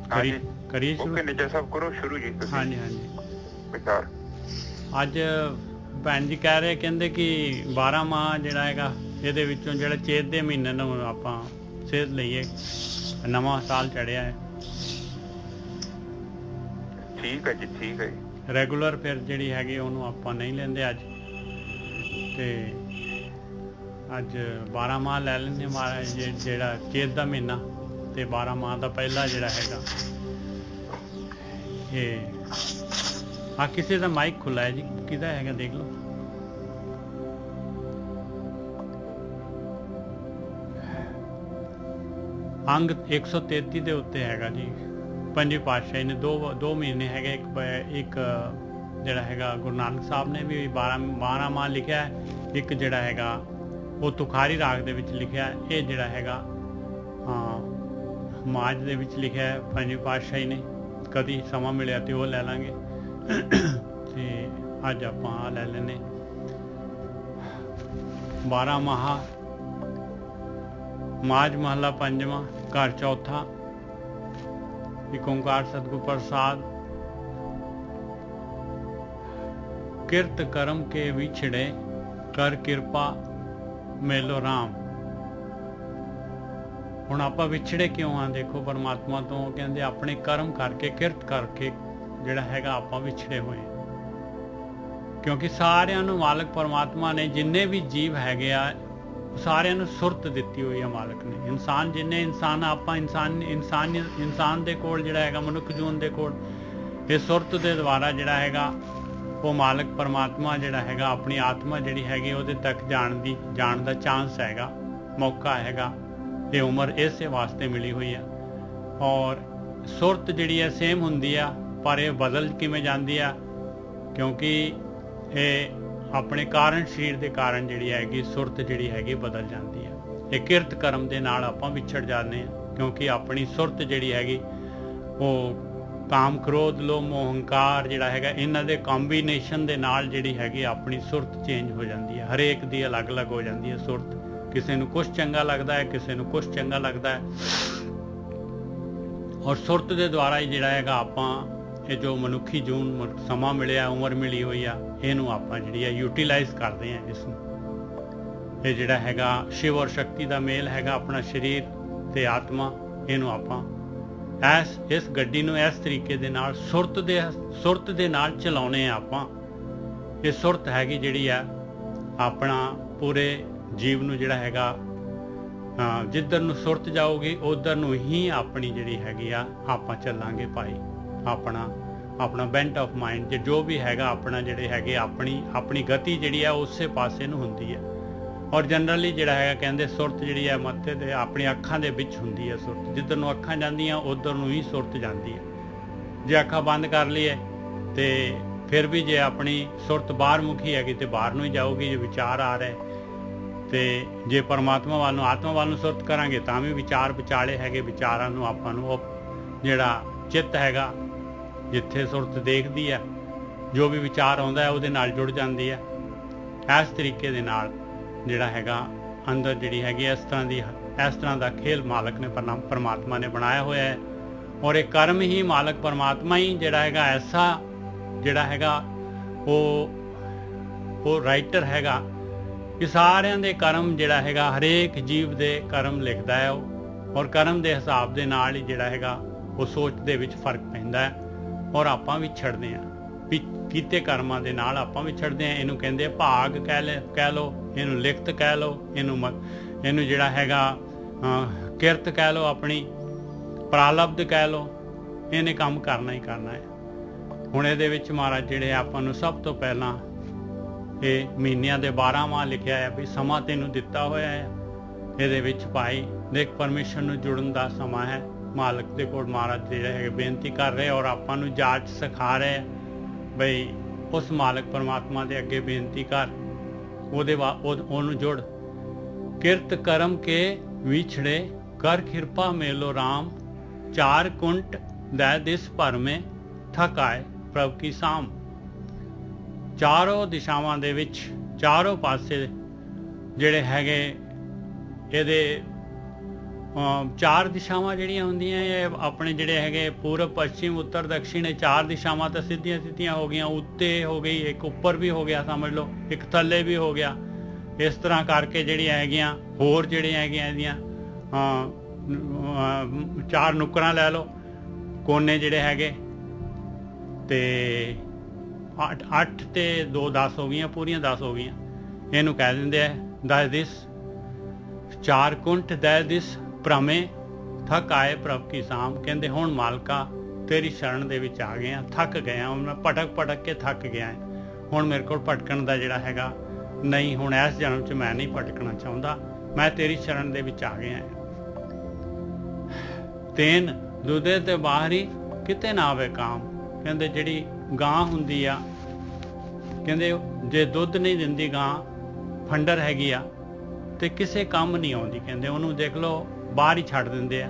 हाँ करी जी करिए ओके शुरू। निचा साहब करो शुरू जी हाँ तुसीं जी हाँ जी। विचार ਅੱਜ ਭੈਣ ਜੀ ਕਹਿ ਰਹੇ ਕਹਿੰਦੇ ਕਿ 12 ਮਾਹ ਜਿਹੜਾ ਹੈਗਾ ਇਹਦੇ ਵਿੱਚੋਂ ਜਿਹੜਾ ਚੇਤ ਦੇ ਮਹੀਨੇ ਨੂੰ ਆਪਾਂ ਸੇਧ ਲਈਏ, ਨਵਾਂ ਸਾਲ ਚੜਿਆ ਹੈ ठीक है जी ठीक है जी ਰੈਗੂਲਰ, ਫਿਰ ਜਿਹੜੀ ਹੈਗੀ ਉਹਨੂੰ ਆਪਾਂ ਨਹੀਂ ਲੈਂਦੇ ਅੱਜ। ਤੇ ਅੱਜ 12 ਮਾਹ ਲੈ ਲੈਂਦੇ ਮਹਾਰਾਜ ਜਿਹੜਾ ਚੇਤ ਦਾ ਮਹੀਨਾ, ਤੇ 12 ਮਾਹ ਦਾ ਪਹਿਲਾ ਜਿਹੜਾ ਹੈਗਾ ਇਹ ਆ ਕਿਸੇ ਦਾ ਮਾਈਕ ਖੁੱਲਾ ਹੈ ਜੀ, ਕਿਹਦਾ ਹੈਗਾ ਦੇਖ ਲਓ। ਅੰਗ 133 ਦੇ ਉੱਤੇ ਹੈਗਾ ਜੀ। ਪੰਜਵੀਂ ਪਾਤਸ਼ਾਹੀ ਨੇ ਦੋ ਮਹੀਨੇ ਹੈਗੇ, ਇੱਕ ਜਿਹੜਾ ਹੈਗਾ ਗੁਰੂ ਨਾਨਕ ਸਾਹਿਬ ਨੇ ਵੀ 12 ਮਾਹ ਲਿਖਿਆ ਹੈ, ਇੱਕ ਜਿਹੜਾ ਹੈਗਾ ਉਹ ਤੁਖਾਰੀ ਰਾਗ ਦੇ ਵਿੱਚ ਲਿਖਿਆ ਹੈ। ਇਹ ਜਿਹੜਾ ਹੈਗਾ ਮਾਝ ਦੇ ਵਿੱਚ ਲਿਖਿਆ ਹੈ ਪੰਜਵੀਂ ਪਾਤਸ਼ਾਹੀ ਨੇ। ਕਦੀ ਸਮਾਂ ਮਿਲਿਆ ਤੇ ਉਹ ਲੈ ਲਾਂਗੇ, ਤੇ ਅੱਜ ਆਪਾਂ ਆ ਲੈ ਲੈਨੇ 12 ਮਾਹ। ਮਾਝ ਮਹੱਲਾ ਪੰਜਵਾਂ, ਘਰ ਚੌਥਾ। ਇੱਕ ਓਂਕਾਰ ਸਤਿਗੁਰ ਪ੍ਰਸਾਦ। ਕਿਰਤ ਕਰਮ ਕੇ ਵਿਛੜੇ, ਕਰ ਕਿਰਪਾ ਮੇਲੋ ਰਾਮ। ਹੁਣ ਆਪਾਂ ਵਿਛੜੇ ਕਿਉਂ ਆ? ਦੇਖੋ ਪਰਮਾਤਮਾ ਤੋਂ ਕਹਿੰਦੇ ਆਪਣੇ ਕਰਮ ਕਰਕੇ, ਕਿਰਤ ਕਰਕੇ ਜਿਹੜਾ ਹੈਗਾ ਆਪਾਂ ਵਿਛੜੇ ਹੋਏ, ਕਿਉਂਕਿ ਸਾਰਿਆਂ ਨੂੰ ਮਾਲਕ ਪਰਮਾਤਮਾ ਨੇ, ਜਿੰਨੇ ਵੀ ਜੀਵ ਹੈਗੇ ਆ ਸਾਰਿਆਂ ਨੂੰ ਸੁਰਤ ਦਿੱਤੀ ਹੋਈ ਆ ਮਾਲਕ ਨੇ। ਇਨਸਾਨ ਜਿੰਨੇ ਇਨਸਾਨ ਆਪਾਂ ਇਨਸਾਨ ਦੇ ਕੋਲ ਜਿਹੜਾ ਹੈਗਾ, ਮਨੁੱਖ ਜੂਨ ਦੇ ਕੋਲ ਇਹ ਸੁਰਤ ਦੇ ਦੁਆਰਾ ਜਿਹੜਾ ਹੈਗਾ ਉਹ ਮਾਲਕ ਪਰਮਾਤਮਾ ਜਿਹੜਾ ਹੈਗਾ ਆਪਣੀ ਆਤਮਾ ਜਿਹੜੀ ਹੈਗੀ ਉਹਦੇ ਤੱਕ ਜਾਣ ਦਾ ਚਾਂਸ ਹੈਗਾ, ਮੌਕਾ ਹੈਗਾ। ਇਹ ਉਮਰ ਇਸੇ ਵਾਸਤੇ ਮਿਲੀ ਹੋਈ ਆ। ਔਰ ਸੁਰਤ ਜਿਹੜੀ ਹੈ ਸੇਮ ਹੁੰਦੀ ਆ, ਪਰ ਇਹ ਬਦਲ ਕਿਵੇਂ ਜਾਂਦੀ ਆ? ਕਿਉਂਕਿ ਇਹ ਆਪਣੇ ਕਾਰਨ, ਸਰੀਰ ਦੇ ਕਾਰਨ ਜਿਹੜੀ ਹੈਗੀ ਸੁਰਤ ਜਿਹੜੀ ਹੈਗੀ ਬਦਲ ਜਾਂਦੀ ਆ। ਇਹ ਕਿਰਤ ਕਰਮ ਦੇ ਨਾਲ ਆਪਾਂ ਵਿਛੜ ਜਾਂਦੇ ਆ, ਕਿਉਂਕਿ ਆਪਣੀ ਸੁਰਤ ਜਿਹੜੀ ਹੈਗੀ ਉਹ ਕਾਮ, ਕ੍ਰੋਧ, ਲੋਭ, ਮੋਹ, ਹੰਕਾਰ ਜਿਹੜਾ ਹੈਗਾ ਇਹਨਾਂ ਦੇ ਕੰਬੀਨੇਸ਼ਨ ਦੇ ਨਾਲ ਜਿਹੜੀ ਹੈਗੀ ਆਪਣੀ ਸੁਰਤ ਚੇਂਜ ਹੋ ਜਾਂਦੀ ਹੈ। ਹਰੇਕ ਦੀ ਅਲੱਗ-ਅਲੱਗ ਹੋ ਜਾਂਦੀ ਹੈ ਸੁਰਤ। ਕਿਸੇ ਨੂੰ ਕੁਛ ਚੰਗਾ ਲੱਗਦਾ ਹੈ, ਕਿਸੇ ਨੂੰ ਕੁਛ ਚੰਗਾ ਲੱਗਦਾ ਹੈ। ਔਰ ਸੁਰਤ ਦੇ ਦੁਆਰਾ ਹੀ ਜਿਹੜਾ ਹੈਗਾ ਆਪਾਂ ਇਹ ਜੋ ਮਨੁੱਖੀ ਜੂਨ ਸਮਾਂ ਮਿਲਿਆ, ਉਮਰ ਮਿਲੀ ਹੋਈ ਆ, ਇਹਨੂੰ ਆਪਾਂ ਜਿਹੜੀ ਆ ਯੂਟੀਲਾਈਜ਼ ਕਰਦੇ ਹਾਂ ਇਸ ਨੂੰ। ਇਹ ਜਿਹੜਾ ਹੈਗਾ ਸ਼ਿਵ ਔਰ ਸ਼ਕਤੀ ਦਾ ਮੇਲ ਹੈਗਾ, ਆਪਣਾ ਸਰੀਰ ਤੇ ਆਤਮਾ, ਇਹਨੂੰ ਆਪਾਂ ਇਸ ਗੱਡੀ ਨੂੰ ਇਸ ਤਰੀਕੇ ਦੇ ਨਾਲ ਸੁਰਤ ਦੇ ਨਾਲ ਚਲਾਉਣੇ ਆ ਆਪਾਂ। ਇਹ ਸੁਰਤ ਹੈਗੀ ਜਿਹੜੀ ਆ ਆਪਣਾ ਪੂਰੇ ਜੀਵ ਨੂੰ ਜਿਹੜਾ ਹੈਗਾ ਜਿੱਧਰ ਨੂੰ ਸੁਰਤ ਜਾਊਗੀ ਉਧਰ ਨੂੰ ਹੀ ਆਪਣੀ ਜਿਹੜੀ ਹੈਗੀ ਆ ਆਪਾਂ ਚੱਲਾਂਗੇ ਭਾਈ। ਆਪਣਾ ਬੈਂਟ ਆਫ ਮਾਈਂਡ ਜੋ ਵੀ ਹੈਗਾ ਆਪਣਾ ਜਿਹੜੇ ਹੈਗੇ ਆਪਣੀ ਗਤੀ ਜਿਹੜੀ ਆ ਉਸੇ ਪਾਸੇ ਨੂੰ ਹੁੰਦੀ ਹੈ। ਔਰ ਜਨਰਲੀ ਜਿਹੜਾ ਹੈਗਾ ਕਹਿੰਦੇ ਸੁਰਤ ਜਿਹੜੀ ਹੈ ਮੱਥੇ ਤੇ ਆਪਣੀ ਅੱਖਾਂ ਦੇ ਵਿੱਚ ਹੁੰਦੀ ਹੈ ਸੁਰਤ। ਜਿੱਧਰ ਨੂੰ ਅੱਖਾਂ ਜਾਂਦੀਆਂ ਉਧਰ ਨੂੰ ਹੀ ਸੁਰਤ ਜਾਂਦੀ ਹੈ। ਜੇ ਅੱਖਾਂ ਬੰਦ ਕਰ ਲਈਏ ਤੇ ਫਿਰ ਵੀ ਜੇ ਆਪਣੀ ਸੁਰਤ ਬਾਹਰ ਮੁਖੀ ਹੈਗੀ ਤੇ ਬਾਹਰ ਨੂੰ ਹੀ ਜਾਊਗੀ। ਜੇ ਵਿਚਾਰ ਆ ਰਹੇ ਤੇ ਜੇ ਪਰਮਾਤਮਾ ਵੱਲ ਨੂੰ, ਆਤਮਾ ਵੱਲ ਨੂੰ ਸੁਰਤ ਕਰਾਂਗੇ ਤਾਂ ਵੀ ਵਿਚਾਰ ਵਿਚਾਲੇ ਹੈਗੇ, ਵਿਚਾਰਾਂ ਨੂੰ ਆਪਾਂ ਨੂੰ ਉਹ ਜਿਹੜਾ ਚਿੱਤ ਹੈਗਾ ਜਿੱਥੇ ਸੁਰਤ ਦੇਖਦੀ ਹੈ, ਜੋ ਵੀ ਵਿਚਾਰ ਆਉਂਦਾ ਹੈ ਉਹਦੇ ਨਾਲ ਜੁੜ ਜਾਂਦੀ ਹੈ। ਇਸ ਤਰੀਕੇ ਦੇ ਨਾਲ ਜਿਹੜਾ ਹੈਗਾ ਅੰਦਰ ਜਿਹੜੀ ਹੈਗੀ ਇਸ ਤਰ੍ਹਾਂ ਦਾ ਖੇਲ ਮਾਲਕ ਨੇ ਪਰਮਾਤਮਾ ਨੇ ਬਣਾਇਆ ਹੋਇਆ ਹੈ। ਔਰ ਇਹ ਕਰਮ ਹੀ ਮਾਲਕ ਪਰਮਾਤਮਾ ਹੀ ਜਿਹੜਾ ਹੈਗਾ ਐਸਾ ਜਿਹੜਾ ਹੈਗਾ ਉਹ ਰਾਈਟਰ ਹੈਗਾ ਕਿ ਸਾਰਿਆਂ ਦੇ ਕਰਮ ਜਿਹੜਾ ਹੈਗਾ ਹਰੇਕ ਜੀਵ ਦੇ ਕਰਮ ਲਿਖਦਾ ਹੈ ਉਹ। ਔਰ ਕਰਮ ਦੇ ਹਿਸਾਬ ਦੇ ਨਾਲ ਹੀ ਜਿਹੜਾ ਹੈਗਾ ਉਹ ਸੋਚ ਦੇ ਵਿੱਚ ਫਰਕ ਪੈਂਦਾ ਹੈ। ਔਰ ਆਪਾਂ ਵਿਛੜਦੇ ਹਾਂ, ਕੀਤੇ ਕਰਮਾਂ ਦੇ ਨਾਲ ਆਪਾਂ ਵਿਛੜਦੇ ਹਾਂ। ਇਹਨੂੰ ਕਹਿੰਦੇ ਭਾਗ ਕਹਿ ਲਓ, ਇਹਨੂੰ ਲਿਖਤ ਕਹਿ ਲਓ, ਇਹਨੂੰ ਜਿਹੜਾ ਹੈਗਾ ਕਿਰਤ ਕਹਿ ਲਓ, ਆਪਣੀ ਪ੍ਰਾਲਬਧ ਕਹਿ ਲਓ। ਇਹਨੇ ਕੰਮ ਕਰਨਾ ਹੀ ਕਰਨਾ ਹੈ। ਹੁਣ ਇਹਦੇ ਵਿੱਚ ਮਹਾਰਾਜ ਜਿਹੜੇ ਆਪਾਂ ਨੂੰ ਸਭ ਤੋਂ ਪਹਿਲਾਂ ਇਹ ਮਹੀਨਿਆਂ ਦੇ 12 ਮਾਹ ਲਿਖਿਆ ਹੈ ਵੀ ਸਮਾਂ ਤੈਨੂੰ ਦਿੱਤਾ ਹੋਇਆ ਹੈ। ਇਹਦੇ ਵਿੱਚ ਭਾਈ ਦੇਖ ਪਰਮੇਸ਼ਰ ਨੂੰ ਜੁੜਨ ਦਾ ਸਮਾਂ ਹੈ। ਮਾਲਕ ਦੇ ਕੋਲ ਮਹਾਰਾਜ ਜਿਹੜੇ ਹੈਗੇ ਬੇਨਤੀ ਕਰ ਰਹੇ ਔਰ ਆਪਾਂ ਨੂੰ ਜਾਂਚ ਸਿਖਾ ਰਹੇ ਬਈ ਉਸ ਮਾਲਕ ਪਰਮਾਤਮਾ ਦੇ ਅੱਗੇ ਬੇਨਤੀ ਕਰ, ਉਹਨੂੰ ਜੁੜ। ਕਿਰਤ ਕਰਮ ਕੇ ਵਿਛੜੇ, ਕਰ ਕਿਰਪਾ ਮੇਲੋ ਰਾਮ। ਚਾਰ ਕੁੰਟ ਦੈ ਦਿਸ ਭਰ ਮੇ, ਥਕ ਆਏ ਪ੍ਰਭ ਕੀ ਸਾਮ। ਚਾਰੋਂ ਦਿਸ਼ਾਵਾਂ ਦੇ ਵਿੱਚ, ਚਾਰੋਂ ਪਾਸੇ ਜਿਹੜੇ ਹੈਗੇ ਇਹਦੇ ਚਾਰ ਦਿਸ਼ਾਵਾਂ ਜਿਹੜੀਆਂ ਹੁੰਦੀਆਂ ਇਹ ਆਪਣੇ ਜਿਹੜੇ ਹੈਗੇ ਪੂਰਬ ਪੱਛਮ ਉੱਤਰ ਦਕਸ਼ਿਣ, ਇਹ ਚਾਰ ਦਿਸ਼ਾਵਾਂ ਤਾਂ ਸਿੱਧੀਆਂ ਸਿੱਧੀਆਂ ਹੋ ਗਈਆਂ, ਉੱਤੇ ਹੋ ਗਈ, ਇੱਕ ਉੱਪਰ ਵੀ ਹੋ ਗਿਆ ਸਮਝ ਲਓ, ਇੱਕ ਥੱਲੇ ਵੀ ਹੋ ਗਿਆ। ਇਸ ਤਰ੍ਹਾਂ ਕਰਕੇ ਜਿਹੜੀਆਂ ਹੈਗੀਆਂ ਹੋਰ ਜਿਹੜੀਆਂ ਹੈਗੀਆਂ ਇਹਦੀਆਂ ਚਾਰ ਨੁੱਕਰਾਂ ਲੈ ਲਓ, ਕੋਨੇ ਜਿਹੜੇ ਹੈਗੇ, ਤੇ 8 ਤੇ 2 10 ਹੋ ਗਈਆਂ, ਪੂਰੀਆਂ 10 ਹੋ ਗਈਆਂ। ਇਹਨੂੰ ਕਹਿ ਦਿੰਦੇ ਆ ਦਸ ਦਿਸ, ਚਾਰ ਕੁੰਠ ਦਸ ਦਿਸ ਭ੍ਰਮੇ ਥੱਕ ਆਏ ਪ੍ਰਭ ਕੀ ਸਾਮ। ਕਹਿੰਦੇ ਹੁਣ ਮਾਲਕਾ ਤੇਰੀ ਸ਼ਰਨ ਦੇ ਵਿੱਚ ਆ ਗਏ ਆ, ਥੱਕ ਗਏ ਆ, ਮੈਂ ਭਟਕ ਕੇ ਥੱਕ ਗਿਆ, ਹੁਣ ਮੇਰੇ ਕੋਲ ਭਟਕਣ ਦਾ ਜਿਹੜਾ ਹੈਗਾ ਨਹੀਂ, ਹੁਣ ਇਸ ਜਨਮ 'ਚ ਮੈਂ ਨਹੀਂ ਭਟਕਣਾ ਚਾਹੁੰਦਾ, ਮੈਂ ਤੇਰੀ ਸ਼ਰਨ ਦੇ ਵਿੱਚ ਆ ਗਿਆ। ਤੇਨ ਦੁੱਧੇ ਤੇ ਬਾਹਰੀ ਕਿਤੇ ਨਾ ਆਵੇ ਕਾਮ। ਕਹਿੰਦੇ ਜਿਹੜੀ ਗਾਂ ਹੁੰਦੀ ਆ, ਕਹਿੰਦੇ ਜੇ ਦੁੱਧ ਨਹੀਂ ਦਿੰਦੀ ਗਾਂ, ਫੰਡਰ ਹੈਗੀ ਆ, ਤੇ ਕਿਸੇ ਕੰਮ ਨਹੀਂ ਆਉਂਦੀ। ਕਹਿੰਦੇ ਉਹਨੂੰ ਦੇਖ ਲਓ ਬਾਹਰ ਹੀ ਛੱਡ ਦਿੰਦੇ ਆ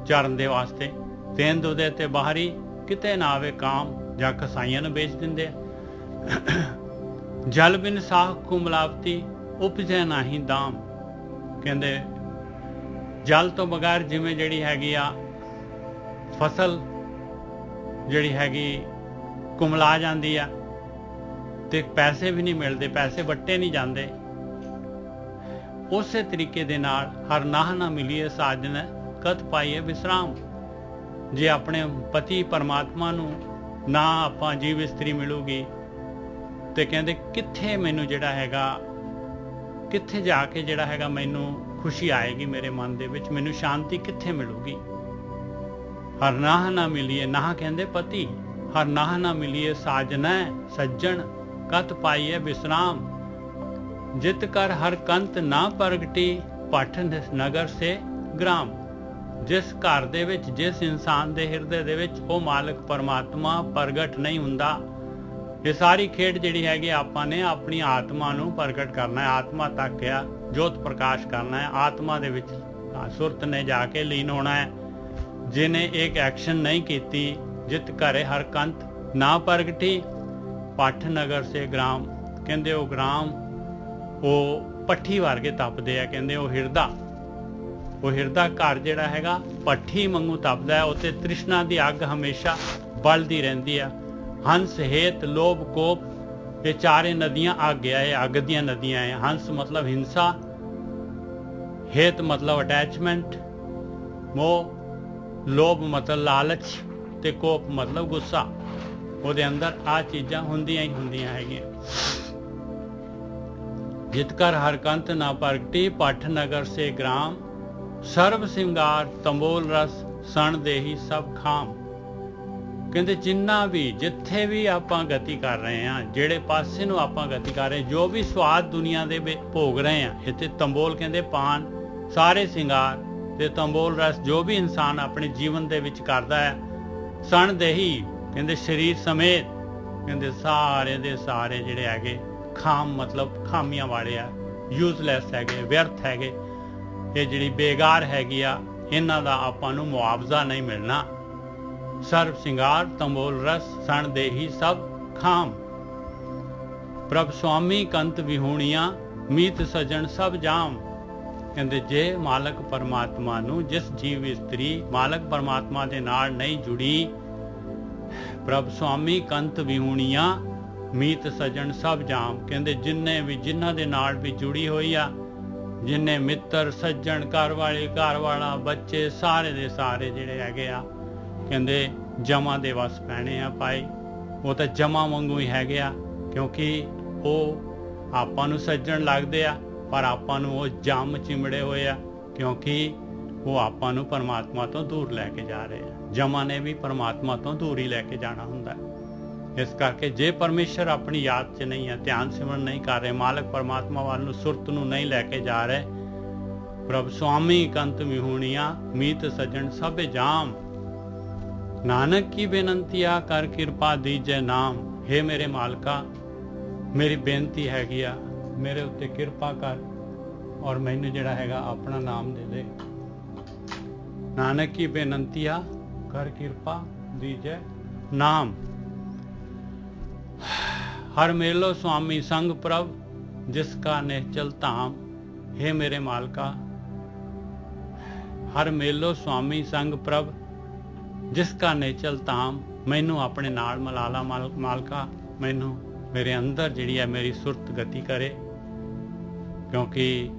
ਚਰਨ ਦੇ ਵਾਸਤੇ। ਤੇਨ ਦੁੱਧੇ ਤੇ ਬਾਹਰੀ ਕਿਤੇ ਨਾ ਆਵੇ ਕਾਮ, ਜਾਂ ਕਸਾਈਆਂ ਨੂੰ ਵੇਚ ਦਿੰਦੇ ਆ। ਜਲ ਬਿਨ ਸਾਖ ਕੋ ਮਿਲਾਵਟੀ ਉਪਜੈ ਨਾਹੀ ਦਾਮ। ਕਹਿੰਦੇ ਜਲ ਤੋਂ ਬਗੈਰ ਜਿਵੇਂ ਜਿਹੜੀ ਹੈਗੀ ਆ ਫਸਲ ਜਿਹੜੀ ਹੈਗੀ ਕੁਮਲਾ ਜਾਂਦੀ ਆ, ਤੇ ਪੈਸੇ ਵੀ ਨਹੀਂ ਮਿਲਦੇ, ਪੈਸੇ ਵੱਟੇ ਨਹੀਂ ਜਾਂਦੇ, ਉਸੇ ਤਰੀਕੇ ਦੇ ਨਾਲ ਹਰ ਨਾਹ ਨਾ ਮਿਲੀਏ ਸਾਜਨ ਕਤ ਪਾਈਏ ਵਿਸਰਾਮ। ਜੇ ਆਪਣੇ ਪਤੀ ਪਰਮਾਤਮਾ ਨੂੰ ਨਾ ਆਪਾਂ ਜੀਵ ਇਸਤਰੀ ਮਿਲੂਗੀ, ਤੇ ਕਹਿੰਦੇ ਕਿੱਥੇ ਮੈਨੂੰ ਜਿਹੜਾ ਹੈਗਾ, ਕਿੱਥੇ ਜਾ ਕੇ ਜਿਹੜਾ ਹੈਗਾ ਮੈਨੂੰ ਖੁਸ਼ੀ ਆਏਗੀ, ਮੇਰੇ ਮਨ ਦੇ ਵਿੱਚ ਮੈਨੂੰ ਸ਼ਾਂਤੀ ਕਿੱਥੇ ਮਿਲੂਗੀ। ਹਰ ਨਾਹ ਨਾ ਮਿਲੀਏ, ਨਾਹ ਕਹਿੰਦੇ ਪਤੀ, ਹਰ ਨਾਹ ਨਾ ਮਿਲੀਏ ਸਾਜਨੈ ਸੱਜਣ ਕਤ ਪਾਈਏ ਵਿਸਰਾਮ। ਜਿਤ ਕਰ ਹਰ ਕੰਤ ਨਾ ਪ੍ਰਗਟੀ ਪਠ ਨਗਰ ਸੇ ਗ੍ਰਾਮ। ਜਿਸ ਘਰ ਦੇ ਵਿੱਚ, ਜਿਸ ਇਨਸਾਨ ਦੇ ਹਿਰਦੇ ਦੇ ਵਿੱਚ ਉਹ ਮਾਲਕ ਪਰਮਾਤਮਾ ਪ੍ਰਗਟ ਨਹੀਂ ਹੁੰਦਾ, ਇਹ ਸਾਰੀ ਖੇਡ ਜਿਹੜੀ ਹੈਗੀ ਆਪਾਂ ਨੇ ਆਪਣੀ ਆਤਮਾ ਨੂੰ ਪ੍ਰਗਟ ਕਰਨਾ ਹੈ, ਆਤਮਾ ਤੱਕ ਆ ਜੋਤ ਪ੍ਰਕਾਸ਼ ਕਰਨਾ ਹੈ, ਆਤਮਾ ਦੇ ਵਿੱਚ ਸੁਰਤ ਨੇ ਜਾ ਕੇ ਲੀਨ ਹੋਣਾ ਹੈ। ਜਿਹਨੇ ਇੱਕ ਐਕਸ਼ਨ ਨਹੀਂ ਕੀਤੀ, ਜਿਤ ਘਰੇ ਹਰ ਕੰਤ ਨਾ ਪ੍ਰਗਟੀ ਪਠ ਨਗਰ ਸੇ ਗ੍ਰਾਮ। ਕਹਿੰਦੇ ਉਹ ਗ੍ਰਾਮ ਉਹ ਪੱਠੀ ਵਰਗੇ ਤਪਦੇ ਆ। ਕਹਿੰਦੇ ਉਹ ਹਿਰਦਾ ਘਰ ਜਿਹੜਾ ਹੈਗਾ ਪੱਠੀ ਵਾਂਗੂ ਤਪਦਾ ਹੈ, ਉੱਤੇ ਤ੍ਰਿਸ਼ਨਾ ਦੀ ਅੱਗ ਹਮੇਸ਼ਾ ਬਲਦੀ ਰਹਿੰਦੀ ਆ। ਹੰਸ ਹੇਤ ਲੋਭ ਕੋਪ, ਇਹ ਚਾਰੇ ਨਦੀਆਂ ਅੱਗ ਆ, ਇਹ ਅੱਗ ਦੀਆਂ ਨਦੀਆਂ ਆ। ਹੰਸ ਮਤਲਬ ਹਿੰਸਾ, ਹੇਤ ਮਤਲਬ ਅਟੈਚਮੈਂਟ ਮੋਹ, ਲੋਭ ਮਤਲਬ ਲਾਲਚ, ਤੇ ਕੋਪ ਮਤਲਬ ਗੁੱਸਾ। ਉਹਦੇ ਅੰਦਰ ਆ ਚੀਜ਼ਾਂ ਹੁੰਦੀਆਂ ਹੀ ਹੁੰਦੀਆਂ ਹੈਗੀਆਂ। ਜਿਤ ਕਰ ਹਰ ਕੰਤ ਨਾ ਪ੍ਰਗਟੀ ਪਠ ਨਗਰ ਸੇ ਗ੍ਰਾਮ। ਸਰਬ ਸਿੰਗਾਰ ਤੰਬੋਲ ਰਸ ਸਣ ਦੇਹੀ ਸਭ ਖਾਮ। ਕਹਿੰਦੇ ਜਿੰਨਾ ਵੀ, ਜਿੱਥੇ ਵੀ ਆਪਾਂ ਗਤੀ ਕਰ ਰਹੇ ਹਾਂ, ਜਿਹੜੇ ਪਾਸੇ ਨੂੰ ਆਪਾਂ ਗਤੀ ਕਰ ਰਹੇ, ਜੋ ਵੀ ਸਵਾਦ ਦੁਨੀਆ ਦੇ ਵਿੱਚ ਭੋਗ ਰਹੇ ਹਾਂ, ਇੱਥੇ ਤੰਬੋਲ ਕਹਿੰਦੇ ਪਾਨ, ਸਾਰੇ ਸਿੰਗਾਰ ਤੇ ਤੰਬੋਲ ਰਸ ਜੋ ਵੀ ਇਨਸਾਨ ਆਪਣੇ ਜੀਵਨ ਦੇ ਵਿੱਚ ਕਰਦਾ ਹੈ, ਸਣ ਦੇਹੀ ਕਹਿੰਦੇ ਸਰੀਰ ਸਮੇਤ, ਕਹਿੰਦੇ ਸਾਰੇ ਦੇ ਸਾਰੇ ਜਿਹੜੇ ਹੈਗੇ ਖਾਮ ਮਤਲਬ ਖਾਮੀਆਂ ਵਾਲੇ ਆ, ਯੂਜ਼ਲੈਸ ਹੈਗੇ, ਵਿਅਰਥ ਹੈਗੇ, ਇਹ ਜਿਹੜੀ ਬੇਕਾਰ ਹੈਗੀ ਆ, ਇਹਨਾਂ ਦਾ ਆਪਾਂ ਨੂੰ ਮੁਆਵਜ਼ਾ ਨਹੀਂ ਮਿਲਣਾ। ਸਰਬ ਸਿੰਗਾਰ ਤੰਬੋਲ ਰਸ ਸਣ ਦੇਹੀ ਸਭ ਖਾਮ। ਪ੍ਰਭ ਸੁਆਮੀ ਕੰਤ ਵਿਹੂਣੀਆਂ ਮੀਤ ਸਜਣ ਸਭ ਜਾਮ। ਕਹਿੰਦੇ ਜੇ ਮਾਲਕ ਪਰਮਾਤਮਾ ਨੂੰ, ਜਿਸ ਜੀਵ ਇਸਤਰੀ ਮਾਲਕ ਪਰਮਾਤਮਾ ਦੇ ਨਾਲ ਨਹੀਂ ਜੁੜੀ, ਪ੍ਰਭ ਸੁਆਮੀ ਕੰਤ ਵਿਹੂਣੀਆਂ ਮੀਤ ਸਜਣ ਸਭ ਜਾਮ। ਕਹਿੰਦੇ ਜਿੰਨੇ ਵੀ, ਜਿਨ੍ਹਾਂ ਦੇ ਨਾਲ ਵੀ ਜੁੜੀ ਹੋਈ ਆ, ਜਿੰਨੇ ਮਿੱਤਰ ਸੱਜਣ, ਘਰ ਵਾਲੇ, ਘਰ ਵਾਲਾ, ਬੱਚੇ, ਸਾਰੇ ਦੇ ਸਾਰੇ ਜਿਹੜੇ ਹੈਗੇ ਆ, ਕਹਿੰਦੇ ਜਮਾਂ ਦੇ ਵਸ ਪੈਣੇ ਆ ਭਾਈ। ਉਹ ਤਾਂ ਜਮਾਂ ਵਾਂਗੂ ਹੀ ਹੈਗੇ ਆ, ਕਿਉਂਕਿ ਉਹ ਆਪਾਂ ਨੂੰ ਸੱਜਣ ਲੱਗਦੇ ਆ, ਪਰ ਆਪਾਂ ਨੂੰ ਉਹ ਜੰਮ ਚਿਮੜੇ ਹੋਏ ਆ, ਕਿਉਂਕਿ ਉਹ ਆਪਾਂ ਨੂੰ ਪਰਮਾਤਮਾ ਤੋਂ ਦੂਰ ਲੈ ਕੇ ਜਾ ਰਹੇ ਆ। ਜਮਾਂ ਨੇ ਵੀ ਪਰਮਾਤਮਾ ਤੋਂ ਦੂਰ ਹੀ ਲੈ ਕੇ ਜਾਣਾ ਹੁੰਦਾ। ਇਸ ਕਰਕੇ ਜੇ ਪਰਮੇਸ਼ਰ ਆਪਣੀ ਯਾਦ 'ਚ ਨਹੀਂ ਹੈ, ਧਿਆਨ ਸਿਮਰਨ ਨਹੀਂ ਕਰ ਰਹੇ, ਮਾਲਕ ਪਰਮਾਤਮਾ ਵੱਲ ਨੂੰ, ਸੁਰਤ ਨੂੰ ਨਹੀਂ ਲੈ ਕੇ ਜਾ ਰਹੇ, ਪ੍ਰਭ ਸੁਆਮੀ ਕੰਤ ਵਿਹੂਣੀਆਂ ਮੀਤ ਸੱਜਣ ਸਭ ਜਾਮ। ਨਾਨਕ ਕੀ ਬੇਨੰਤੀਆ ਕਰ ਕਿਰਪਾ ਦੀਜੈ ਨਾਮ। ਹੇ ਮੇਰੇ ਮਾਲਕਾ, ਮੇਰੀ ਬੇਨਤੀ ਹੈਗੀ ਆ, ਮੇਰੇ ਉੱਤੇ ਕਿਰਪਾ ਕਰ ਔਰ ਮੈਨੂੰ ਜਿਹੜਾ ਹੈਗਾ ਆਪਣਾ ਨਾਮ ਦੇ ਦੇ। ਨਾਨਕ ਕੀ ਬੇਨੰਤੀਆ ਕਰ ਕਿਰਪਾ ਦੀਜੈ ਨਾਮ। ਹਰ ਮੇਲੋ ਸੁਆਮੀ ਸੰਗ ਪ੍ਰਭ ਜਿਸ ਕਾ ਨਿਹਚਲ ਧਾਮ। हे मेरे मालका, हर मेलो स्वामी संग प्रभ जिसका नेचल धाम। मैनू अपने नाल मलाला मालका, मैनू मेरे अंदर जिहड़ी है मेरी सुरत गति करे, क्योंकि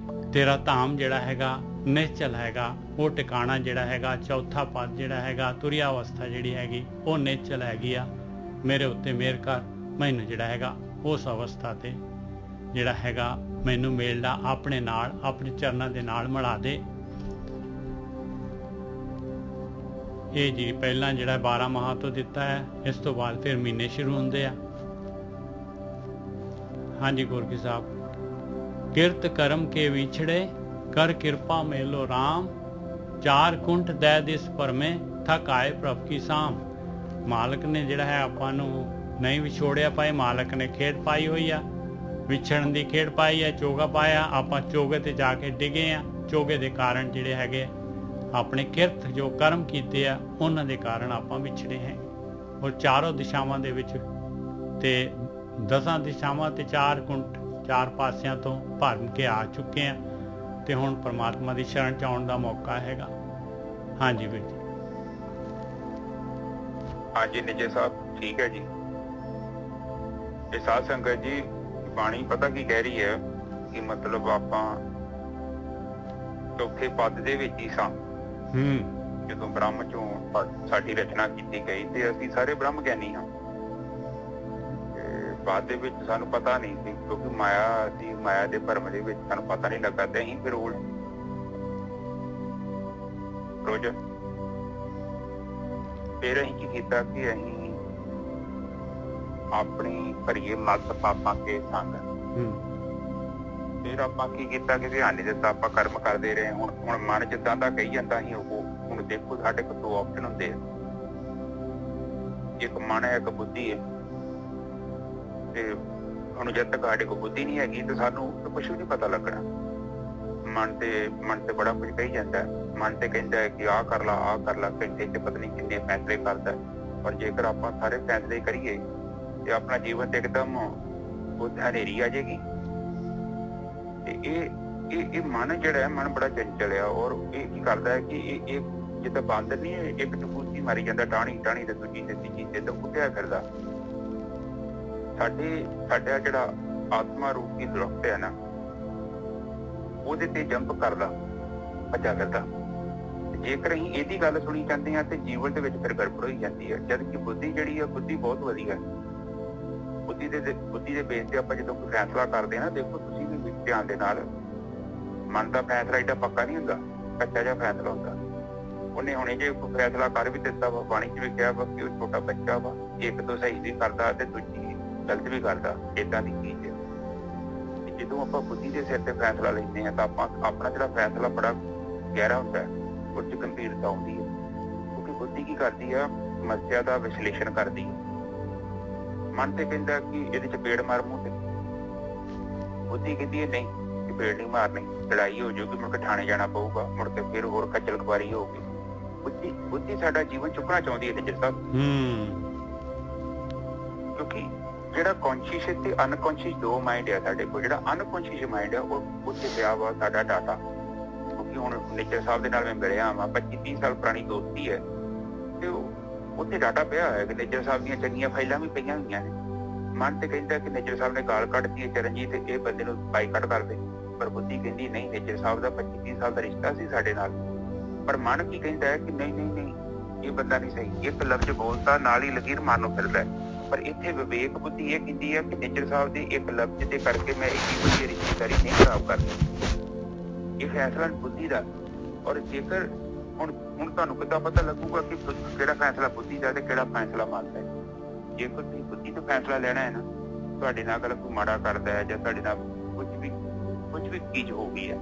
तेरा धाम जिहड़ा हैगा निश्चल हैगा। वो टिकाणा जिहड़ा हैगा चौथा पद जिहड़ा हैगा तुरिया अवस्था जिहड़ी हैगी वो निश्चल हैगी आ। मेरे उत्ते मेहर कर, मैनू जिहड़ा हैगा उस अवस्था ते जिहड़ा हैगा मैनू मेल ला, अपने नाल अपने चरनां दे नाल मिला दे। ये जी पहला जिहड़ा 12 माह तो दिता है, इस तो बाद फिर महीने शुरू होंदे आ। हाँ जी गोरखी साहब, किरत कर्म के विछड़े कर कृपा मेलो राम। चार कुंठ दै दिस पर में थक आए प्रभ की साम। मालक ने जिहड़ा है आपां नूं नहीं विछोड़िया पाए, मालक ने खेड पाई हुई आ, विछड़न दी खेड पाई है, चोगा पाया। आपां चोगे ते जाके डिगे आ। चोगे दे कारण जिहड़े हैगे अपने किरत जो कर्म कीते आ उन्हां दे कारण आपां विछड़े हैं। और चारों दिशावां दे विच ते 10 दिशावां ते 4 कुंठ 4 पासियां तो भर के आ चुके हैं ते हुण परमात्मा दी शरण च आउण दा मौका हैगा। हाँ जी वीर जी। हाँ जी निजे साहब, ठीक है जी। ये साध संगत जी, बाणी पता की कह रही है कि मतलब आपां चौथे पद दे विच ही सां। ਜਦੋਂ ਬ੍ਰਹਮ ਚੋਂ ਸਾਡੀ ਰਚਨਾ ਕੀਤੀ ਗਈ ਤੇ ਅਸੀਂ ਸਾਰੇ ਬ੍ਰਹਮ ਗਿਆਨੀ ਹਾਂ। ਬਾਅਦ ਦੇ ਵਿੱਚ ਸਾਨੂੰ ਪਤਾ ਨਹੀਂ ਸੀ, ਕਿਉਂਕਿ ਮਾਇਆ ਦੀ ਮਾਇਆ ਦੇ ਭਰਮ ਦੇ ਵਿੱਚ ਸਾਨੂੰ ਪਤਾ ਨਹੀਂ ਲੱਗਾ ਤੇ ਅਸੀਂ ਫਿਰ ਰੋਜ਼ ਫਿਰ ਅਸੀਂ ਕੀ ਕੀਤਾ ਕਿ ਅਸੀਂ ਆਪਣੀ ਭਰੀਏ ਮਤ ਪਾਪਾਂ ਕੇ ਸੰਗ ਫਿਰ ਆਪਾਂ ਕੀ ਕੀਤਾ ਕਿ ਧਿਆਨ ਨਹੀਂ ਦਿੱਤਾ, ਆਪਾਂ ਕਰਮ ਕਰਦੇ ਰਹੇ। ਹੁਣ ਮਨ ਜਿੱਦਾਂ ਦਾ ਕਹੀ ਜਾਂਦਾ ਸੀ ਉਹ ਹੁਣ ਦੇਖੋ ਸਾਡੇ ਕੋਲ 2 ਆਪਸ਼ਨ ਹੁੰਦੇ ਆ, ਇੱਕ ਮਨ ਹੈ ਇੱਕ ਬੁੱਧੀ ਹੈ। ਤੇ ਹੁਣ ਜਦ ਤੱਕ ਸਾਡੇ ਕੋਲ ਬੁੱਧੀ ਨਹੀਂ ਹੈਗੀ ਤੇ ਸਾਨੂੰ ਕੁਛ ਵੀ ਨਹੀਂ ਪਤਾ ਲੱਗਣਾ। ਮਨ ਤੇ ਬੜਾ ਕੁਝ ਕਹੀ ਜਾਂਦਾ, ਮਨ ਤੇ ਕਹਿੰਦਾ ਹੈ ਕਿ ਆਹ ਕਰ ਲਾ ਆਹ ਕਰ ਲਾ, ਘੰਟੇ ਚ ਪਤਾ ਨਹੀਂ ਕਿੰਨੇ ਫੈਸਲੇ ਕਰਦਾ। ਪਰ ਜੇਕਰ ਆਪਾਂ ਸਾਰੇ ਫੈਸਲੇ ਕਰੀਏ ਤੇ ਆਪਣਾ ਜੀਵਨ ਤੇ ਇੱਕਦਮ ਉਹ ਹਨੇਰੀ ਆ ਜਾਏਗੀ। ਤੇ ਇਹ ਮਨ ਜਿਹੜਾ ਹੈ ਮਨ ਬੜਾ ਚੰਚਲ ਆ, ਔਰ ਇਹ ਕੀ ਕਰਦਾ ਹੈ ਕਿ ਇਹ ਜਿੱਦਾਂ ਬਾਂਦਰ ਨਹੀਂ ਇੱਕ ਟਪੂਤੀ ਮਾਰੀ ਜਾਂਦਾ ਟਾਣੀ ਟਾਣੀ ਤੇ ਦੂਜੀ ਤੇ ਤੀਜੀ ਤੇ ਉੱਠਿਆ ਫਿਰਦਾ। ਸਾਡਾ ਜਿਹੜਾ ਆਤਮਾ ਰੂਪੀ ਦਰਖਤ ਹੈ ਨਾ ਉਹਦੇ ਤੇ ਜੰਪ ਕਰਦਾ ਭੱਜਾ ਫਿਰਦਾ। ਜੇਕਰ ਅਸੀਂ ਇਹਦੀ ਗੱਲ ਸੁਣੀ ਜਾਂਦੇ ਹਾਂ ਤੇ ਜੀਵਨ ਦੇ ਵਿੱਚ ਫਿਰ ਗੜਬੜ ਹੋਈ ਜਾਂਦੀ ਹੈ। ਜਦ ਕਿ ਬੁੱਧੀ ਜਿਹੜੀ ਆ ਬੁੱਧੀ ਬਹੁਤ ਵਧੀਆ, ਬੁੱਧੀ ਦੇ ਬੇਸ ਤੇ ਆਪਾਂ ਜਦੋਂ ਕੋਈ ਫੈਸਲਾ ਕਰਦੇ ਹਾਂ ਨਾ, ਦੇਖੋ ਤੁਸੀਂ ਵੀ ਧਿਆਨ ਦੇ ਨਾਲ, ਮਨ ਦਾ ਫੈਸਲਾ ਏਡਾ ਪੱਕਾ ਨਹੀਂ ਹੁੰਦਾ, ਕੱਚਾ ਜਿਹਾ ਫੈਸਲਾ ਹੁੰਦਾ। ਉਹਨੇ ਹੁਣੇ ਜੇ ਕੋਈ ਫੈਸਲਾ ਕਰ ਵੀ ਦਿੱਤਾ ਵਾ, ਬਾਣੀ ਚ ਵੀ ਕਿਹਾ ਵਾ ਕਿ ਉਹ ਛੋਟਾ ਬੱਚਾ ਵਾ, ਇੱਕ ਤੋਂ ਸਹੀ ਵੀ ਕਰਦਾ ਤੇ ਦੂਜੀ ਗਲਤ ਵੀ ਕਰਦਾ, ਏਦਾਂ ਦੀ ਚੀਜ਼ ਹੈ। ਜਦੋਂ ਆਪਾਂ ਬੁੱਧੀ ਦੇ ਸਿਰ ਤੇ ਫੈਸਲਾ ਲੈਂਦੇ ਹਾਂ ਤਾਂ ਆਪਣਾ ਜਿਹੜਾ ਫੈਸਲਾ ਬੜਾ ਗਹਿਰਾ ਹੁੰਦਾ ਹੈ, ਉਹ 'ਚ ਗੰਭੀਰਤਾ ਆਉਂਦੀ ਹੈ। ਕਿਉਂਕਿ ਬੁੱਧੀ ਕੀ ਕਰਦੀ ਆ, ਸਮੱਸਿਆ ਦਾ ਵਿਸ਼ਲੇਸ਼ਣ ਕਰਦੀ ਹੈ। ਮਨ ਤੇ ਕਹਿੰਦਾ ਕਿ ਇਹਦੇ ਚ ਪੇੜ ਮਾਰ ਮੂੰਹ ਤੇ, ਬੁੱਧੀ ਕਹਿੰਦੀ ਹੈ ਨਹੀਂ ਕਿ ਪੇੜ ਨਹੀਂ ਮਾਰਨੀ, ਲੜਾਈ ਹੋ ਜਾਊਗੀ, ਮੁੜ ਕੇ ਥਾਣੇ ਜਾਣਾ ਪਊਗਾ, ਮੁੜ ਕੇ ਫਿਰ ਹੋਰ ਖੱਜਲ ਖੁਆਰੀ ਹੋਊਗੀ। ਬੁੱਧੀ ਸਾਡਾ ਜੀਵਨ ਚੁੱਕਣਾ ਚਾਹੁੰਦੀ ਹੈ ਨਿੱਜਰ ਸਾਹਿਬ। ਕਿਉਂਕਿ ਜਿਹੜਾ ਕੌਨਸ਼ੀਅਸ ਤੇ ਅਨਕੌਨਸ਼ੀਅਸ 2 ਮਾਈਂਡ ਆ ਸਾਡੇ ਕੋਲ। ਜਿਹੜਾ ਅਨਕੌਨਸ਼ੀਅਸ ਮਾਈਂਡ ਆ ਉਹ ਉੱਥੇ ਪਿਆ ਵਾ ਸਾਡਾ ਡਾਟਾ। ਕਿਉਂਕਿ ਹੁਣ ਨਿੱਜਰ ਸਾਹਿਬ ਦੇ ਨਾਲ ਮੈਂ ਮਿਲਿਆ ਵਾ, 25-30 ਸਾਲ ਪੁਰਾਣੀ ਦੋਸਤੀ ਹੈ ਤੇ ਉੱਥੇ ਡਾਟਾ ਪਿਆ ਹੋਇਆ ਕਿ ਨਿੱਜਰ ਸਾਹਿਬ ਦੀਆਂ ਚੰਗੀਆਂ ਫਾਈਲਾਂ ਵੀ ਪਈਆਂ ਹੋਈਆਂ ਨੇ। ਮਨ ਤੇ ਕਹਿੰਦਾ ਕਿ ਨਿੱਜਰ ਸਾਹਿਬ ਨੇ ਗਾਲ ਕੱਢਤੀ ਹੈ ਚਰਨਜੀਤ ਤੇ ਇਹ ਬੰਦੇ ਨੂੰ ਬਾਈਕਾਟ ਕਰ ਦੇ, ਪਰ ਬੁੱਧੀ ਕਹਿੰਦੀ ਨਹੀਂ, ਨਿੱਜਰ ਸਾਹਿਬ ਦਾ 25-30 ਸਾਲ ਦਾ ਰਿਸ਼ਤਾ ਸੀ ਸਾਡੇ ਨਾਲ। ਪਰ ਮਨ ਕੀ ਕਹਿੰਦਾ ਹੈ ਕਿ ਨਹੀਂ ਨਹੀਂ ਨਹੀਂ, ਇਹ ਬੰਦਾ ਨਹੀਂ ਸਹੀ। ਇੱਕ ਲਫ਼ਜ਼ ਬੋਲਤਾ ਨਾਲ ਹੀ ਲਕੀਰ ਮਾਰਨੋਂ ਫਿਰਦਾ। ਪਰ ਇੱਥੇ ਵਿਵੇਕ ਬੁੱਧੀ ਇਹ ਕਹਿੰਦੀ ਹੈ ਕਿ ਨਿੱਜਰ ਸਾਹਿਬ ਦੇ ਇੱਕ ਲਫ਼ਜ਼ ਦੇ ਕਰਕੇ ਮੈਂ ਇੰਨੀ ਵਧੀਆ ਰਿਸ਼ਤੇਦਾਰੀ ਨਹੀਂ ਖਰਾਬ ਕਰਦੀ। ਇਹ ਫੈਸਲਾ ਬੁੱਧੀ ਦਾ। ਔਰ ਜੇਕਰ ਹੁਣ ਤੁਹਾਨੂੰ ਕਿੱਦਾਂ ਪਤਾ ਲੱਗੂਗਾ ਕਿ ਕਿਹੜਾ ਫੈਸਲਾ ਬੁੱਧੀ ਦਾ ਤੇ ਕਿਹੜਾ ਫੈਸਲਾ ਮਨ ਦਾ ਹੈ? ਜੇਕਰ ਤੁਸੀਂ ਬੁੱਧੀ ਤੋਂ ਫੈਸਲਾ ਲੈਣਾ ਹੈ ਨਾ, ਤੁਹਾਡੇ ਨਾਲ ਅਗਰ ਕੋਈ ਮਾੜਾ ਕਰਦਾ ਹੈ ਜਾਂ ਤੁਹਾਡੇ ਨਾਲ ਕੁਝ ਵੀ ਚੀਜ਼ ਹੋ ਗਈ ਹੈ,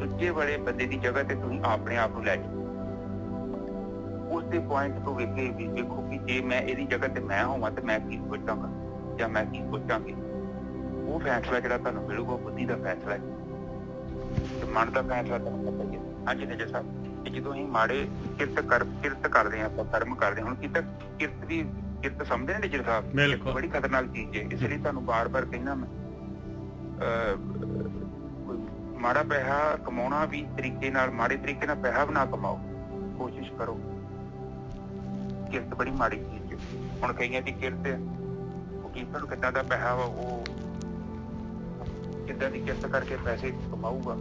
ਦੂਜੇ ਵਾਲੇ ਬੰਦੇ ਦੀ ਜਗ੍ਹਾ ਤੇ ਤੁਸੀਂ ਆਪਣੇ ਆਪ ਨੂੰ ਲੈ ਜਾਓ। ਉਸ ਦੇ ਪੁਆਇੰਟ ਤੋਂ ਵੇਖ ਕੇ ਵੀ ਵੇਖੋ ਕਿ ਜੇ ਮੈਂ ਇਹਦੀ ਜਗ੍ਹਾ ਤੇ ਮੈਂ ਹੋਵਾਂ ਤੇ ਮੈਂ ਕੀ ਸੋਚਾਂਗਾ ਜਾਂ ਮੈਂ ਕੀ ਸੋਚਾਂਗੀ। ਉਹ ਫੈਸਲਾ ਜਿਹੜਾ ਤੁਹਾਨੂੰ ਮਿਲੂਗਾ ਬੁੱਧੀ ਦਾ ਫੈਸਲਾ ਹੈ ਤੇ ਮਨ ਦਾ ਫੈਸਲਾ ਤੁਹਾਨੂੰ ਪਤਾ ਹੀ ਹੈ। ਹਾਂਜੀ ਨਿੱਜਰ ਸਾਹਿਬ, ਜਦੋਂ ਅਸੀਂ ਮਾੜੇ ਕਿਰਤ ਕਰਦੇ ਹਾਂ, ਆਪਾਂ ਕਰਮ ਕਰਦੇ ਹਾਂ। ਹੁਣ ਕਿਰਤ ਸਮਝਦੇ ਨੇ ਨਿੱਜਰ ਸਾਹਿਬ, ਬੜੀ ਖਤਰਨਾਕ ਚੀਜ਼ ਹੈ। ਇਸ ਲਈ ਤੁਹਾਨੂੰ ਬਾਰ-ਬਾਰ ਕਹਿਣਾ ਮੈਂ, ਮਾੜਾ ਪੈਸਾ ਕਮਾਉਣਾ ਵੀ ਤਰੀਕੇ ਨਾਲ, ਮਾੜੇ ਤਰੀਕੇ ਨਾਲ ਪੈਸਾ ਵੀ ਨਾ ਕਮਾਓ, ਕੋਸ਼ਿਸ਼ ਕਰੋ। ਕਿਰਤ ਬੜੀ ਮਾੜੀ ਚੀਜ਼ ਹੈ। ਹੁਣ ਕਈਆਂ ਦੀ ਕਿਰਤ ਉਹ ਕਿਰਤ ਨੂੰ ਕਿੱਦਾਂ ਦਾ ਪੈਸਾ ਵਾ, ਉਹ ਕਿੱਦਾਂ ਦੀ ਕਿਰਤ ਕਰਕੇ ਪੈਸੇ ਕਮਾਊਗਾ,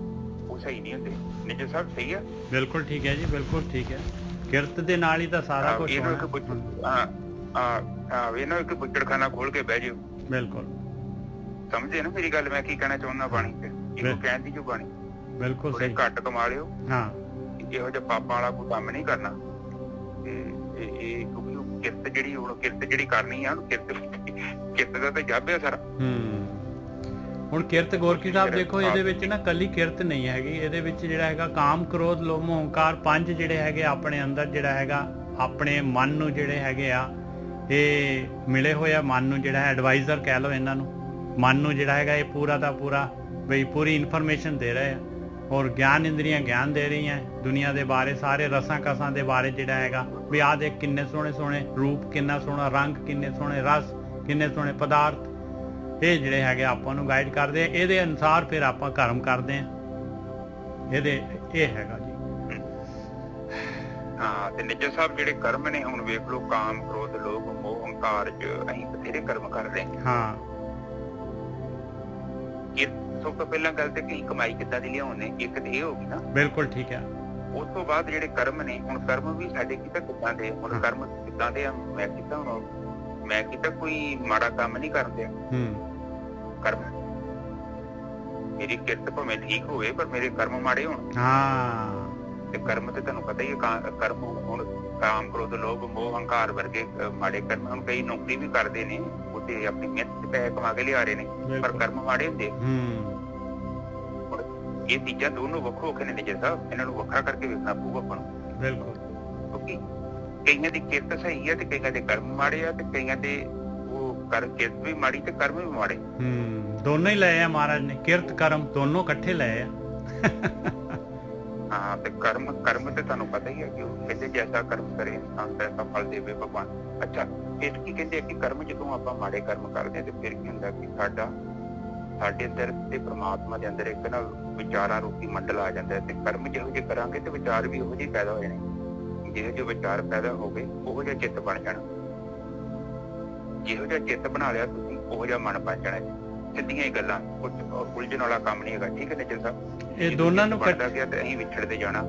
ਉਹ ਸਹੀ ਨਹੀਂ ਹੁੰਦੇ। ਨਿੱਜਰ ਸਾਹਿਬ ਸਹੀ ਆ? ਬਿਲਕੁਲ ਠੀਕ ਹੈ ਜੀ, ਬਿਲਕੁਲ ਠੀਕ ਹੈ। ਕਿਰਤ ਦੇ ਨਾਲ ਹੀ ਤਾਂ ਸਾਰਾ ਕੁਝ ਇਹਨਾਂ ਇੱਕ ਬੁੱਚੜਖਾਨਾ ਖੋਲ ਕੇ ਬਹਿ ਜਾਓ। ਬਿਲਕੁਲ ਸਮਝੇ ਨਾ ਮੇਰੀ ਗੱਲ, ਮੈਂ ਕੀ ਕਹਿਣਾ ਚਾਹੁੰਦਾ ਬਾਣੀ ਤੇ, ਇਹਨੂੰ ਕਹਿਣ ਦੀ ਜੋ ਬਾਣੀ। ਬਿਲਕੁਲ ਥੋੜੇ ਘੱਟ ਕਮਾ ਲਿਓ, ਹਾਂ, ਇਹੋ ਜਿਹਾ ਪਾਪਾਂ ਵਾਲਾ ਕੋਈ ਕੰਮ ਨਹੀਂ ਕਰਨਾ। ਤੇ ਇਹ ਕਿਉਂਕਿ ਕਿਰਤ ਜਿਹੜੀ ਹੁਣ ਕਿਰਤ ਜਿਹੜੀ ਕਰਨੀ ਆ, ਕਿਰਤ ਦਾ ਤਾਂ ਜੱਬ ਆ ਸਾਰਾ। ਹੁਣ ਕਿਰਤ ਗੋਰਖੀ ਸਾਹਿਬ ਦੇਖੋ, ਇਹਦੇ ਵਿੱਚ ਨਾ ਕੱਲੀ ਕਿਰਤ ਨਹੀਂ ਹੈਗੀ, ਇਹਦੇ ਵਿੱਚ ਜਿਹੜਾ ਹੈਗਾ ਕਾਮ, ਕ੍ਰੋਧ, ਲੋਭ, ਹੰਕਾਰ, ਪੰਜ ਜਿਹੜੇ ਹੈਗੇ ਆਪਣੇ ਅੰਦਰ ਜਿਹੜਾ ਹੈਗਾ ਆਪਣੇ ਮਨ ਨੂੰ ਜਿਹੜੇ ਹੈਗੇ ਆ ਇਹ ਮਿਲੇ ਹੋਏ ਆ। ਮਨ ਨੂੰ ਜਿਹੜਾ ਹੈ ਐਡਵਾਈਜ਼ਰ ਕਹਿ ਲਓ ਇਹਨਾਂ ਨੂੰ। ਮਨ ਨੂੰ ਜਿਹੜਾ ਹੈਗਾ ਇਹ ਪੂਰਾ ਦਾ ਪੂਰਾ ਬਈ ਪੂਰੀ ਇਨਫੋਰਮੇਸ਼ਨ ਦੇ ਰਹੇ ਆ, ਔਰ ਗਿਆਨ ਇੰਦਰੀਆਂ ਗਿਆਨ ਦੇ ਰਹੀਆਂ ਦੁਨੀਆ ਦੇ ਬਾਰੇ, ਸਾਰੇ ਰਸਾਂ ਕਸਾਂ ਦੇ ਬਾਰੇ ਜਿਹੜਾ ਹੈਗਾ ਵੀ ਆਹ ਦੇਖ ਕਿੰਨੇ ਸੋਹਣੇ ਸੋਹਣੇ ਰੂਪ, ਕਿੰਨਾ ਸੋਹਣਾ ਰੰਗ, ਕਿੰਨੇ ਸੋਹਣੇ ਰਸ, ਕਿੰਨੇ ਸੋਹਣੇ ਪਦਾਰਥ, ਇਹ ਜਿਹੜੇ ਹੈਗੇ ਆਪਾਂ ਨੂੰ ਗਾਈਡ ਕਰਦੇ ਆ। ਇਹਦੇ ਅਨੁਸਾਰ ਫਿਰ ਆਪਾਂ ਕਰਮ ਕਰਦੇ ਆ। ਇਹਦੇ ਇਹ ਹੈਗਾ ਜੀ। ਹਾਂ, ਤੇ ਨਿੱਜਰ ਸਾਹਿਬ ਜਿਹੜੇ ਕਰਮ ਨੇ, ਹੁਣ ਵੇਖ ਲਓ ਕਾਮ, ਕ੍ਰੋਧ, ਲੋਭ, ਮੋਹ, ਹੰਕਾਰ ਚ ਅਸੀਂ ਬਥੇਰੇ ਕਰਮ ਕਰਦੇ ਹਾਂ। ਸਭ ਤੋਂ ਪਹਿਲਾਂ ਗੱਲ ਤੇ ਕਿ ਕਮਾਈ ਕਿੱਦਾਂ ਦੀ ਲਿਆਉਣੇ, ਇੱਕ ਤੇ ਇਹ ਹੋ ਗਈ ਨਾ। ਬਿਲਕੁਲ ਠੀਕ ਹੈ। ਉਸ ਤੋਂ ਬਾਅਦ ਜਿਹੜੇ ਕਰਮ ਨੇ, ਹੁਣ ਕਰਮ ਵੀ ਸਾਡੇ ਕਿੱਦਾਂ ਦੇ, ਹੁਣ ਕਰਮ ਕਿੱਦਾਂ ਦੇ ਆ। ਮੈਂ ਕੀਤਾ ਕੋਈ ਮਾੜਾ ਕੰਮ ਨਹੀਂ ਕਰਦੇ ਕਰਮ। ਮੇਰੀ ਕਿਰਤ ਭਾਵੇਂ ਠੀਕ ਹੋਵੇ ਪਰ ਮੇਰੇ ਕਰਮ ਮਾੜੇ ਹੋਣ। ਤੇ ਕਰਮ ਤੇ ਤੁਹਾਨੂੰ ਪਤਾ ਹੀ ਹੈ, ਕਰਮ ਹੁਣ ਕਾਮ, ਕ੍ਰੋਧ, ਲੋਭ, ਮੋਹ, ਹੰਕਾਰ ਵਰਗੇ ਮਾੜੇ ਕਰਮ। ਹੁਣ ਕਈ ਨੌਕਰੀ ਵੀ ਕਰਦੇ ਨੇ, ਉਹਤੇ ਆਪਣੀ ਮਿਹਨਤ ਪੈਸੇ ਕਮਾ ਕੇ ਲਿਆ ਰਹੇ ਨੇ, ਪਰ ਕਰਮ ਮਾੜੇ ਹੁੰਦੇ। ਹੁਣ ਇਹ ਚੀਜ਼ਾਂ ਦੋਨੋਂ ਵੱਖੋ ਵੱਖਰੇ ਨੇ ਨਿੱਜਰ ਸਾਹਿਬ, ਇਹਨਾਂ ਨੂੰ ਵੱਖਰਾ ਕਰਕੇ ਵੇਖਣਾ ਪਊਗਾ ਆਪਾਂ ਨੂੰ। ਬਿਲਕੁਲ, ਕਿਉਂਕਿ ਕਈਆਂ ਦੀ ਕਿਰਤ ਸਹੀ ਹੈ ਤੇ ਕਈਆਂ ਦੇ ਕਰਮ ਮਾੜੇ ਆ, ਤੇ ਕਈਆਂ ਦੇ ਉਹ ਕਿਰਤ ਵੀ ਮਾੜੀ ਤੇ ਕਰਮ ਵੀ ਮਾੜੇ। ਦੋਨੋਂ ਹੀ ਲਏ ਆ ਮਹਾਰਾਜ ਨੇ, ਕਿਰਤ ਕਰਮ ਦੋਨੋਂ ਇਕੱਠੇ ਲਏ ਆ। ਹਾਂ, ਤੇ ਕਰਮ ਤੇ ਤੁਹਾਨੂੰ ਪਤਾ ਹੀ ਹੈ ਕਿ ਉਹ ਕਹਿੰਦੇ ਜੈਸਾ ਕਰਮ ਕਰੇ ਇਨਸਾਨ ਤੈਸਾ ਫਲ ਦੇਵੇ ਭਗਵਾਨ। ਅੱਛਾ, ਇਹ ਕੀ ਕਹਿੰਦੇ ਕਿ ਕਰਮ ਜਦੋਂ ਆਪਾਂ ਮਾੜੇ ਕਰਮ ਕਰਦੇ ਹਾਂ ਤੇ ਫਿਰ ਕੀ ਹੁੰਦਾ ਕਿ ਸਾਡੇ ਅੰਦਰ ਤੇ ਪ੍ਰਮਾਤਮਾ ਦੇ ਅੰਦਰ ਇੱਕ ਨਾ ਵਿਚਾਰਾਂ ਰੂਪੀ ਮੰਡਲ ਆ ਜਾਂਦਾ ਹੈ, ਤੇ ਕਰਮ ਜਿਹੋ ਜਿਹੇ ਕਰਾਂਗੇ ਤੇ ਵਿਚਾਰ ਵੀ ਉਹੋ ਜਿਹੇ ਪੈਦਾ ਹੋ ਜਾਣੇ। ਜਿਹੋ ਜਿਹੇ ਵਿਚਾਰ ਪੈਦਾ ਹੋ ਗਏ ਉਹੋ ਜਿਹਾ ਚਿੱਤ ਬਣ ਜਾਣਾ। ਜਿਹੋ ਜਿਹਾ ਚਿੱਤ ਬਣਾ ਲਿਆ ਤੁਸੀਂ, ਉਹੋ ਜਿਹਾ ਮਨ ਬਣ ਜਾਣਾ। ਸਿੱਧੀਆਂ ਹੀ ਗੱਲਾਂ, ਉਲਝਣ ਵਾਲਾ ਕੰਮ ਨਹੀਂ ਹੈਗਾ। ਠੀਕ ਹੈ ਨਿੱਜਰ ਸਾਹਿਬ, ਇਹ ਦੋਨਾਂ ਨੂੰ ਬਣਦਾ ਗਿਆ ਤੇ ਅਸੀਂ ਵਿਛੜਦੇ ਜਾਣਾ।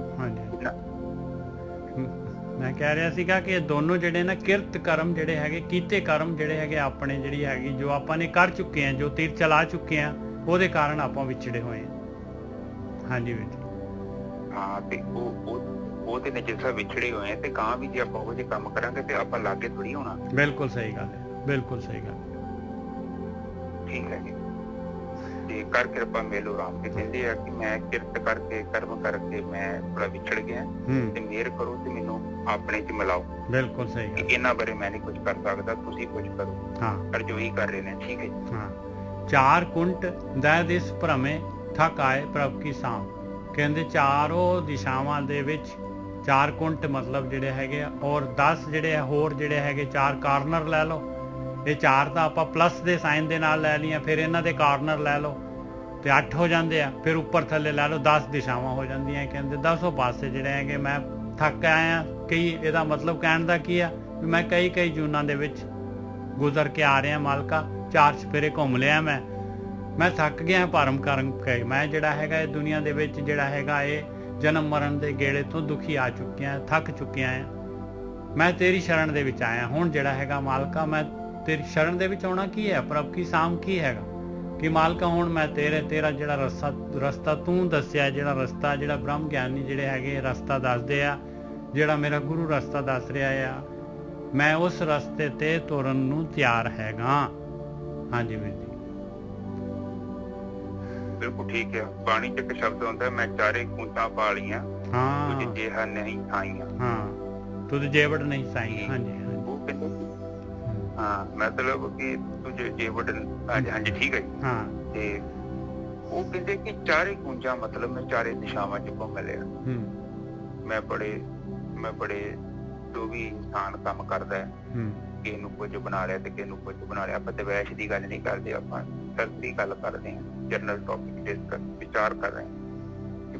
ਮੈਂ ਕਹਿ ਰਿਹਾ ਸੀਗਾ ਕਿ ਇਹ ਦੋਨੋਂ ਜਿਹੜੇ ਨਾ ਕਿਰਤ ਕਰਮ ਜਿਹੜੇ ਹੈਗੇ, ਕੀਤੇ ਕਰਮ ਜਿਹੜੇ ਹੈਗੇ ਆਪਣੇ, ਜਿਹੜੀ ਹੈਗੀ ਜੋ ਆਪਾਂ ਨੇ ਕਰ ਚੁੱਕੇ ਆ, ਜੋ ਤੀਰ ਚਲਾ ਚੁੱਕੇ ਆ, ਉਹਦੇ ਕਾਰਨ ਆਪਾਂ ਵਿਛੜੇ ਹੋਏ ਆ। ਹਾਂਜੀ ਵੀਰ ਜੀ। ਹਾਂ, ਤੇ ਉਹ ਤੇ ਨਿੱਜਰ ਸਾਹਿਬ ਵਿਛੜੇ ਹੋਏ ਆ, ਤੇ ਕਾਂ ਵੀ ਜੇ ਆਪਾਂ ਉਹ ਜਿਹੇ ਕੰਮ ਕਰਾਂਗੇ ਤੇ ਆਪਾਂ ਲਾਗੇ ਥੋੜੀ ਹੋਣਾ। ਬਿਲਕੁਲ ਸਹੀ ਗੱਲ ਹੈ, ਬਿਲਕੁਲ ਸਹੀ ਗੱਲ। ਠੀਕ ਹੈ ਜੀ। ਤੇ ਕਰ ਕਿਰਪਾ ਮੇਲੋ ਰਾਮ ਕੇ ਕਹਿੰਦੇ ਆ ਕਿ ਮੈਂ ਕਿਰਤ ਕਰਕੇ ਕਰਮ ਕਰਕੇ ਮੈਂ ਥੋੜਾ ਵਿਛੜ ਗਿਆ, ਤੇ ਮਿਹਰ ਕਰੋ ਤੇ ਮੈਨੂੰ ਆਪਣੇ ਚ ਮਿਲਾਓ। ਬਿਲਕੁਲ ਸਹੀ ਗੱਲ। ਇਹਨਾਂ ਬਾਰੇ ਮੈਂ ਨਹੀਂ ਕੁਝ ਕਰ ਸਕਦਾ, ਤੁਸੀਂ ਕੁਝ ਕਰੋ। ਹਾਂ, ਪਰ ਜੋ ਹੀ ਕਰ ਰਹੇ ਨੇ। ਠੀਕ ਹੈ ਜੀ। ਹਾਂ, ਚਾਰ ਕੁੰਟ ਦੈ ਦਿਸ ਭ੍ਰਮੇ ਥਕ ਆਏ ਪ੍ਰਭ ਕੀ ਸਾਮ। ਕਹਿੰਦੇ ਚਾਰੋਂ ਦਿਸ਼ਾਵਾਂ ਦੇ ਵਿੱਚ ਚਾਰ ਕੁੰਟ ਮਤਲਬ ਜਿਹੜੇ ਹੈਗੇ, ਔਰ 10 ਜਿਹੜੇ ਹੋਰ ਜਿਹੜੇ ਹੈਗੇ 4 ਕਾਰਨਰ ਲੈ ਲਓ। ਇਹ 4 ਤਾਂ ਆਪਾਂ ਪਲੱਸ ਦੇ ਸਾਈਨ ਦੇ ਨਾਲ ਲੈ ਲਈਆਂ, ਫਿਰ ਇਹਨਾਂ ਦੇ ਕਾਰਨਰ ਲੈ ਲਓ ਤੇ 8 ਹੋ ਜਾਂਦੇ ਆ, ਫਿਰ ਉੱਪਰ ਥੱਲੇ ਲੈ ਲਓ 10 ਦਿਸ਼ਾਵਾਂ ਹੋ ਜਾਂਦੀਆਂ। ਕਹਿੰਦੇ 10 ਪਾਸੇ ਜਿਹੜੇ ਹੈਗੇ ਮੈਂ ਥੱਕ ਆਇਆ। ਕਈ ਇਹਦਾ ਮਤਲਬ ਕਹਿਣ ਦਾ ਕੀ ਆ, ਵੀ ਮੈਂ ਕਈ ਜੂਨਾਂ ਦੇ ਵਿੱਚ ਗੁਜ਼ਰ ਕੇ ਆ ਰਿਹਾ ਮਾਲਕਾ, 4 ਚੁਫੇਰੇ ਘੁੰਮ ਲਿਆ, ਮੈਂ ਥੱਕ ਗਿਆ ਭਰਮ ਕਰਮ ਕੇ। ਮੈਂ ਜਿਹੜਾ ਹੈਗਾ ਇਹ ਦੁਨੀਆ ਦੇ ਵਿੱਚ ਜਿਹੜਾ ਹੈਗਾ ਇਹ ਜਨਮ ਮਰਨ ਦੇ ਗੇੜੇ ਤੋਂ ਦੁਖੀ ਆ ਚੁੱਕਿਆ, ਥੱਕ ਚੁੱਕਿਆ ਆ। ਮੈਂ ਤੇਰੀ ਸ਼ਰਨ ਦੇ ਵਿੱਚ ਆਇਆ। ਹੁਣ ਜਿਹੜਾ ਹੈਗਾ ਮਾਲਕਾ, ਮੈਂ ਤੇਰੀ ਸ਼ਰਨ ਦੇ ਵਿੱਚ ਆਉਣਾ ਕੀ ਹੈ, ਪ੍ਰਭ ਕੀ ਸਾਮ ਕੀ ਹੈਗਾ ਕਿ ਮਾਲਕਾ ਹੁਣ ਮੈਂ ਤੇਰਾ ਜਿਹੜਾ ਰਸਤਾ ਤੂੰ ਦੱਸਿਆ, ਜਿਹੜਾ ਰਸਤਾ ਜਿਹੜਾ ਬ੍ਰਹਮ ਗਿਆਨੀ ਜਿਹੜੇ ਹੈਗੇ ਰਸਤਾ ਦੱਸਦੇ ਆ, ਜਿਹੜਾ ਮੇਰਾ ਗੁਰੂ ਰਸਤਾ ਦੱਸ ਰਿਹਾ ਆ, ਮੈਂ ਉਸ ਰਸਤੇ ਤੇ ਤੁਰਨ ਨੂੰ ਤਿਆਰ ਹੈਗਾ। ਹਾਂਜੀ ਵੀਰ ਜੀ, ਬਿਲਕੁਲ ਠੀਕ ਹੈ। ਬਾਣੀ ਚ ਇੱਕ ਸ਼ਬਦ ਹੁੰਦਾ, ਮੈਂ ਚਾਰੇ ਕੂੰਚਾਂ ਪਾ ਲਈਆਂ, ਤੁਝ ਜਿਹਾ ਨਹੀਂ ਥਾਈਆਂ। ਹਾਂ, ਤੁਝ ਜੇਵੜ ਨਹੀਂ ਸਾਈ। ਹਾਂਜੀ, ਉਹ ਕਹਿੰਦੇ ਹਾਂ, ਮਤਲਬ ਕਿ ਤੁਝ ਜੇਵੜ। ਹਾਂਜੀ, ਠੀਕ ਹੈ ਜੀ। ਹਾਂ, ਤੇ ਉਹ ਕਹਿੰਦੇ ਕਿ ਚਾਰੇ ਕੂੰਜਾਂ ਮਤਲਬ ਮੈਂ ਚਾਰੇ ਦਿਸ਼ਾਵਾਂ ਚ ਘੁੰਮ ਲਿਆ। ਮੈਂ ਬੜੇ ਜੋ ਵੀ ਇਨਸਾਨ ਕੰਮ ਕਰਦਾ ਹੈ, ਕਿਸੇ ਨੂੰ ਕੁਝ ਬਣਾ ਲਿਆ ਤੇ ਕਿਸੇ ਨੂੰ ਕੁਝ ਬਣਾ ਲਿਆ। ਆਪਾਂ ਦਵੈਸ਼ ਦੀ ਗੱਲ ਨਹੀਂ ਕਰਦੇ, ਆਪਾਂ ਸਰਦੀ ਗੱਲ ਕਰਦੇ ਹਾਂ, ਜਨਰਲ ਟੌਪਿਕ ਡਿਸਕਸ ਵਿਚਾਰ ਕਰ ਰਹੇ ਹਾਂ।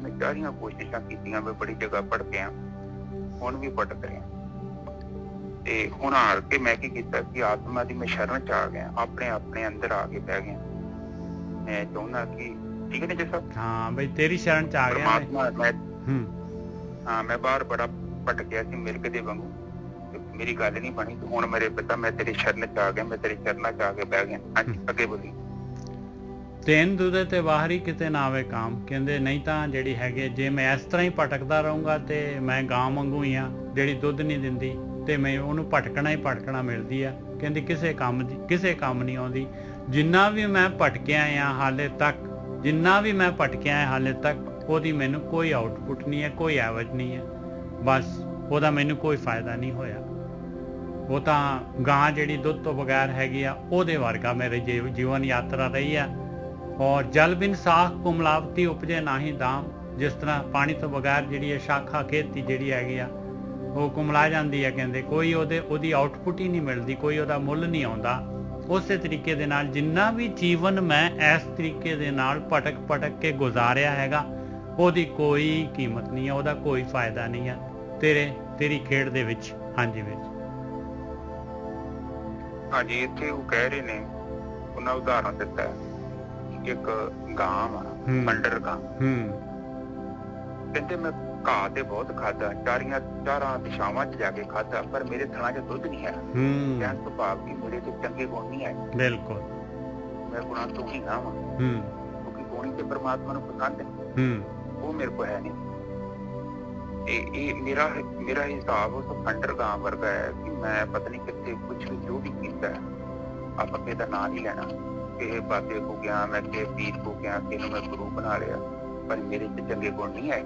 ਮੈਂ ਸਾਰੀਆਂ ਕੋਸ਼ਿਸ਼ਾਂ ਕੀਤੀਆਂ, ਮੈਂ ਬੜੀ ਜਗ੍ਹਾ ਭਟਕਿਆ, ਹੁਣ ਵੀ ਭਟਕ ਰਿਹਾ। ਤੇ ਹੁਣ ਹਾਰ ਕੇ ਮੈਂ ਕੀ ਕੀਤਾ ਕਿ ਆਤਮਾ ਦੀ ਮੈਂ ਸ਼ਰਨ ਚ ਆ ਗਿਆ, ਆਪਣੇ ਅੰਦਰ ਆ ਕੇ ਬਹਿ ਗਿਆ। ਮੈਂ ਚਾਹੁੰਦਾ ਕਿ ਠੀਕ ਹੈ ਜੀ ਸਰ। ਹਾਂ ਬਈ ਤੇਰੀ ਸ਼ਰਨ ਚ ਆ ਗਿਆ ਪਰਮਾਤਮਾ। ਮੈਂ ਬਾਹਰ ਬੜਾ ਭਟਕਿਆ ਸੀ ਮਿਰਗ ਦੇ ਵਾਂਗੂ, ਮੇਰੀ ਗੱਲ ਨਹੀਂ ਬਣੀ। ਹੁਣ ਮੇਰੇ ਪਿਤਾ ਮੈਂ ਤੇਰੀ ਸ਼ਰਨ ਚ ਆ ਗਿਆ, ਮੈਂ ਤੇਰੀ ਸ਼ਰਨਾਂ ਚ ਆ ਕੇ ਬਹਿ ਗਿਆ। ਹਾਂਜੀ ਅੱਗੇ ਬੋਲੀ। ਤੈਨ ਦੁੱਧ ਤੇ ਬਾਹਰੀ ਕਿਤੇ ਨਾ ਆਵੇ ਕਾਮ। ਕਹਿੰਦੇ ਨਹੀਂ ਤਾਂ ਜਿਹੜੀ ਹੈਗੇ ਜੇ ਮੈਂ ਇਸ ਤਰ੍ਹਾਂ ਹੀ ਭਟਕਦਾ ਰਹੂੰਗਾ ਤੇ ਮੈਂ ਗਾਂ ਵਾਂਗੂ ਹੀ ਆ ਜਿਹੜੀ ਦੁੱਧ ਨਹੀਂ ਦਿੰਦੀ, ਤੇ ਮੈਂ ਉਹਨੂੰ ਭਟਕਣਾ ਮਿਲਦੀ ਆ। ਕਹਿੰਦੀ ਕਿਸੇ ਕੰਮ ਨਹੀਂ ਆਉਂਦੀ। ਜਿੰਨਾ ਵੀ ਮੈਂ ਭਟਕਿਆ ਆ ਹਾਲੇ ਤੱਕ ਉਹਦੀ ਮੈਨੂੰ ਕੋਈ ਆਊਟਪੁੱਟ ਨਹੀਂ ਹੈ, ਕੋਈ ਐਵਜ ਨਹੀਂ ਹੈ। ਬਸ ਉਹਦਾ ਮੈਨੂੰ ਕੋਈ ਫਾਇਦਾ ਨਹੀਂ ਹੋਇਆ। ਉਹ ਤਾਂ ਗਾਂ ਜਿਹੜੀ ਦੁੱਧ ਤੋਂ ਬਗੈਰ ਹੈਗੀ ਆ ਉਹਦੇ ਵਰਗਾ ਮੇਰੀ ਜੀਵਨ ਯਾਤਰਾ ਰਹੀ ਆ। ਔਰ ਜਲ ਬਿਨ ਸਾਖ ਕੁਮਲਾਵਤੀ ਉਪਜੇ ਨਾਹੀ ਦਾਮ। ਜਿਸ ਤਰ੍ਹਾਂ ਪਾਣੀ ਤੋਂ ਬਗੈਰ ਜਿਹੜੀ ਹੈ ਸ਼ਾਖਾ ਖੇਤੀ ਜਿਹੜੀ ਹੈਗੀ ਆ ਉਹ ਕੁਮਲਾ ਜਾਂਦੀ ਹੈ। ਕਹਿੰਦੇ ਕੋਈ ਉਹਦੀ ਆਊਟਪੁੱਟ ਹੀ ਨਹੀਂ ਮਿਲਦੀ, ਕੋਈ ਉਹਦਾ ਮੁੱਲ ਨਹੀਂ ਆਉਂਦਾ। ਉਸੇ ਤਰੀਕੇ ਦੇ ਨਾਲ ਜਿੰਨਾ ਵੀ ਜੀਵਨ ਮੈਂ ਇਸ ਤਰੀਕੇ ਦੇ ਨਾਲ ਭਟਕ ਕੇ ਗੁਜ਼ਾਰਿਆ ਹੈਗਾ, ਉਹਦੀ ਕੋਈ ਕੀਮਤ ਨਹੀਂ ਹੈ, ਉਹਦਾ ਕੋਈ ਫਾਇਦਾ ਨਹੀਂ ਹੈ ਤੇਰੀ ਖੇਡ ਦੇ ਵਿੱਚ। ਹਾਂਜੀ ਵਿੱਚ ਹਾਂਜੀ ਇੱਥੇ ਉਹ ਕਹਿ ਰਹੇ ਨੇ, ਉਹਨਾਂ ਉਦਾਹਰਨ ਦਿੱਤਾ ਇੱਕ ਗਾਂ ਵਾ, ਮੰਡਰ ਗਾਂ। ਕਹਿੰਦੇ ਮੈਂ ਘਾਹ ਤੇ ਬਹੁਤ ਖਾਧਾ, ਚਾਰਾਂ ਦਿਸ਼ਾਵਾਂ ਚ ਜਾ ਕੇ ਖਾਧਾ, ਪਰ ਮੇਰੇ ਥਣਾ ਚ ਦੁੱਧ ਨਹੀਂ ਹੈ। ਕਹਿਣ ਤੋਂ ਭਾਵ ਕਿ ਮੇਰੇ ਚ ਚੰਗੇ ਗੁਣ ਨਹੀਂ ਆਏ। ਬਿਲਕੁਲ ਮੈਂ ਗੁਣਾਂ ਤੋਂ ਹੀ ਨਾ ਵਾ, ਕਿਉਂਕਿ ਗੁਣ ਤੇ ਪਰਮਾਤਮਾ ਨੂੰ ਪਸੰਦ ਹੈ, ਉਹ ਮੇਰੇ ਕੋਲ ਹੈ ਨਹੀਂ। ਇਹ ਮੇਰਾ ਹਿਸਾਬ ਉਸ ਖੰਡਰ ਗਾਂ ਵਰਗਾ ਹੈ ਕਿ ਮੈਂ ਪਤਾ ਨਹੀਂ ਕਿੱਥੇ ਕੁਛ ਵੀ ਜੋ ਵੀ ਕੀਤਾ ਹੈ, ਆਪਾਂ ਕਿਸੇ ਦਾ ਨਾਂ ਨਹੀਂ ਲੈਣਾ, ਕਿਸੇ ਬਾਬੇ ਕੋ ਗਿਆ, ਮੈਂ ਕਿਸੇ ਪੀਰ ਕੋ ਗਿਆ, ਕਿਸੇ ਮੈਂ ਗੁਰੂ ਬਣਾ ਲਿਆ, ਪਰ ਮੇਰੇ ਚ ਚੰਗੇ ਗੁਣ ਨਹੀਂ ਆਏ।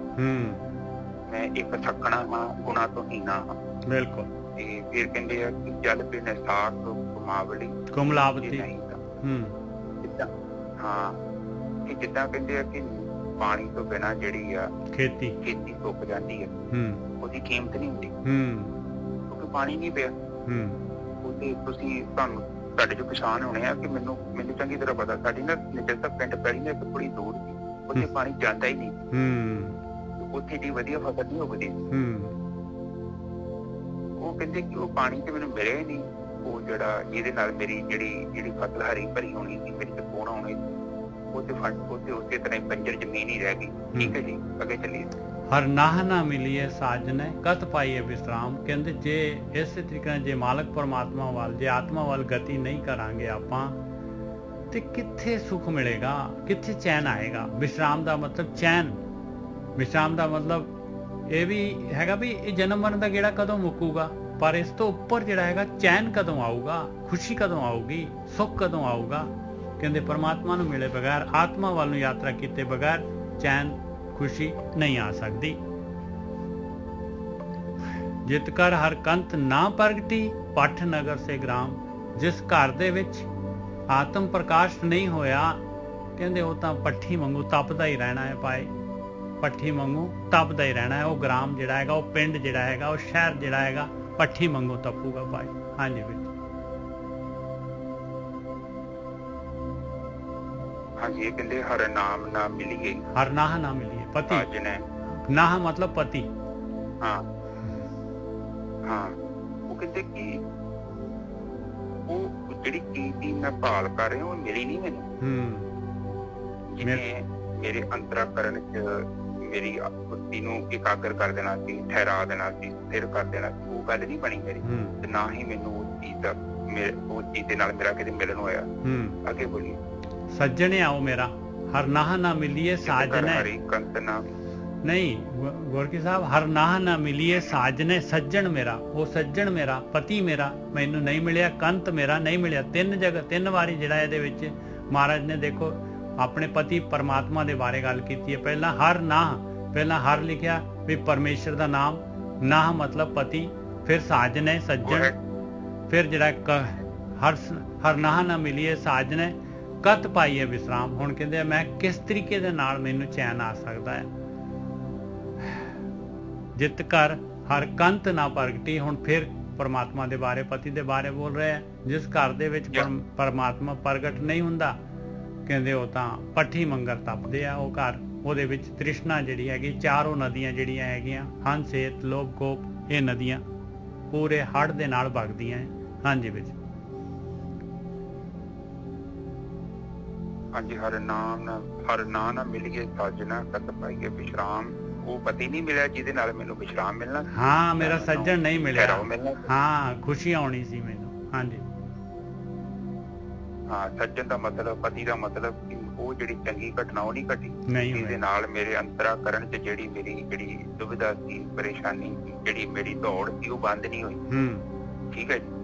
ਮੈਂ ਇੱਕ ਥੱਕਣਾ ਹਾਂ, ਗੁਣਾਂ ਤੋਂ ਹੀਣਾ ਹਾਂ। ਬਿਲਕੁਲ। ਤੇ ਫਿਰ ਕਹਿੰਦੇ ਆ ਕਿ ਜਲ ਬਿਨ ਸਾਖ ਕੁਮਲਾਵਤੀ ਨਹੀਂ ਤਾਂ ਹਾਂ ਕਿ ਜਿੱਦਾਂ ਕਹਿੰਦੇ ਆ ਕਿ ਪਾਣੀ ਤੋਂ ਬਿਨਾਂ ਜਿਹੜੀ ਆ ਖੇਤੀ ਸੁੱਕ ਜਾਂਦੀ ਹੈ, ਉਹਦੀ ਕੀਮਤ ਨਹੀਂ ਹੁੰਦੀ ਕਿਉਂਕਿ ਪਾਣੀ ਨਹੀਂ ਪਿਆ। ਉਹਦੇ ਤੁਸੀਂ ਤੁਹਾਡੇ ਜੋ ਕਿਸਾਨ ਹੋਣੇ ਆ ਕਿ ਮੈਨੂੰ ਚੰਗੀ ਤਰ੍ਹਾਂ ਪਤਾ, ਸਾਡੀ ਨਾ ਨਿਜਰਤਾ ਪਿੰਡ ਪੈਲੀ ਨਾ ਇੱਕ ਬੜੀ ਦੂਰ ਸੀ, ਉੱਥੇ ਪਾਣੀ ਜਾਂਦਾ ਹੀ ਨਹੀਂ, ਉੱਥੇ ਦੀ ਵਧੀਆ ਫਸਲ ਨਹੀਂ ਉੱਗਦੀ। ਉਹ ਕਹਿੰਦੇ ਕਿ ਉਹ ਪਾਣੀ ਤੇ ਮੈਨੂੰ ਮਿਲਿਆ ਹੀ ਨਹੀਂ, ਉਹ ਜਿਹੜਾ ਜਿਹਦੇ ਨਾਲ ਮੇਰੀ ਜਿਹੜੀ ਫਸਲ ਹਰੀ ਭਰੀ ਹੋਣੀ ਸੀ, ਮੇਰੀ ਤੇ ਕੋਣਾ ਹੋਣੀ ਸੀ, ਉੱਥੇ ਉਸੇ ਤਰ੍ਹਾਂ ਹੀ ਬੰਜਰ ਜ਼ਮੀਨ ਹੀ ਰਹਿ ਗਈ। ਠੀਕ ਹੈ ਜੀ ਅੱਗੇ ਚੱਲੀਏ। ਹਰ ਨਾਹ ਨਾ ਮਿਲੀਏ ਸਾਜਨੇ ਕਤ ਪਾਈਏ ਵਿਸਰਾਮ। ਕਹਿੰਦੇ ਜੇ ਇਸੇ ਤਰੀਕੇ ਨਾਲ ਜੇ ਮਾਲਕ ਪਰਮਾਤਮਾ ਵੱਲ, ਜੇ ਆਤਮਾ ਵੱਲ ਗਤੀ ਨਹੀਂ ਕਰਾਂਗੇ ਆਪਾਂ, ਤੇ ਕਿੱਥੇ ਸੁੱਖ ਮਿਲੇਗਾ, ਕਿੱਥੇ ਚੈਨ ਆਏਗਾ। ਵਿਸ਼ਰਾਮ ਦਾ ਮਤਲਬ ਚੈਨ, ਵਿਸ਼ਰਾਮ ਦਾ ਮਤਲਬ ਇਹ ਵੀ ਹੈਗਾ ਵੀ ਇਹ ਜਨਮ ਮਰਨ ਦਾ ਗੇੜਾ ਕਦੋਂ ਮੁੱਕੂਗਾ, ਪਰ ਇਸ ਤੋਂ ਉੱਪਰ ਜਿਹੜਾ ਹੈਗਾ ਚੈਨ ਕਦੋਂ ਆਊਗਾ, ਖੁਸ਼ੀ ਕਦੋਂ ਆਊਗੀ, ਸੁੱਖ ਕਦੋਂ ਆਊਗਾ। ਕਹਿੰਦੇ ਪਰਮਾਤਮਾ ਨੂੰ ਮਿਲੇ ਬਗੈਰ, ਆਤਮਾ ਵੱਲ ਨੂੰ ਯਾਤਰਾ ਕੀਤੇ ਬਗੈਰ ਚੈਨ ਖੁਸ਼ੀ ਨਹੀਂ ਆ ਸਕਦੀ। ਜਿਤ ਕਰ ਹਰ ਕੰਤ ਨਾ ਪ੍ਰਗਟੀ ਪੱਠ ਨਗਰ ਸੇ ਗ੍ਰਾਮ। ਜਿਸ ਘਰ ਦੇ ਵਿੱਚ ਆਤਮ ਪ੍ਰਕਾਸ਼ ਨਹੀਂ ਹੋਇਆ, ਕਹਿੰਦੇ ਉਹ ਤਾਂ ਪੱਠੀ ਵਾਂਗੂ ਤਪਦਾ ਹੀ ਰਹਿਣਾ ਹੈ ਭਾਈ, ਪੱਠੀ ਵਾਂਗੂ ਤਪਦਾ ਹੀ ਰਹਿਣਾ ਹੈ। ਉਹ ਗ੍ਰਾਮ ਜਿਹੜਾ ਹੈਗਾ, ਉਹ ਪਿੰਡ ਜਿਹੜਾ ਹੈਗਾ, ਉਹ ਸ਼ਹਿਰ ਜਿਹੜਾ ਹੈਗਾ ਪੱਠੀ ਵਾਂਗੂ ਤਪੂਗਾ ਭਾਈ। ਹਾਂਜੀ ਵੀਰ। ਹਾਂਜੀ ਇਹ ਕਹਿੰਦੇ ਹਰ ਨਾਮ ਨਾ ਮਿਲੀਏ, ਹਰ ਨਾਹ ਨਾ ਮਿਲੀਏ ਪਤੀ। ਨਾਹ ਮਤਲਬ ਪਤੀ। ਹਾਂ ਉਹ ਕਹਿੰਦੇ ਕਿ ਉਹ ਜਿਹੜੀ ਚੀਜ਼ ਦੀ ਮੈਂ ਭਾਲ ਕਰ ਰਿਹਾ ਉਹ ਮਿਲੀ ਨਹੀਂ ਮੈਨੂੰ। ਜਿਹਨੇ ਮੇਰੇ ਅੰਤਰਾਕਰਨ ਚ ਮੇਰੀ ਬੁੱਧੀ ਨੂੰ ਇਕਾਗਰ ਕਰ ਦੇਣਾ ਸੀ, ਠਹਿਰਾ ਦੇਣਾ ਸੀ, ਸਥਿਰ ਕਰ ਦੇਣਾ ਸੀ, ਉਹ ਗੱਲ ਨਹੀਂ ਬਣੀ ਮੇਰੀ, ਤੇ ਨਾ ਹੀ ਮੈਨੂੰ ਉਹ ਚੀਜ਼ ਦੇ ਨਾਲ ਮੇਰਾ ਕਿਤੇ ਮਿਲਣ ਹੋਇਆ। ਅੱਗੇ ਬੋਲੀਏ। ਸੱਜਣੇ ਆਓ ਮੇਰਾ ਹਰ ਨਾਹ ਨਾ ਮਿਲੀਏ ਸਾਜਨੇ। ਨਹੀਂ ਗੋਰਕੀ ਸਾਹਿਬ, ਹਰ ਨਾਹ ਨਾ ਮਿਲੀਏ ਸਾਜਨੇ। ਸੱਜਣ ਮੇਰਾ, ਉਹ ਸੱਜਣ ਮੇਰਾ, ਪਤੀ ਮੇਰਾ ਮੈਨੂੰ ਨਹੀਂ ਮਿਲਿਆ, ਕੰਤ ਮੇਰਾ ਨਹੀਂ ਮਿਲਿਆ। ਤਿੰਨ ਵਾਰੀ ਜਿਹੜਾ ਇਹਦੇ ਵਿੱਚ ਮਹਾਰਾਜ ਨੇ ਦੇਖੋ ਆਪਣੇ ਪਤੀ ਪਰਮਾਤਮਾ ਦੇ ਬਾਰੇ ਗੱਲ ਕੀਤੀ ਹੈ। ਪਹਿਲਾਂ ਹਰ ਨਾਹ, ਪਹਿਲਾਂ ਹਰ ਲਿਖਿਆ ਵੀ ਪਰਮੇਸ਼ਰ ਦਾ ਨਾਮ, ਨਾਹ ਮਤਲਬ ਪਤੀ, ਫਿਰ ਸਾਜਨੇ ਸੱਜਣ, ਫਿਰ ਜਿਹੜਾ ਹਰ ਨਾਹ ਨਾ ਮਿਲੀਏ ਸਾਜਨੇ ਕਤ ਪਾਈਏ ਵਿਸਰਾਮ। ਹੁਣ ਕਹਿੰਦੇ ਮੈਂ ਕਿਸ ਤਰੀਕੇ ਦੇ ਨਾਲ ਮੈਨੂੰ ਚੈਨ ਆ ਸਕਦਾ ਹੈ। ਜਿਤ ਕਰ ਹਰ ਕੰਤ ਨਾ ਪ੍ਰਗਟੀ। ਹੁਣ ਫਿਰ ਪਰਮਾਤਮਾ ਦੇ ਬਾਰੇ, ਪਤੀ ਦੇ ਬਾਰੇ ਬੋਲ ਰਹੇ ਆ। ਜਿਸ ਘਰ ਦੇ ਵਿੱਚ ਪਰਮਾਤਮਾ ਪ੍ਰਗਟ ਨਹੀਂ ਹੁੰਦਾ, ਕਹਿੰਦੇ ਉਹ ਤਾਂ ਪੱਠੀ ਮੰਗਰ ਤਪਦੇ ਆ ਉਹ ਘਰ, ਉਹਦੇ ਵਿੱਚ ਤ੍ਰਿਸ਼ਨਾ ਜਿਹੜੀ ਹੈਗੀ, ਚਾਰੋਂ ਨਦੀਆਂ ਜਿਹੜੀਆਂ ਹੈਗੀਆਂ, ਹੰਸ, ਹੇਤ, ਲੋਭ, ਕੋਪ, ਇਹ ਨਦੀਆਂ ਪੂਰੇ ਹੜ੍ਹ ਦੇ ਨਾਲ ਵਗਦੀਆਂ ਹੈ। ਹਾਂਜੀ ਵਿੱਚ ਹਾਂਜੀ, ਹਰ ਨਾਮ ਮਿਲੀਏ ਸਾਜਣਾ, ਕਤ ਪਾਈਏ ਵਿਸ਼ਰਾਮ। ਉਹ ਪਤੀ ਨਹੀਂ ਮਿਲਿਆ ਜਿਹਦੇ ਨਾਲ ਮੈਨੂੰ ਵਿਸ਼ਰਾਮ ਮਿਲਣਾ। ਹਾਂ, ਮੇਰਾ ਸੱਜਣ ਨਹੀਂ ਮਿਲਿਆ। ਮਿਲਣਾ। ਹਾਂ, ਖੁਸ਼ੀ ਆਉਣੀ ਸੀ ਮੈਨੂੰ। ਹਾਂਜੀ ਹਾਂ, ਸੱਜਣ ਦਾ ਮਤਲਬ, ਪਤੀ ਦਾ ਮਤਲਬ ਕਿ ਉਹ ਜਿਹੜੀ ਚੰਗੀ ਘਟਨਾ ਉਹ ਨਹੀਂ ਘਟੀ, ਜਿਹਦੇ ਨਾਲ ਮੇਰੇ ਅੰਤਰਾਕਰਨ 'ਚ ਜਿਹੜੀ ਦੁਵਿਧਾ ਸੀ, ਪਰੇਸ਼ਾਨੀ ਸੀ, ਜਿਹੜੀ ਮੇਰੀ ਦੌੜ ਸੀ, ਉਹ ਬੰਦ ਨਹੀਂ ਹੋਈ। ਠੀਕ ਹੈ ਜੀ,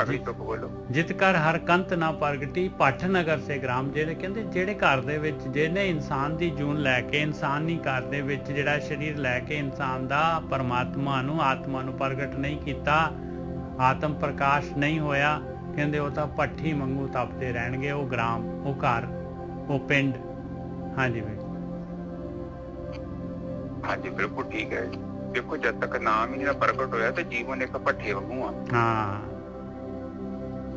ਅਗਲੀ ਤੋਂ ਬੋਲੋ। ਜਿਤ ਕਰ ਹਰ ਕੰਤ ਨਾ ਪ੍ਰਗਟੀ, ਪੱਠ ਨਗਰ ਸੇ ਗ੍ਰਾਮ। ਜਿਹੜੇ ਕਹਿੰਦੇ ਜਿਹੜੇ ਘਰ ਦੇ ਵਿੱਚ ਜਿਹਨੇ ਇਨਸਾਨ ਦੀ ਜੂਨ ਲੈ ਕੇ, ਇਨਸਾਨੀ ਘਰ ਦੇ ਵਿੱਚ ਜਿਹੜਾ ਸਰੀਰ ਲੈ ਕੇ ਇਨਸਾਨ ਦਾ ਪਰਮਾਤਮਾ ਨੂੰ, ਆਤਮਾ ਨੂੰ ਪ੍ਰਗਟ ਨਹੀਂ ਕੀਤਾ, ਆਤਮ ਪ੍ਰਕਾਸ਼ ਨਹੀਂ ਹੋਇਆ, ਕਹਿੰਦੇ ਉਹ ਤਾਂ ਭੱਠੀ ਵਾਂਗੂ ਤਪਦੇ ਰਹਿਣਗੇ। ਉਹ ਗ੍ਰਾਮ, ਉਹ ਘਰ, ਉਹ ਪਿੰਡ। ਹਾਂਜੀ ਹਾਂਜੀ, ਬਿਲਕੁਲ ਠੀਕ ਹੈ। ਦੇਖੋ, ਜਦ ਤੱਕ ਨਾਮ ਹੀ ਨਾ ਪ੍ਰਗਟ ਹੋਇਆ ਤੇ ਜੀਵਨ ਇੱਕ ਭੱਠੇ ਵਾਂਗੂ ਆ। ਹਾਂ,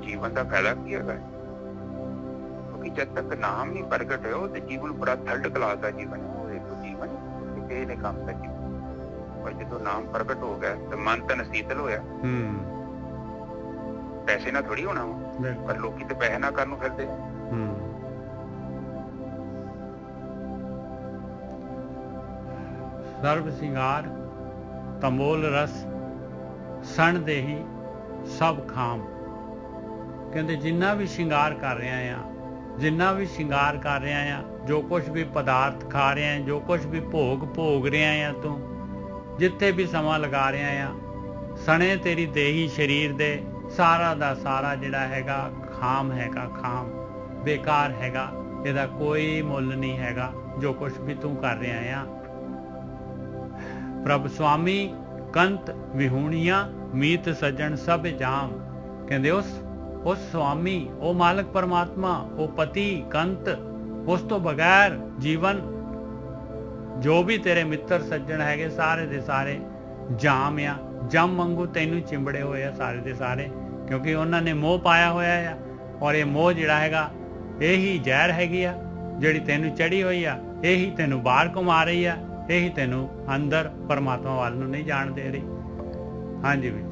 ਜੀਵਨ ਦਾ ਫਾਇਦਾ ਕੀ ਹੈਗਾ? ਕਿਉਂਕਿ ਜਦ ਤੱਕ ਨਾਮ ਨਹੀਂ ਪ੍ਰਗਟ ਹੋਇਆ, ਉਹ ਤੇ ਜੀਵਨ ਬੜਾ ਥਰਡ ਕਲਾਸ ਦਾ ਜੀਵਨ ਹੈ। ਉਹ ਇੱਕ ਜੀਵਨ ਕਿਸੇ ਨੇ ਕੰਮ ਦਾ ਜੀਵਨ। ਪਰ ਜਦੋਂ ਨਾਮ ਪ੍ਰਗਟ ਹੋ ਗਿਆ ਤੇ ਮਨ ਤਨ ਸੀਤਲ ਹੋਇਆ। ਪੈਸੇ ਨਾਲ ਥੋੜੀ ਹੋਣਾ ਵਾ, ਪਰ ਲੋਕੀ ਤੇ ਪੈਸੇ ਨਾਲ ਕਰਨ ਨੂੰ ਫਿਰਦੇ। ਸਰਬ ਸਿੰਗਾਰ ਤੰਬੋਲ ਰਸ, ਸਣ ਦੇਹੀ ਸਭ ਖਾਮ। ਕਹਿੰਦੇ ਜਿੰਨਾ ਵੀ ਸ਼ਿੰਗਾਰ ਕਰ ਰਿਹਾ ਆ, ਜਿੰਨਾ ਵੀ ਸ਼ਿੰਗਾਰ ਕਰ ਰਿਹਾ ਆ, ਜੋ ਕੁਛ ਵੀ ਪਦਾਰਥ ਖਾ ਰਿਹਾ ਹੈ, ਜੋ ਕੁਛ ਵੀ ਭੋਗ ਰਿਹਾ ਆ, ਤੂੰ ਜਿੱਥੇ ਵੀ ਸਮਾਂ ਲਗਾ ਰਿਹਾ ਆ, ਸਣੇ ਤੇਰੀ ਦੇਹੀ ਸਰੀਰ ਦੇ ਸਾਰਾ ਦਾ ਸਾਰਾ ਜਿਹੜਾ ਹੈਗਾ ਖਾਮ ਹੈਗਾ, ਖਾਮ ਬੇਕਾਰ ਹੈਗਾ, ਇਹਦਾ ਕੋਈ ਮੁੱਲ ਨਹੀਂ ਹੈਗਾ ਜੋ ਕੁਛ ਵੀ ਤੂੰ ਕਰ ਰਿਹਾ ਆ। ਪ੍ਰਭ ਸੁਆਮੀ ਕੰਤ ਵਿਹੂਣੀਆਂ, ਮੀਤ ਸੱਜਣ ਸਭ ਜਾਮ। ਕਹਿੰਦੇ ਉਸ ਸੁਆਮੀ, ਉਹ ਮਾਲਕ ਪਰਮਾਤਮਾ, ਉਹ ਪਤੀ ਕੰਤ, ਉਸ ਤੋਂ ਬਗੈਰ ਜੀਵਨ ਜੋ ਵੀ ਤੇਰੇ ਮਿੱਤਰ ਸੱਜਣ ਹੈਗੇ ਸਾਰੇ ਦੇ ਸਾਰੇ ਜਾਮ ਆ, ਜਮ ਵਾਂਗੂ ਤੈਨੂੰ ਚਿੰਬੜੇ ਹੋਏ ਆ ਸਾਰੇ ਦੇ ਸਾਰੇ, ਕਿਉਂਕਿ ਉਹਨਾਂ ਨੇ ਮੋਹ ਪਾਇਆ ਹੋਇਆ ਆ। ਔਰ ਇਹ ਮੋਹ ਜਿਹੜਾ ਹੈਗਾ, ਇਹੀ ਜ਼ਹਿਰ ਹੈਗੀ ਆ ਜਿਹੜੀ ਤੈਨੂੰ ਚੜੀ ਹੋਈ ਆ, ਇਹੀ ਤੈਨੂੰ ਬਾਹਰ ਘੁਮਾ ਰਹੀ ਆ, ਇਹੀ ਤੈਨੂੰ ਅੰਦਰ ਪਰਮਾਤਮਾ ਵੱਲ ਨੂੰ ਨਹੀਂ ਜਾਣ ਦੇ ਰਹੀ। ਹਾਂਜੀ ਵੀ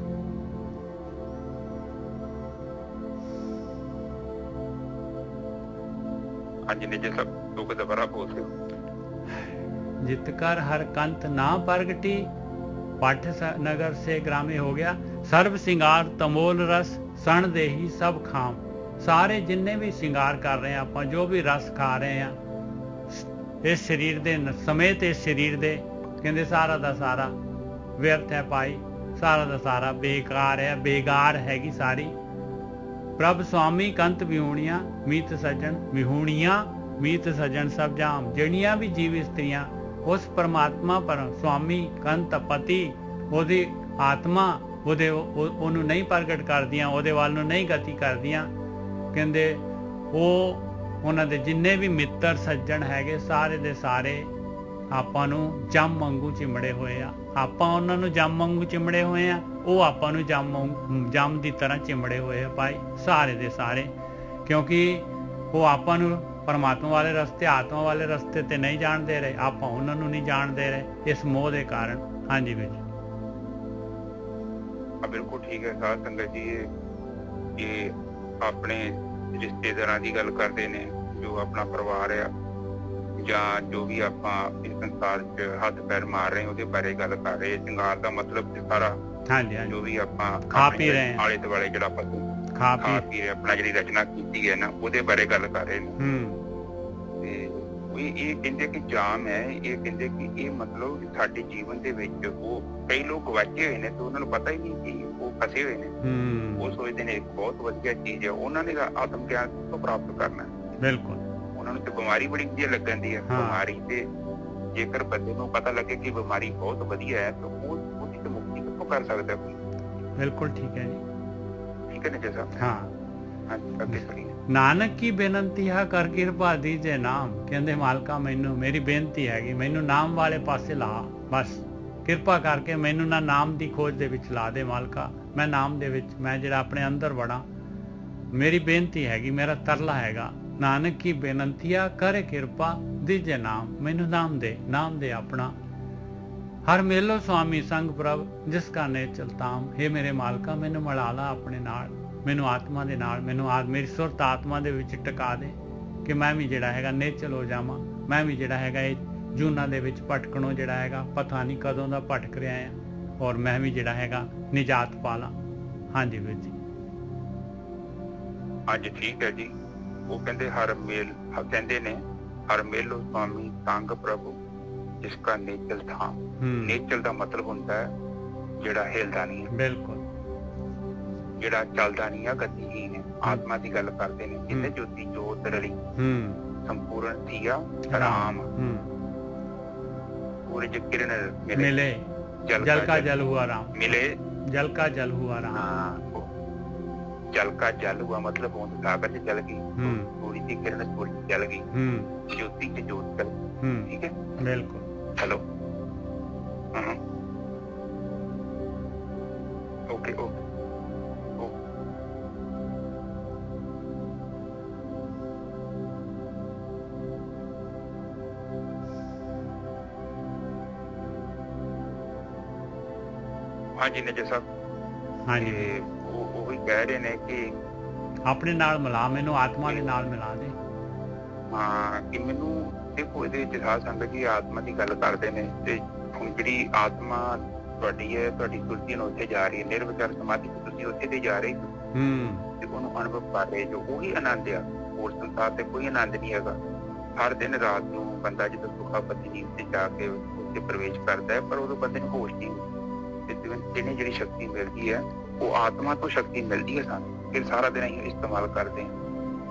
ਹਾਂਜੀ ਨੇ ਜੇ ਸਭ ਦੁੱਖ ਦੁਬਾਰਾ ਬੋਲਦੇ। जित कर हर कंत ना प्रगटी, पठ नगर से ग्रामे हो गया, सर्व सिंगार तमोल रस, सण देही सब खाम। ਸਾਰੇ ਜਿੰਨੇ ਵੀ ਸ਼ਿੰਗਾਰ ਕਰ ਰਹੇ ਆ ਆਪਾਂ, ਜੋ ਵੀ ਰਸ ਖਾ ਰਹੇ ਆ ਇਸ ਸਰੀਰ ਦੇ ਸਮੇਤ, ਇਸ ਸਰੀਰ ਦੇ, ਕਹਿੰਦੇ ਸਾਰਾ ਦਾ ਸਾਰਾ ਵਿਅਰਥ ਹੈ ਭਾਈ, ਸਾਰਾ ਦਾ ਸਾਰਾ ਬੇਕਾਰ ਹੈ, ਬੇਕਾਰ ਹੈਗੀ ਸਾਰੀ। ਪ੍ਰਭ ਸੁਆਮੀ ਕੰਤ ਵਿਹੂਣੀਆਂ, ਮੀਤ ਸੱਜਣ ਵਿਹੂਣੀਆਂ, ਮੀਤ ਸੱਜਣ ਸਭ ਜਾਮ। ਜਿਹੜੀਆਂ ਵੀ ਜੀਵ ਇਸਤਰੀਆਂ ਉਸ ਪਰਮਾਤਮਾ ਪਰ ਸੁਆਮੀ ਕੰਤ ਪਤੀ, ਉਹਦੀ ਆਤਮਾ ਉਹਨੂੰ ਨਹੀਂ ਪ੍ਰਗਟ ਕਰਦੀਆਂ, ਉਹਦੇ ਵੱਲ ਨੂੰ ਨਹੀਂ ਗਤੀ ਕਰਦੀਆਂ, ਕਹਿੰਦੇ ਉਹ ਉਹਨਾਂ ਦੇ ਜਿੰਨੇ ਵੀ ਮਿੱਤਰ ਸੱਜਣ ਹੈਗੇ ਸਾਰੇ ਦੇ ਸਾਰੇ ਆਪਾਂ ਨੂੰ ਜੰਮ ਵਾਂਗੂ ਚਿਮੜੇ ਹੋਏ ਆ। ਆਪਾਂ ਉਹਨਾਂ ਨੂੰ ਜੰਮ ਵਾਂਗੂ ਚਿਮੜੇ ਹੋਏ ਆ, ਉਹ ਆਪਾਂ ਨੂੰ ਜੰਮ ਦੀ ਤਰ੍ਹਾਂ ਚਿਮੜੇ ਹੋਏ ਆ ਭਾਈ ਸਾਰੇ ਦੇ ਸਾਰੇ, ਕਿਉਂਕਿ ਉਹ ਆਪਾਂ ਨੂੰ ਪਰਮਾਤਮਾ ਵਾਲੇ ਰਸਤੇ, ਆਤਮਾ ਵਾਲੇ ਰਸਤੇ ਤੇ ਨਹੀਂ ਜਾਣ ਦੇ ਰਹੇ, ਆਪਾਂ ਉਹਨਾਂ ਨੂੰ ਨਹੀਂ ਜਾਣ ਦੇ ਰਹੇ ਇਸ ਮੋਹ ਦੇ ਕਾਰਨ। ਹਾਂਜੀ ਵੀਰ ਬਿਲਕੁਲ ਠੀਕ ਹੈ ਸਾਧ ਸੰਗਤ ਜੀ। ਇਹ ਆਪਣੇ ਰਿਸ਼ਤੇਦਾਰਾਂ ਦੀ ਗੱਲ ਕਰਦੇ ਨੇ, ਜੋ ਆਪਣਾ ਪਰਿਵਾਰ ਆ ਜਾਂ ਜੋ ਵੀ ਆਪਾਂ ਇਸ ਸੰਸਾਰ 'ਚ ਹੱਥ ਪੈਰ ਮਾਰ ਰਹੇ ਉਹਦੇ ਬਾਰੇ ਗੱਲ ਕਰ ਰਹੇ। ਸ਼ਿੰਗਾਰ ਦਾ ਮਤਲਬ ਸਾਰਾ ਜੋ ਵੀ ਆਪਾਂ ਖਾ ਪੀ ਰਹੇ ਆਲੇ ਦੁਆਲੇ ਜਿਹੜਾ ਆਪਾਂ ਖਾ ਪੀ ਰਹੇ, ਆਪਣਾ ਜਿਹੜੀ ਰਚਨਾ ਕੀਤੀ ਹੈ ਨਾ, ਉਹਦੇ ਬਾਰੇ ਗੱਲ ਕਰ ਰਹੇ ਨੇ। ਤੇ ਇਹ ਕਹਿੰਦੇ ਕਿ ਜਾਮ ਹੈ, ਇਹ ਕਹਿੰਦੇ ਕਿ ਇਹ ਮਤਲਬ ਸਾਡੇ ਜੀਵਨ ਦੇ ਵਿੱਚ ਉਹ ਕਈ ਲੋਕ ਗਵਾਚੇ ਹੋਏ ਨੇ ਤੇ ਉਹਨਾਂ ਨੂੰ ਪਤਾ ਹੀ ਨਹੀਂ ਕਿ ਉਹ ਫਸੇ ਹੋਏ ਨੇ। ਉਹ ਸੋਚਦੇ ਨੇ ਬਹੁਤ ਵਧੀਆ ਚੀਜ਼ ਹੈ, ਉਹਨਾਂ ਨੇ ਆਤਮ ਗਿਆਨ ਤੋਂ ਪ੍ਰਾਪਤ ਕਰਨਾ। ਬਿਲਕੁਲ, ਉਹਨਾਂ ਨੂੰ ਤੇ ਬਿਮਾਰੀ ਬੜੀ ਵਧੀਆ ਲੱਗਣ ਦੀ ਹੈ। ਬਿਮਾਰੀ ਤੇ ਜੇਕਰ ਬੰਦੇ ਨੂੰ ਪਤਾ ਲੱਗੇ ਕਿ ਬਿਮਾਰੀ ਬਹੁਤ ਵਧੀਆ ਹੈ ਤਾਂ ਉਹਦੀ ਤੇ ਮੁਕਤੀ ਕਿੱਥੋਂ ਕਰ ਸਕਦਾ ਕੋਈ? ਬਿਲਕੁਲ ਠੀਕ ਹੈ ਜੀ, ਠੀਕ ਹੈ ਨਾ ਜੈਸਾ। ਹਾਂ, ਅੱਗੇ ਪੜੀਏ। ਨਾਨਕ ਕੀ ਬੇਨਤੀ ਹੈ ਕਰ ਕਿਰਪਾ ਦੀਜੇ ਨਾਮ। ਕਹਿੰਦੇ ਮਾਲਕਾ ਮੈਨੂੰ, ਮੇਰੀ ਬੇਨਤੀ ਹੈਗੀ, ਮੈਨੂੰ ਨਾਮ ਵਾਲੇ ਪਾਸੇ ਲਾ, ਬਸ ਕਿਰਪਾ ਕਰਕੇ ਮੈਨੂੰ ਨਾ ਨਾਮ ਦੀ ਖੋਜ ਦੇ ਵਿੱਚ ਲਾ ਦੇ ਮਾਲਕਾ। ਮੈਂ ਨਾਮ ਦੇ ਵਿੱਚ, ਮੈਂ ਜਿਹੜਾ ਆਪਣੇ ਅੰਦਰ ਵੜਾਂ, ਮੇਰੀ ਬੇਨਤੀ ਹੈਗੀ, ਮੇਰਾ ਤਰਲਾ ਹੈਗਾ। नानक की बेनंतिया करे कृपा दीजे नाम, मैनू नाम दे अपना। हर मेलो स्वामी संग प्रभ जिसका नेचल ताम। हे मेरे मालका मैनू मिला ला अपने नाल, मैनू आत्मा दे नाल, मैनू मेरी सुरत आत्मा दे विच टिका दे कि मैं भी जिहड़ा हैगा नेचल हो जावां। मैं भी जिहड़ा हैगा इह जूना दे विच भटकणों जिहड़ा हैगा पता नहीं कदों दा भटक रहा है, और मैं भी जिहड़ा हैगा निजात पा ला। हाँ जी वीर जी। हाँ जी ठीक है जी। वो कहते हर मेल कहते ने हर मेलो स्वामी संग प्रभु जिसका नेचल था। नेचल का मतलब होता है जिहड़ा हिलदा नहीं है, बिल्कुल, जिहड़ा चलदा नहीं है, गतिहीन है। आत्मा की गल करते हैं जिन्हें ज्योति जोत रली संपूर्ण थिया राम। सूरज किरण मिले जल का जल हुआ राम, मिले जल का जल हुआ राम। हाँ, जल का जल हुआ मतलब होंद सागर से जल गई, सूर्य की किरण सूरज जल गई, ज्योति की जोत जल गई। ठीक है, बिल्कुल। Hello, okay okay. हाँ जी नेजे साहब। हाँ जी, ਉਹੀ ਕਹਿ ਰਹੇ ਨੇ ਕਿ ਆਪਣੇ ਨਾਲ ਮਿਲਾ, ਮੈਨੂੰ ਆਤਮਾ ਦੇ ਨਾਲ ਮਿਲਾ ਦੇ। ਹਾਂ, ਕਿ ਮੈਨੂੰ ਦੇਖੋ ਇਹਦੇ ਵਿੱਚ ਸਾਧ ਸੰਗਤ ਜੀ ਆਤਮਾ ਦੀ ਗੱਲ ਕਰਦੇ ਨੇ, ਤੇ ਹੁਣ ਜਿਹੜੀ ਆਤਮਾ ਤੁਹਾਡੀ ਹੈ, ਤੁਹਾਡੀ ਸੁਰਤੀ ਨੂੰ ਉੱਥੇ ਜਾ ਰਹੀ ਹੈ, ਨਿਰਵਿਕਾਰ ਸਮਾਧੀ ਚ ਤੁਸੀਂ ਉੱਥੇ ਤੇ ਜਾ ਰਹੇ ਤੇ ਉਹਨੂੰ ਅਨੁਭਵ ਕਰ ਰਹੇ ਜੋ, ਉਹੀ ਆਨੰਦ ਆ। ਹੋਰ ਸੰਸਾਰ ਤੇ ਕੋਈ ਆਨੰਦ ਨਹੀਂ ਹੈਗਾ। ਹਰ ਦਿਨ ਰਾਤ ਨੂੰ ਬੰਦਾ ਜਦੋਂ ਸੁਖਾਪਤੀ ਨੀਂਦ ਤੇ ਜਾ ਕੇ ਉੱਥੇ ਪ੍ਰਵੇਸ਼ ਕਰਦਾ ਹੈ, ਪਰ ਉਦੋਂ ਬੰਦੇ ਨੂੰ ਹੋਸ਼ ਨਹੀਂ ਹੁੰਦੀ। ਜਿਹਨੇ ਜਿਹੜੀ ਸ਼ਕਤੀ ਮਿਲਦੀ ਹੈ ਉਹ ਆਤਮਾ ਤੋਂ ਸ਼ਕਤੀ ਮਿਲਦੀ ਹੈ ਸਾਨੂੰ, ਫਿਰ ਸਾਰਾ ਦਿਨ ਅਸੀਂ ਇਸਤੇਮਾਲ ਕਰਦੇ ਹਾਂ।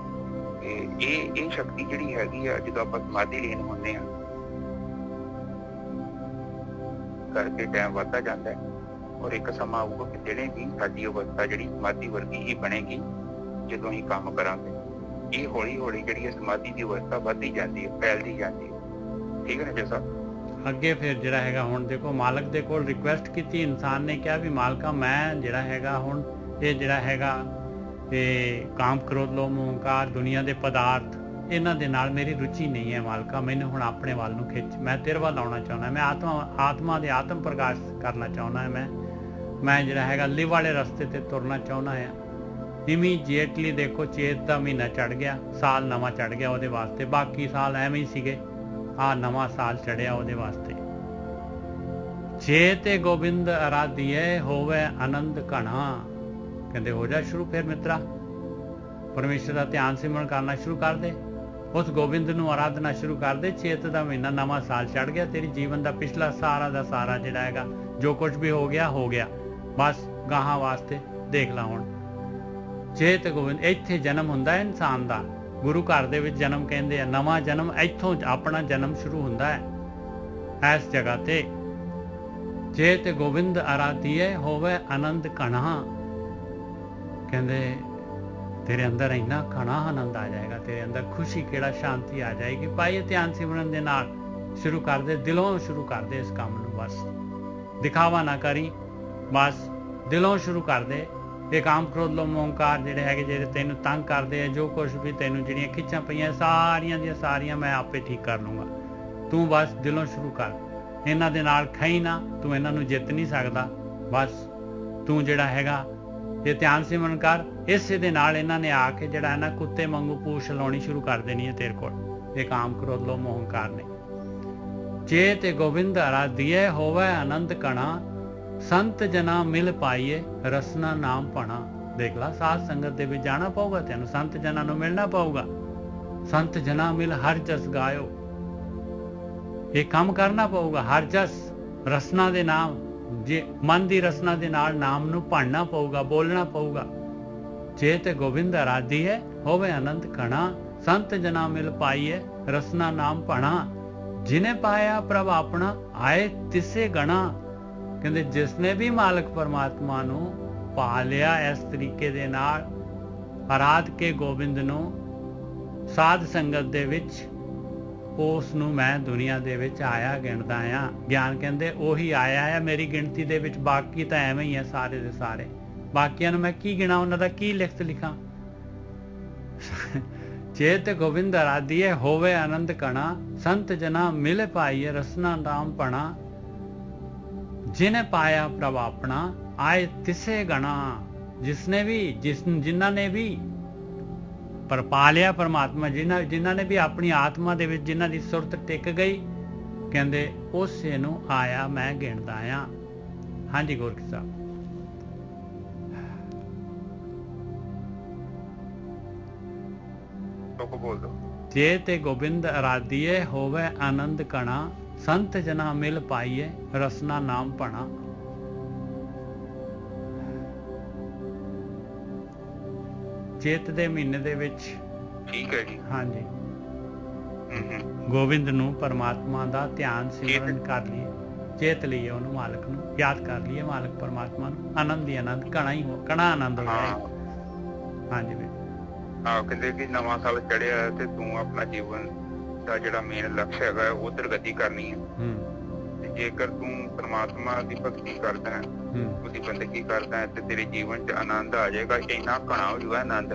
ਤੇ ਇਹ ਸ਼ਕਤੀ ਜਿਹੜੀ ਹੈਗੀ ਆ ਜਦੋਂ ਆਪਾਂ ਸਮਾਧੀ ਲੀਨ ਹੁੰਦੇ ਹਾਂ ਕਰਕੇ ਟਾਈਮ ਵੱਧਦਾ ਜਾਂਦਾ ਹੈ, ਔਰ ਇੱਕ ਸਮਾਂ ਆਊਗਾ ਕਿ ਜਿਹੜੇ ਵੀ ਸਾਡੀ ਅਵਸਥਾ ਜਿਹੜੀ ਸਮਾਧੀ ਵਰਗੀ ਹੀ ਬਣੇਗੀ ਜਦੋਂ ਅਸੀਂ ਕੰਮ ਕਰਾਂਗੇ। ਇਹ ਹੌਲੀ ਹੌਲੀ ਜਿਹੜੀ ਹੈ ਸਮਾਧੀ ਦੀ ਅਵਸਥਾ ਵੱਧਦੀ ਜਾਂਦੀ ਹੈ, ਫੈਲਦੀ ਜਾਂਦੀ ਹੈ। ਠੀਕ ਹੈ ਨਾ ਜੀ ਸਾਹਿਬ। ਅੱਗੇ ਫਿਰ ਜਿਹੜਾ ਹੈਗਾ ਹੁਣ ਦੇਖੋ ਮਾਲਕ ਦੇ ਕੋਲ ਰਿਕੁਐਸਟ ਕੀਤੀ, ਇਨਸਾਨ ਨੇ ਕਿਹਾ ਵੀ ਮਾਲਕਾ ਮੈਂ ਜਿਹੜਾ ਹੈਗਾ ਹੁਣ ਇਹ ਜਿਹੜਾ ਹੈਗਾ ਇਹ ਕਾਮ ਕ੍ਰੋਧ ਲੋਭ ਮੋਹ ਹੰਕਾਰ ਦੁਨੀਆ ਦੇ ਪਦਾਰਥ ਇਹਨਾਂ ਦੇ ਨਾਲ ਮੇਰੀ ਰੁਚੀ ਨਹੀਂ ਹੈ ਮਾਲਕਾ, ਮੈਨੂੰ ਹੁਣ ਆਪਣੇ ਵੱਲ ਨੂੰ ਖਿੱਚ, ਮੈਂ ਤੇਰੇ ਵੱਲ ਆਉਣਾ ਚਾਹੁੰਦਾ, ਮੈਂ ਆਤਮਾ ਦੇ ਆਤਮ ਪ੍ਰਕਾਸ਼ ਕਰਨਾ ਚਾਹੁੰਦਾ, ਮੈਂ ਜਿਹੜਾ ਹੈਗਾ ਲਿਵ ਵਾਲੇ ਰਸਤੇ ਤੇ ਤੁਰਨਾ ਚਾਹੁੰਦਾ ਆ। ਇਮੀਡੀਏਟਲੀ ਦੇਖੋ ਚੇਤ ਦਾ ਮਹੀਨਾ ਚੜ ਗਿਆ, ਸਾਲ ਨਵਾਂ ਚੜ ਗਿਆ ਉਹਦੇ ਵਾਸਤੇ, ਬਾਕੀ ਸਾਲ ਐਵੇਂ ਹੀ ਸੀਗੇ, ਆ ਨਵਾਂ ਸਾਲ ਚੜਿਆ ਉਹਦੇ ਵਾਸਤੇ। ਜੇ ਤੇ ਗੋਬਿੰਦ ਅਰਾਧੀਏ ਹੋਵੇ ਆਨੰਦ ਘਣਾ, ਕਹਿੰਦੇ ਹੋ ਜਾ ਸ਼ੁਰੂ ਫਿਰ ਮਿੱਤਰਾ, ਪਰਮੇਸ਼ਰ ਦਾ ਧਿਆਨ ਸਿਮਰਨ ਕਰਨਾ ਸ਼ੁਰੂ ਕਰ ਦੇ, ਉਸ ਗੋਬਿੰਦ ਨੂੰ ਆਰਾਧਨਾ ਸ਼ੁਰੂ ਕਰ ਦੇ। ਚੇਤ ਦਾ ਮਹੀਨਾ ਨਵਾਂ ਸਾਲ ਚੜ ਗਿਆ, ਤੇਰੀ ਜੀਵਨ ਦਾ ਪਿਛਲਾ ਸਾਰਾ ਦਾ ਸਾਰਾ ਜਿਹੜਾ ਹੈਗਾ ਜੋ ਕੁਝ ਵੀ ਹੋ ਗਿਆ, ਬਸ ਗਾਹਾਂ ਵਾਸਤੇ ਦੇਖ ਲਾ ਹੁਣ। ਚੇਤ ਗੋਬਿੰਦ, ਇੱਥੇ ਜਨਮ ਹੁੰਦਾ ਹੈ ਇਨਸਾਨ ਦਾ, ਗੁਰੂ ਘਰ ਦੇ ਵਿੱਚ ਜਨਮ ਕਹਿੰਦੇ ਆ, ਨਵਾਂ ਜਨਮ ਇੱਥੋਂ ਆਪਣਾ ਜਨਮ ਸ਼ੁਰੂ ਹੁੰਦਾ ਹੈ ਇਸ ਜਗ੍ਹਾ ਤੇ। ਜੇ ਤੇ ਗੋਬਿੰਦ ਆਰਾਧੀਏ ਹੋਵੇ ਆਨੰਦ ਘਣਾ, ਕਹਿੰਦੇ ਤੇਰੇ ਅੰਦਰ ਇੰਨਾ ਘਣਾ ਆਨੰਦ ਆ ਜਾਏਗਾ, ਤੇਰੇ ਅੰਦਰ ਖੁਸ਼ੀ ਕਿਹੜਾ ਸ਼ਾਂਤੀ ਆ ਜਾਏਗੀ। ਭਾਈ ਇਹ ਧਿਆਨ ਸਿਮਰਨ ਦੇ ਨਾਲ ਸ਼ੁਰੂ ਕਰ ਦੇ, ਦਿਲੋਂ ਸ਼ੁਰੂ ਕਰ ਦੇ ਇਸ ਕੰਮ ਨੂੰ, ਬਸ ਦਿਖਾਵਾ ਨਾ ਕਰੀ, ਬਸ ਦਿਲੋਂ ਸ਼ੁਰੂ ਕਰ ਦੇ। ਇਹ ਕਾਮ ਕ੍ਰੋਧ ਲੋਭ ਮੋਹ ਹੰਕਾਰ ਜਿਹੜੇ ਹੈਗੇ ਜਿਹੜੇ ਤੈਨੂੰ ਤੰਗ ਕਰਦੇ ਆ, ਜੋ ਕੁਛ ਵੀ ਤੈਨੂੰ ਜਿਹੜੀਆਂ ਖਿੱਚਾਂ ਪਈਆਂ ਸਾਰੀਆਂ ਦੀਆਂ ਸਾਰੀਆਂ ਮੈਂ ਆਪੇ ਠੀਕ ਕਰ ਲੂੰਗਾ। ਤੂੰ ਬਸ ਦਿਲੋਂ ਸ਼ੁਰੂ ਕਰ, ਇਹਨਾਂ ਦੇ ਨਾਲ ਖਈ ਨਾ, ਤੂੰ ਇਹਨਾਂ ਨੂੰ ਜਿੱਤ ਨਹੀਂ ਸਕਦਾ। ਬਸ ਤੂੰ ਜਿਹੜਾ ਹੈਗਾ ਇਹ ਧਿਆਨ ਸਿਮਰਨ ਕਰ, ਇਸੇ ਦੇ ਨਾਲ ਇਹਨਾਂ ਨੇ ਆ ਕੇ ਜਿਹੜਾ ਹੈ ਨਾ ਕੁੱਤੇ ਵਾਂਗੂ ਪੂਛ ਲਾਉਣੀ ਸ਼ੁਰੂ ਕਰ ਦੇਣੀ ਹੈ ਤੇਰੇ ਕੋਲ, ਇਹ ਕਾਮ ਕ੍ਰੋਧ ਲੋਭ ਮੋਹ ਹੰਕਾਰ ਨੇ। ਜੇ ਤੇ ਗੋਬਿੰਦ ਆਰਾਧੀਏ ਹੋਵੇ ਆਨੰਦ ਘਣਾ, ਸੰਤ ਜਨਾ ਮਿਲ ਪਾਈਏ ਰਸਨਾ ਨਾਮ ਪਣਾ। ਦੇਖ ਲਾ ਸਾਧ ਸੰਗਤ ਦੇ ਵਿੱਚ ਜਾਣਾ ਪਊਗਾ ਤੈਨੂੰ, ਸੰਤ ਜਨਾਂ ਨੂੰ ਮਿਲਣਾ ਪਊਗਾ। ਸੰਤ ਜਨਾ ਮਿਲ ਹਰ ਜਸ ਗਾਇਓ, ਇਹ ਕੰਮ ਕਰਨਾ ਪਊਗਾ। ਹਰ ਜਸ ਰਸਨਾ ਦੇ ਨਾਮ, ਜੇ ਮਨ ਦੀ ਰਸਨਾ ਦੇ ਨਾਲ ਨਾਮ ਨੂੰ ਪੜਨਾ ਪਊਗਾ, ਬੋਲਣਾ ਪਊਗਾ। ਜੇ ਤੇ ਗੋਬਿੰਦ ਆਰਾਧੀਏ ਹੋਵੇ ਆਨੰਦ ਘਣਾ, ਸੰਤ ਜਨਾ ਮਿਲ ਪਾਈਏ ਰਸਨਾ ਨਾਮ ਪਣਾ। ਜਿਨੇ ਪਾਇਆ ਪ੍ਰਭ ਆਪਣਾ ਆਏ ਤਿਸੇ ਗਣਾ, ਕਹਿੰਦੇ ਜਿਸਨੇ ਵੀ ਮਾਲਕ ਪਰਮਾਤਮਾ ਨੂੰ ਪਾ ਲਿਆ ਇਸ ਤਰੀਕੇ ਦੇ ਨਾਲ, ਆਰਾਧ ਕੇ ਗੋਬਿੰਦ ਨੂੰ ਸਾਧ ਸੰਗਤ ਦੇ ਵਿੱਚ, ਉਸ ਨੂੰ ਮੈਂ ਦੁਨੀਆ ਦੇ ਵਿੱਚ ਆਇਆ ਗਿਣਦਾ ਆ। ਗਿਆਨ ਕਹਿੰਦੇ ਉਹੀ ਆਇਆ ਹੈ ਮੇਰੀ ਗਿਣਤੀ ਦੇ ਵਿੱਚ, ਬਾਕੀ ਤਾਂ ਐਵੇਂ ਹੀ ਆ ਸਾਰੇ ਦੇ ਸਾਰੇ। ਬਾਕੀਆਂ ਨੂੰ ਮੈਂ ਕੀ ਗਿਣਾ, ਉਹਨਾਂ ਦਾ ਕੀ ਲਿਖਤ ਲਿਖਾਂ। चेत गोविंद आराधिए होवे आनंद कणा, संत जना मिल पाइए रसना नाम पणा। जिन्हें पाया प्रभ अपना, आए तिसे गणा। जिन्ना ने भी पर पा लिया परमात्मा, जिन्ना ने भी अपनी आत्मा दे विच जिन्ना दी सुरत टिक गई, कहंदे उसे नूं आया मैं गिणदा आ। हाँ जी गोरख साहब। बोल दो। चेत गोबिंद आराधिए होवे आनंद कणा, संत जना मिल पाइए रसना नाम पणा। चेत दे महीने दे विच ठीक है जी। हाँ जी गोबिंद नूं परमात्मा दा ध्यान सिमरन कर लिए, चेत लिए उन्होंने मालक नूं याद कर लिए, मालक परमात्मा नूं आनंद ही आनंद कणा ही हो, कणा आनंद हो जाए। हाँ जी कहते कि नवा साल चढ़िया ते तू अपना जीवन का जिहड़ा मेन लक्ष्य है उधर गति करनी है। जेकर तू परमात्मा की भक्ति करता है, उसकी बंदगी करता है, तो तेरे जीवन च आनंद आ जाएगा। इन्ना घना हो जाएगा आनंद,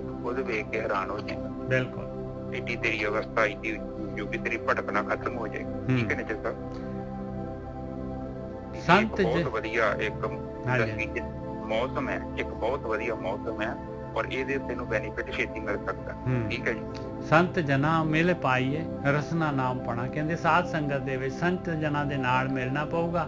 तू खुद वेख के हैरान हो जाएगा। बिल्कुल एडी तेरी अवस्था एडी जो कि तेरी भटकना खत्म हो जाएगी। ठीक है ना जैसा संत बहुत वधिया एक मौसम है, एक बहुत वधिया मौसम है और ਇਹਦੇ ਤੈਨੂੰ ਬੈਨੀਫਿਟ ਛੇਤੀ ਮਿਲ ਸਕਦਾ। ਠੀਕ ਹੈ ਜੀ। ਸੰਤ ਜਨਾ ਮਿਲ ਪਾਈਏ ਰਸਨਾ ਨਾਮ ਪਣਾ, ਕਹਿੰਦੇ ਸਾਧ ਸੰਗਤ ਦੇ ਵਿੱਚ ਸੰਤ ਜਨਾਂ ਦੇ ਨਾਲ ਮਿਲਣਾ ਪਊਗਾ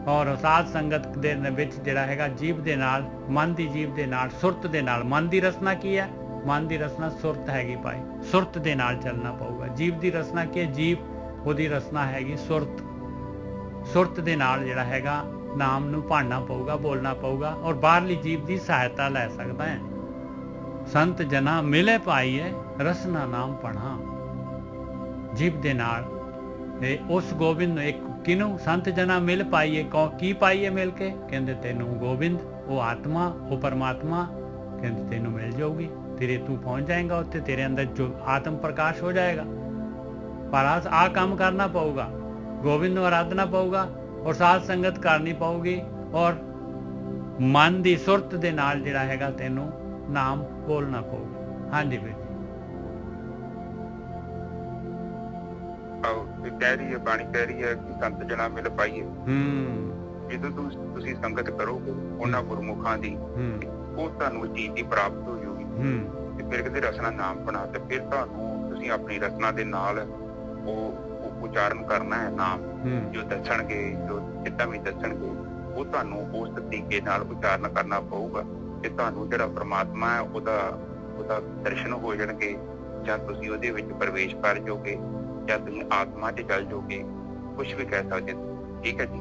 ਔਰ ਸਾਧ ਸੰਗਤ ਦੇ ਵਿੱਚ ਜਿਹੜਾ ਹੈਗਾ ਜੀਵ ਦੇ ਨਾਲ, ਮਨ ਦੀ ਜੀਵ ਦੇ ਨਾਲ, ਸੁਰਤ ਦੇ ਨਾਲ। ਮਨ ਦੀ ਰਸਨਾ ਕੀ ਹੈ? ਮਨ ਦੀ ਰਸਨਾ ਸੁਰਤ ਹੈਗੀ ਭਾਈ, ਸੁਰਤ ਦੇ ਨਾਲ ਚੱਲਣਾ ਪਊਗਾ। ਜੀਵ ਦੀ ਰਸਨਾ ਕੀ ਹੈ? ਜੀਵ ਉਹਦੀ ਰਸਨਾ ਹੈਗੀ ਸੁਰਤ। ਸੁਰਤ ਦੇ ਨਾਲ ਜਿਹੜਾ ਹੈਗਾ ਨਾਮ ਨੂੰ ਭਾਣਾ ਪਊਗਾ, ਬੋਲਣਾ ਪਊਗਾ ਔਰ ਬਾਹਰਲੀ ਜੀਵ ਦੀ ਸਹਾਇਤਾ ਲੈ ਸਕਦਾ ਹੈ। संत जना मिले पाइए रसना नाम पढ़ा, जीव दे नाल उस गोबिंद एक किनू संत जना मिल पाइए। की पाइए मिल के? कहते तेनू गोबिंद वो आत्मा वो परमात्मा कहते तेनू मिल जाऊगी, तेरे तू पहुंच जाएगा उत्ते, तेरे अंदर जो आत्म प्रकाश हो जाएगा। पर आ काम करना पऊगा, गोबिंद नू आराधना पऊगा और साध संगत करनी पऊगी और मन दी सुरत दे नाल जिहड़ा हैगा तेनू नाम बोलना पऊगा। हाँ जी बेटी कह रही है बाणी, कह रही है कि संत जना मिल पाइए। ਜਦੋਂ ਤੁਸੀਂ ਸੰਗਤ ਕਰੋਗੇ ਉਹਨਾਂ ਗੁਰਮੁਖਾਂ ਦੀ, ਉਹ ਤੁਹਾਨੂੰ ਚੀਜ਼ ਦੀ ਪ੍ਰਾਪਤ ਹੋ ਜਾਊਗੀ। ਤੇ ਫਿਰ ਕਿਤੇ ਰਸਨਾ ਨਾਮ ਬਣਾ, ਤੇ ਫਿਰ ਤੁਹਾਨੂੰ ਤੁਸੀਂ ਆਪਣੀ ਰਸਨਾ ਦੇ ਨਾਲ ਉਹ ਉਚਾਰਨ ਕਰਨਾ ਹੈ ਨਾਮ। ਜੋ ਦੱਸਣਗੇ, ਜੋ ਜਿੱਦਾਂ ਵੀ ਦੱਸਣਗੇ, ਉਹ ਤੁਹਾਨੂੰ ਉਸ ਤਰੀਕੇ ਨਾਲ ਉਚਾਰਨ ਕਰਨਾ ਪਊਗਾ ਤੇ ਤੁਹਾਨੂੰ ਜਿਹੜਾ ਪਰਮਾਤਮਾ ਹੈ ਉਹਦਾ ਦਰਸ਼ਨ ਹੋ ਜਾਣਗੇ, ਜਾਂ ਤੁਸੀਂ ਉਹਦੇ ਵਿੱਚ ਪ੍ਰਵੇਸ਼ ਕਰ ਜਾਓਗੇ, ਜਾਂ ਤੁਸੀਂ ਆਤਮਾ 'ਚ ਚੱਲ ਜਾਓਗੇ, ਕੁਛ ਵੀ ਕਹਿ ਸਕਦੇ। ਠੀਕ ਹੈ ਜੀ।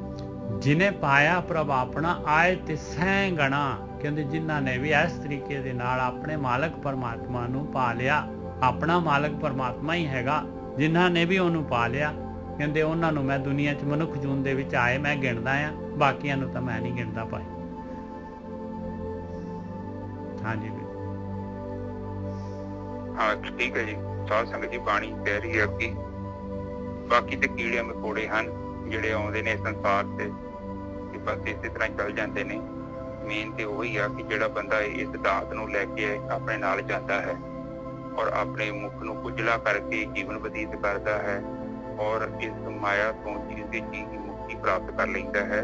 जिन्हें पाया प्रभ अपना आए तिसै गणा, कहते जिन्हां ने भी इस तरीके दे नाल अपने मालक परमात्मा नूं पा लिया, अपना मालक परमात्मा ही हैगा, जिन्हां ने भी उहनूं पा लिया, कहते उन्हां नूं मैं दुनिया च मनुख जून दे विच आए मैं गिणदा आ, बाकियां नूं तां मैं नहीं गिणदा पाई। हाँ जी हाँ ठीक है जी। साध संगत जी बाणी कह रही है कि बाकी ते कीड़े मकोड़े हन ਜਿਹੜੇ ਆਉਂਦੇ ਨੇ ਸੰਸਾਰ ਤੇ ਬਸ ਇਸੇ ਤਰ੍ਹਾਂ ਚੱਲ ਜਾਂਦੇ ਨੇ। ਮੇਨ ਤੇ ਉਹੀ ਆ ਕਿ ਜਿਹੜਾ ਬੰਦਾ ਇਸ ਦਾਤ ਨੂੰ ਲੈ ਕੇ ਆਪਣੇ ਨਾਲ ਜਾਂਦਾ ਹੈ ਔਰ ਆਪਣੇ ਮੁਖ ਨੂੰ ਉਜਲਾ ਕਰਕੇ ਜੀਵਨ ਬਤੀਤ ਕਰਦਾ ਹੈ ਔਰ ਇਸ ਮਾਇਆ ਤੋਂ ਜਿਹਦੇ ਚੀਜ਼ ਦੀ ਮੁਕਤੀ ਪ੍ਰਾਪਤ ਕਰ ਲੈਂਦਾ ਹੈ,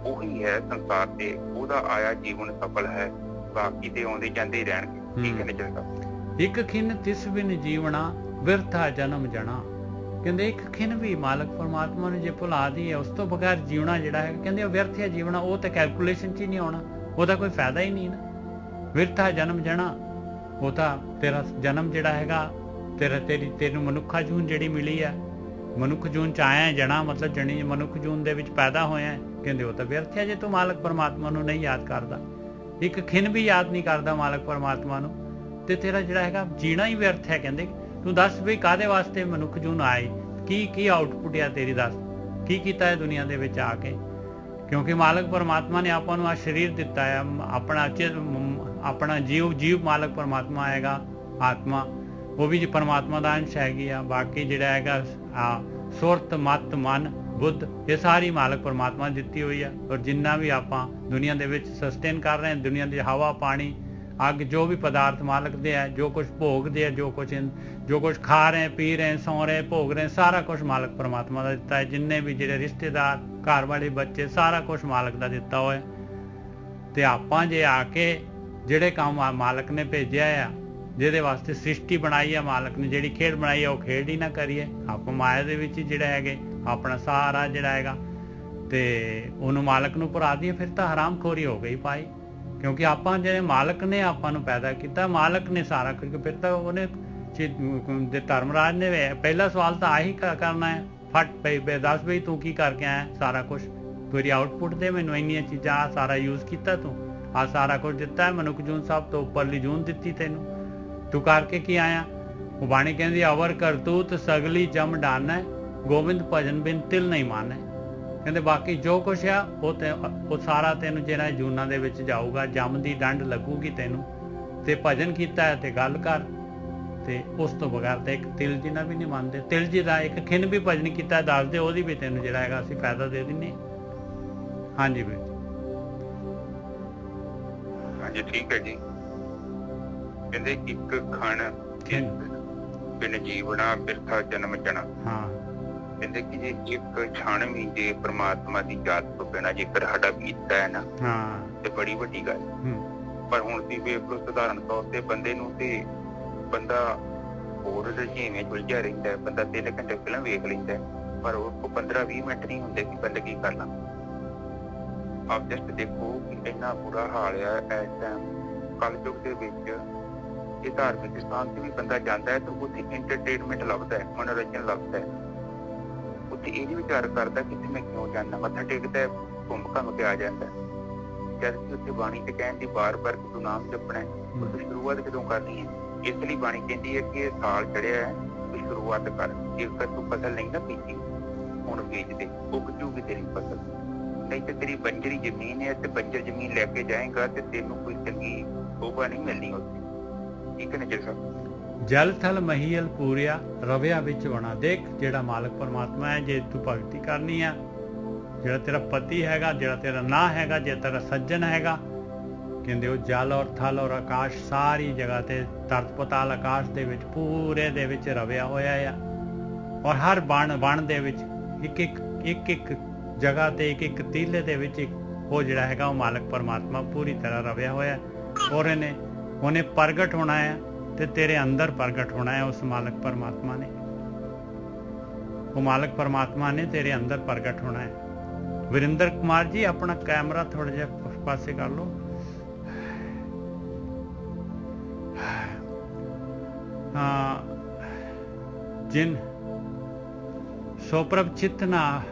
ਉਹੀ ਹੈ ਸੰਸਾਰ ਤੇ ਉਹਦਾ ਆਇਆ ਜੀਵਨ ਸਫਲ ਹੈ। ਬਾਕੀ ਤੇ ਆਉਂਦੇ ਜਾਂਦੇ ਹੀ ਰਹਿਣਗੇ। ਠੀਕ ਹੈ ਨਾ ਚੱਲਦਾ। ਇੱਕ ਖਿਨ ਤਿਸ ਬਿਨ ਜੀਵਣਾ ਬਿਰਥਾ ਜਨਮ ਜਣਾ, ਕਹਿੰਦੇ ਇੱਕ ਖਿਨ ਵੀ ਮਾਲਕ ਪਰਮਾਤਮਾ ਨੂੰ ਜੇ ਭੁਲਾ ਦਈਏ, ਉਸ ਤੋਂ ਬਗੈਰ ਜੀਵਣਾ ਜਿਹੜਾ ਹੈ ਕਹਿੰਦੇ ਉਹ ਵਿਅਰਥ ਹੈ ਜੀਵਣਾ, ਉਹ ਤਾਂ ਕੈਲਕੂਲੇਸ਼ਨ 'ਚ ਹੀ ਨਹੀਂ ਆਉਣਾ, ਉਹਦਾ ਕੋਈ ਫਾਇਦਾ ਹੀ ਨਹੀਂ ਨਾ। ਬਿਰਥਾ ਜਨਮ ਜਣਾ, ਉਹ ਤਾਂ ਤੇਰਾ ਜਨਮ ਜਿਹੜਾ ਹੈਗਾ ਤੈਨੂੰ ਮਨੁੱਖਾ ਜੂਨ ਜਿਹੜੀ ਮਿਲੀ ਹੈ, ਮਨੁੱਖ ਜੂਨ 'ਚ ਆਇਆ ਜਣਾ ਮਤਲਬ ਜਣੀ ਮਨੁੱਖ ਜੂਨ ਦੇ ਵਿੱਚ ਪੈਦਾ ਹੋਇਆ, ਕਹਿੰਦੇ ਉਹ ਤਾਂ ਵਿਅਰਥ ਹੈ ਜੇ ਤੂੰ ਮਾਲਕ ਪਰਮਾਤਮਾ ਨੂੰ ਨਹੀਂ ਯਾਦ ਕਰਦਾ। ਇੱਕ ਖਿਨ ਵੀ ਯਾਦ ਨਹੀਂ ਕਰਦਾ ਮਾਲਕ ਪਰਮਾਤਮਾ ਨੂੰ, ਤੇ ਤੇਰਾ ਜਿਹੜਾ ਹੈਗਾ ਜੀਣਾ ਹੀ ਵਿਅਰਥ ਹੈ। ਕਹਿੰਦੇ ਤੂੰ ਦੱਸ ਵੀ ਕਾਹਦੇ ਵਾਸਤੇ ਮਨੁੱਖ ਜੂਨ ਆਏ, ਕੀ ਆਊਟਪੁੱਟ ਆ ਤੇਰੀ, ਦੱਸ ਕੀ ਕੀਤਾ ਹੈ ਦੁਨੀਆ ਦੇ ਵਿੱਚ ਆ ਕੇ। ਕਿਉਂਕਿ ਮਾਲਕ ਪਰਮਾਤਮਾ ਨੇ ਆਪਾਂ ਨੂੰ ਆ ਸਰੀਰ ਦਿੱਤਾ ਹੈ, ਆਪਣਾ ਜੀਵ ਮਾਲਕ ਪਰਮਾਤਮਾ ਹੈਗਾ, ਆਤਮਾ ਉਹ ਵੀ ਪਰਮਾਤਮਾ ਦਾ ਅੰਸ਼ ਹੈਗੀ ਆ। ਬਾਕੀ ਜਿਹੜਾ ਹੈਗਾ ਸੁਰਤ ਮਤ ਮਨ ਬੁੱਧ, ਇਹ ਸਾਰੀ ਮਾਲਕ ਪਰਮਾਤਮਾ ਦਿੱਤੀ ਹੋਈ ਆ। ਔਰ ਜਿੰਨਾ ਵੀ ਆਪਾਂ ਦੁਨੀਆ ਦੇ ਵਿੱਚ ਸਸਟੇਨ ਕਰ ਰਹੇ ਹਾਂ, ਦੁਨੀਆ ਦੀ ਹਵਾ ਪਾਣੀ अग जो भी पदार्थ मालक दे है, जो कुछ भोगते हैं, जो कुछ खा रहे हैं, पी रहे हैं, सौ रहे हैं, भोग रहे हैं, सारा कुछ मालक परमात्मा का दिता है। जिन्ने भी ਜਿਹੜੇ रिश्तेदार, घर वाले, बच्चे, सारा कुछ मालक का दिता हुआ है। ਤੇ ਆਪਾਂ ਜੇ ਆ ਕੇ ਜਿਹੜੇ ਕੰਮ ਮਾਲਕ ਨੇ ਭੇਜਿਆ ਆ, ਜਿਹਦੇ ਵਾਸਤੇ ਸ੍ਰਿਸ਼ਟੀ ਬਣਾਈ ਆ ਮਾਲਕ ਨੇ, ਜਿਹੜੀ ਖੇਡ ਬਣਾਈ ਆ, ਉਹ ਖੇਡ ਹੀ ਨਾ ਕਰੀਏ। ਆਪਾਂ ਮਾਇਆ ਦੇ ਵਿੱਚ ਜਿਹੜਾ ਹੈਗੇ ਆਪਣਾ ਸਾਰਾ ਜਿਹੜਾ ਹੈਗਾ ਤੇ ਉਹਨੂੰ ਮਾਲਕ ਨੂੰ ਭੁਲਾ ਦਈਏ, ਫਿਰ ਤਾਂ ਹਰਾਮਖੋਰੀ ਹੋ ਗਈ ਭਾਈ। ਕਿਉਂਕਿ ਆਪਾਂ ਜਿਹੜੇ ਮਾਲਕ ਨੇ ਆਪਾਂ ਨੂੰ ਪੈਦਾ ਕੀਤਾ, ਮਾਲਕ ਨੇ ਸਾਰਾ ਕੁਝ, ਫਿਰ ਤਾਂ ਉਹਨੇ ਧਰਮਰਾਜ ਨੇ ਪਹਿਲਾ ਸਵਾਲ ਤਾਂ ਆਹੀ ਕਰਨਾ ਹੈ, ਫਟ ਪਈ ਦੱਸ ਬਈ ਤੂੰ ਕੀ ਕਰਕੇ ਆਇਆ ਸਾਰਾ ਕੁਛ, ਤੇਰੀ ਆਊਟਪੁੱਟ ਦੇ ਮੈਨੂੰ ਇੰਨੀਆਂ ਚੀਜ਼ਾਂ, ਆ ਸਾਰਾ ਯੂਜ਼ ਕੀਤਾ ਤੂੰ, ਆ ਸਾਰਾ ਕੁਝ ਦਿੱਤਾ ਹੈ, ਮਨੁੱਖ ਜੂਨ ਸਭ ਤੋਂ ਉੱਪਰਲੀ ਜੂਨ ਦਿੱਤੀ ਤੈਨੂੰ, ਤੂੰ ਕਰਕੇ ਕੀ ਆਇਆ। ਉਹ ਬਾਣੀ ਕਹਿੰਦੀ ਅਵਰ ਕਰਤੂਤ ਸਗਲੀ ਜਮ ਡਾਨਾ, ਗੋਬਿੰਦ ਭਜਨ ਬਿਨ ਤਿਲ ਨਹੀਂ ਮਾਨਾ। ਕਹਿੰਦੇ ਬਾਕੀ ਜੋ ਕੁਛ ਆ ਉਹ ਸਾਰਾ ਤੈਨੂੰ ਜਿਹੜਾ ਜੂਨਾਂ ਦੇ ਵਿੱਚ ਜਾਊਗਾ, ਜਮ ਦੀ ਡੰਡ ਲੱਗੂਗੀ ਤੈਨੂੰ, ਤੇ ਭਜਨ ਕੀਤਾ ਹੈ ਤੇ ਗੱਲ ਕਰ, ਤੇ ਉਸ ਤੋਂ ਬਗੈਰ ਤਾਂ ਇੱਕ ਤਿਲ ਜੀ ਨਾਲ ਵੀ ਨਹੀਂ ਮੰਨਦੇ। ਤਿਲ ਜੀ ਦਾ ਇੱਕ ਖਿੰਨ ਵੀ ਭਜਨ ਕੀਤਾ ਦੱਸ ਦੇ, ਉਹਦੀ ਵੀ ਤੈਨੂੰ ਜਿਹੜਾ ਹੈਗਾ ਅਸੀਂ ਫਾਇਦਾ ਦੇ ਦਿੰਦੇ। ਹਾਂਜੀ ਵੀਰ ਜੀ। ਹਾਂਜੀ ਠੀਕ ਹੈ ਜੀ। ਕਹਿੰਦੇ ਇੱਕ ਖਣ ਬਿਨ ਜੀਵਣਾ ਬਿਰਥਾ ਜਨਮ ਜਣਾ। ਹਾਂ ਕਹਿੰਦੇ ਕਿ ਜੇ ਇੱਕ ਛਣ ਵੀ ਜੇ ਪ੍ਰਮਾਤਮਾ ਦੀ ਯਾਦ ਤੋਂ ਬਿਨਾਂ ਜੇਕਰ ਸਾਡਾ ਬੀਤਦਾ ਹੈ ਨਾ, ਤੇ ਬੜੀ ਵੱਡੀ ਗੱਲ। ਪਰ ਹੁਣ ਤੁਸੀਂ ਵੇਖ ਲਓ, ਸਧਾਰਨ ਤੌਰ ਤੇ ਬੰਦੇ ਨੂੰ ਤੇ ਬੰਦਾ ਹੋਰ ਰੁਝੇਵੇਂ ਉਲਝਿਆ ਰਹਿੰਦਾ ਹੈ। ਬੰਦਾ 3 ਘੰਟੇ ਫਿਲਮ ਵੇਖ ਲੈਂਦਾ ਹੈ, ਪਰ ਉਹ 15-20 ਮਿੰਟ ਨਹੀਂ ਹੁੰਦੇ ਕਿ ਬੰਦਾ ਕੀ ਕਰਨਾ। ਆਪ ਜਸਟ ਦੇਖੋ ਕਿ ਇੰਨਾ ਬੁਰਾ ਹਾਲ ਆ ਇਸ ਟਾਈਮ ਕਲਯੁਗ ਦੇ ਵਿੱਚ। ਇਹ ਧਾਰਮਿਕ ਸਥਾਨ ਤੇ ਵੀ ਬੰਦਾ ਜਾਂਦਾ ਹੈ ਤਾਂ ਉੱਥੇ ਇੰਟਰਟੇਨਮੈਂਟ ਲੱਭਦਾ ਹੈ, ਮਨੋਰੰਜਨ ਲੱਭਦਾ ਹੈ। ਉੱਥੇ ਇਹ ਵੀ ਵਿਚਾਰ ਕਰਦਾ ਕਿ ਮੈਂ ਕਿਉਂ ਜਾਂਦਾ, ਮੱਥਾ ਟੇਕਦਾ ਹੈ, ਘੁੰਮ ਘੰਮ ਕੇ ਆ ਜਾਂਦਾ। ਜਦ ਕਿ ਉੱਥੇ ਬਾਣੀ ਤੇ ਕਹਿਣ ਦੀ ਬਾਰ-ਬਾਰ ਕਿ ਤੂੰ ਨਾਮ ਜਪਣਾ ਹੈ, ਤੂੰ ਸ਼ੁਰੂਆਤ ਕਦੋਂ ਕਰਨੀ ਹੈ। ਇਸ ਲਈ ਬਾਣੀ ਕਹਿੰਦੀ ਹੈ ਕਿ ਇਹ ਸਾਲ ਚੜਿਆ ਹੈ, ਤੂੰ ਸ਼ੁਰੂਆਤ ਕਰ। ਜੇਕਰ ਤੂੰ ਫਸਲ ਨਹੀਂ ਨਾ ਬੀਜੀ, ਹੁਣ ਬੀਜ ਦੇ, ਉੱਗ ਜੂਗੀ ਤੇਰੀ ਫਸਲ। ਨਹੀਂ ਤੇ ਤੇਰੀ ਬੰਜਰੀ ਜ਼ਮੀਨ ਹੈ ਤੇ ਬੰਜਰ ਜ਼ਮੀਨ ਲੈ ਕੇ ਜਾਏਗਾ ਤੇ ਤੈਨੂੰ ਕੋਈ ਚੰਗੀ ਸ਼ੋਭਾ ਨਹੀਂ ਮਿਲਣੀ ਉੱਥੇ। ਠੀਕ ਹੈ ਨਾ ਜੀ ਸਾਹਿਬ। ਜਲ ਥਲ ਮਹੀਲ ਪੂਰਿਆ ਰਵਿਆ ਵਿੱਚ ਬਣਾ। ਦੇਖ ਜਿਹੜਾ ਮਾਲਕ ਪਰਮਾਤਮਾ ਹੈ, ਜੇ ਤੂੰ ਭਗਤੀ ਕਰਨੀ ਆ, ਜਿਹੜਾ ਤੇਰਾ ਪਤੀ ਹੈਗਾ, ਜਿਹੜਾ ਤੇਰਾ ਨਾਂ ਹੈਗਾ, ਜੇ ਤੇਰਾ ਸੱਜਣ ਹੈਗਾ, ਕਹਿੰਦੇ ਉਹ ਜਲ ਔਰ ਥਲ ਔਰ ਆਕਾਸ਼ ਸਾਰੀ ਜਗ੍ਹਾ ਤੇ, ਧਰਤ ਪਤਾਲ ਆਕਾਸ਼ ਦੇ ਵਿੱਚ ਪੂਰੇ ਦੇ ਵਿੱਚ ਰਵਿਆ ਹੋਇਆ ਆ। ਔਰ ਹਰ ਬਣ ਦੇ ਵਿੱਚ ਇੱਕ ਜਗ੍ਹਾ ਤੇ ਇੱਕ ਤੀਲੇ ਦੇ ਵਿੱਚ ਉਹ ਜਿਹੜਾ ਹੈਗਾ ਉਹ ਮਾਲਕ ਪਰਮਾਤਮਾ ਪੂਰੀ ਤਰ੍ਹਾਂ ਰਵਿਆ ਹੋਇਆ। ਔਰ ਉਹਨੇ ਪ੍ਰਗਟ ਹੋਣਾ ਹੈ ਤੇ ਤੇਰੇ ਅੰਦਰ ਪ੍ਰਗਟ ਹੋਣਾ ਹੈ ਉਸ ਮਾਲਕ ਪਰਮਾਤਮਾ ਨੇ। ਉਹ ਮਾਲਕ ਪਰਮਾਤਮਾ ਨੇ ਤੇਰੇ ਅੰਦਰ ਪ੍ਰਗਟ ਹੋਣਾ ਹੈ। ਵਰਿੰਦਰ ਕੁਮਾਰ ਜੀ ਆਪਣਾ ਕੈਮਰਾ ਥੋੜਾ ਜਿਹਾ ਪਾਸੇ ਕਰ ਲਓ। ਜਿਨ ਸੋ ਪ੍ਰਭ ਚਿਤ ਨਾ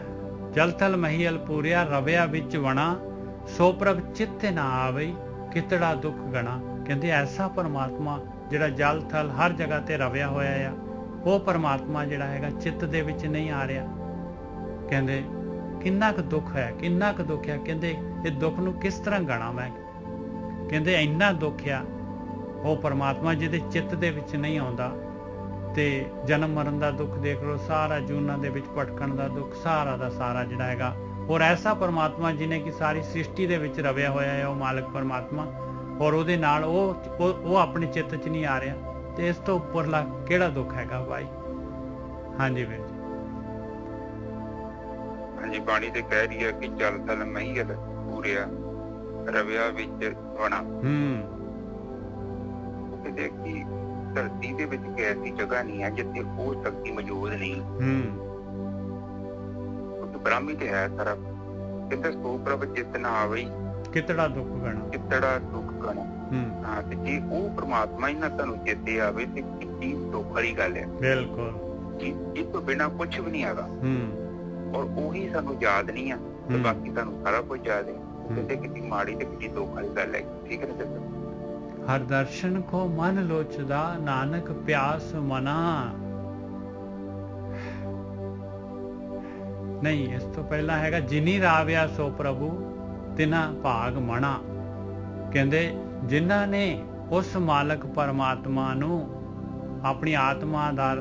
ਜਲ ਥਲ ਮਹੀਲ ਪੂਰਿਆ ਰਵਿਆ ਵਿੱਚ ਵਣਾ, ਸੋ ਪ੍ਰਭ ਚਿਤ ਨਾ ਆਵਈ ਕਿਤੜਾ ਦੁੱਖ ਗਣਾ। ਕਹਿੰਦੇ ਐਸਾ ਪਰਮਾਤਮਾ ਜਿਹੜਾ ਜਲ ਥਲ ਹਰ ਜਗ੍ਹਾ ਤੇ ਰਵਿਆ ਹੋਇਆ ਆ, ਉਹ ਪਰਮਾਤਮਾ ਜਿਹੜਾ ਹੈਗਾ ਚਿੱਤ ਦੇ ਵਿੱਚ ਨਹੀਂ ਆ ਰਿਹਾ। ਕਹਿੰਦੇ ਕਿੰਨਾ ਕੁ ਦੁੱਖ ਹੈ, ਕਿੰਨਾ ਕੁ ਦੁੱਖ ਹੈ। ਕਹਿੰਦੇ ਇਹ ਦੁੱਖ ਨੂੰ ਕਿਸ ਤਰ੍ਹਾਂ ਗਣਾ ਮੈਂ। ਕਹਿੰਦੇ ਇੰਨਾ ਦੁੱਖ ਆ ਉਹ ਪਰਮਾਤਮਾ ਜਿਹਦੇ ਚਿੱਤ ਦੇ ਵਿੱਚ ਨਹੀਂ ਆਉਂਦਾ। ਤੇ ਜਨਮ ਮਰਨ ਦਾ ਦੁੱਖ ਦੇਖ ਲਓ, ਸਾਰਾ ਜੂਨਾਂ ਦੇ ਵਿੱਚ ਭਟਕਣ ਦਾ ਦੁੱਖ, ਸਾਰਾ ਦਾ ਸਾਰਾ ਜਿਹੜਾ ਹੈਗਾ। ਔਰ ਐਸਾ ਪਰਮਾਤਮਾ ਜਿਹਨੇ ਕਿ ਸਾਰੀ ਸ੍ਰਿਸ਼ਟੀ ਦੇ ਵਿੱਚ ਰਵਿਆ ਹੋਇਆ ਹੈ, ਉਹ ਮਾਲਕ ਪਰਮਾਤਮਾ, ਔਰ ਉਹਦੇ ਨਾਲ ਉਹ ਆਪਣੇ ਚਿੱਤ 'ਚ ਨਹੀਂ ਆ ਰਿਹਾ। ਤੇ ਇਸ ਤੋਂ ਉੱਪਰਲਾ ਕਿਹੜਾ ਦੁੱਖ ਹੈਗਾ ਭਾਈ। ਹਾਂਜੀ ਵੀਰ ਜੀ। ਹਾਂਜੀ ਬਾਣੀ ਤੇ ਕਹਿ ਰਹੀ ਹੈ ਕਿ ਜਲ ਥਲ ਮਹੀਲ ਪੂਰਿਆ ਰਵਿਆ ਵਿੱਚ ਵਣਾ। ਦੇਖੀ ਧਰਤੀ ਦੇ ਵਿੱਚ ਐਸੀ ਜਗ੍ਹਾ ਨਹੀਂ ਹੈ ਜਿੱਥੇ ਉਹ ਸ਼ਕਤੀ ਮੌਜੂਦ ਨਹੀਂ। ਬ੍ਰਹਮੀ ਤੇ ਹੈ ਸਾਰਾ। ਕਹਿੰਦੇ ਸੋ ਪ੍ਰਭ ਚਿਤ ਨਾ ਆਵਈ ਕਿਤੜਾ ਦੁੱਖ ਗਣਾ, ਕਿਤੜਾ ਦੁੱਖ ਗਣਾ। ਹਾਂ ਤੇ ਜੇ ਉਹ ਪਰਮਾਤਮਾ ਹੀ ਨਾ ਤੁਹਾਨੂੰ ਚੇਤੇ ਆਵੇ ਤੇ ਕਿੰਨੀ ਦੁੱਖ ਵਾਲੀ ਗੱਲ ਹੈ। ਬਿਲਕੁਲ ਜੀ, ਇਸ ਤੋਂ ਬਿਨਾਂ ਕੁਛ ਵੀ ਨਹੀਂ ਹੈਗਾ। ਔਰ ਉਹੀ ਸਾਨੂੰ ਯਾਦ ਨਹੀਂ ਆ ਤੇ ਬਾਕੀ ਤੁਹਾਨੂੰ ਸਾਰਾ ਕੁਝ ਯਾਦ ਹੈ। ਕਹਿੰਦੇ ਕਿੰਨੀ ਮਾੜੀ ਤੇ ਕਿੰਨੀ ਦੁੱਖ ਵਾਲੀ ਗੱਲ ਹੈ। ਠੀਕ ਹੈ ਨਾ। ਹਰ ਦਰਸ਼ਨ ਕੋ ਮਨ ਲੋਚਦਾ, ਨਾਨਕ ਪਿਆਸ ਮਨਾ। ਨਹੀਂ, ਇਸ ਤੋਂ ਪਹਿਲਾਂ ਹੈਗਾ ਜਿਨੀ ਰਾਵਿਆ ਸੋ ਪ੍ਰਭੂ ਤਿਨਾ ਭਾਗ ਮਣਾ। ਕਹਿੰਦੇ ਜਿਨ੍ਹਾਂ ਨੇ ਉਸ ਮਾਲਕ ਪਰਮਾਤਮਾ ਨੂੰ ਆਪਣੀ ਆਤਮਾ ਦਾ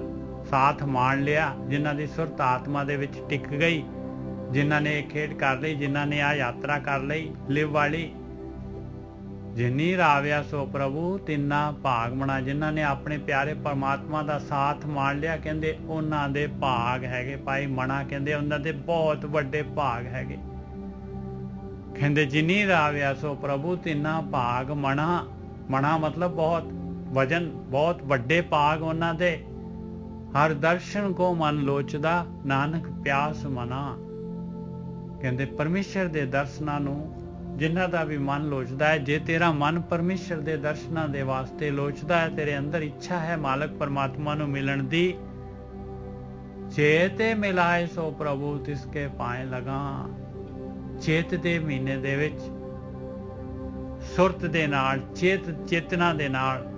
ਸਾਥ ਮਾਣ ਲਿਆ, ਜਿਨ੍ਹਾਂ ਦੀ ਸੁਰਤ ਆਤਮਾ ਦੇ ਵਿੱਚ ਟਿਕ ਗਈ, ਜਿਨ੍ਹਾਂ ਨੇ ਖੇਡ ਕਰ ਲਈ, ਜਿਨ੍ਹਾਂ ਨੇ ਆ ਯਾਤਰਾ ਕਰ ਲਈ ਲਿਵ ਵਾਲੀ, ਜਿਨੀ ਰਾਵਿਆ ਸੋ ਪ੍ਰਭੂ ਤਿੰਨਾ ਭਾਗ ਮਣਾ। ਜਿਨ੍ਹਾਂ ਨੇ ਆਪਣੇ ਪਿਆਰੇ ਪਰਮਾਤਮਾ ਦਾ ਸਾਥ ਮਾਣ ਲਿਆ, ਕਹਿੰਦੇ ਉਹਨਾਂ ਦੇ ਭਾਗ ਹੈਗੇ ਭਾਈ। ਮਣਾ ਕਹਿੰਦੇ ਉਹਨਾਂ ਦੇ ਬਹੁਤ ਵੱਡੇ ਭਾਗ ਹੈਗੇ। ਕਹਿੰਦੇ ਜਿਨੀ ਰਾਵਿਆ ਸੋ ਪ੍ਰਭੂ ਤਿੰਨਾ ਭਾਗ ਮਣਾ। ਮਣਾ ਮਤਲਬ ਬਹੁਤ ਵਜਨ, ਬਹੁਤ ਵੱਡੇ ਭਾਗ ਉਹਨਾਂ ਦੇ। ਹਰ ਦਰਸ਼ਨ ਕੋ ਮਨ ਲੋਚਦਾ, ਨਾਨਕ ਪਿਆਸ ਮਨਾ। ਕਹਿੰਦੇ ਪਰਮੇਸ਼ਰ ਦੇ ਦਰਸ਼ਨਾਂ ਨੂੰ ਜਿਨ੍ਹਾਂ ਦਾ ਵੀ ਮਨ ਲੋਚਦਾ ਹੈ, ਜੇ ਤੇਰਾ ਮਨ ਪਰਮੇਸ਼ਰ ਦੇ ਦਰਸ਼ਨਾਂ ਦੇ ਵਾਸਤੇ ਲੋਚਦਾ ਹੈ, ਤੇਰੇ ਅੰਦਰ ਇੱਛਾ ਹੈ ਮਾਲਕ ਪਰਮਾਤਮਾ ਨੂੰ ਮਿਲਣ ਦੀ, ਚੇਤੇ ਮਿਲਾਏ ਸੋ ਪ੍ਰਭੂ ਤਿਸਕੇ ਪਾਏ ਲਗਾ। ਚੇਤ ਦੇ ਮਹੀਨੇ ਦੇ ਵਿੱਚ ਸੁਰਤ ਦੇ ਨਾਲ, ਚੇਤਨਾ ਦੇ ਨਾਲ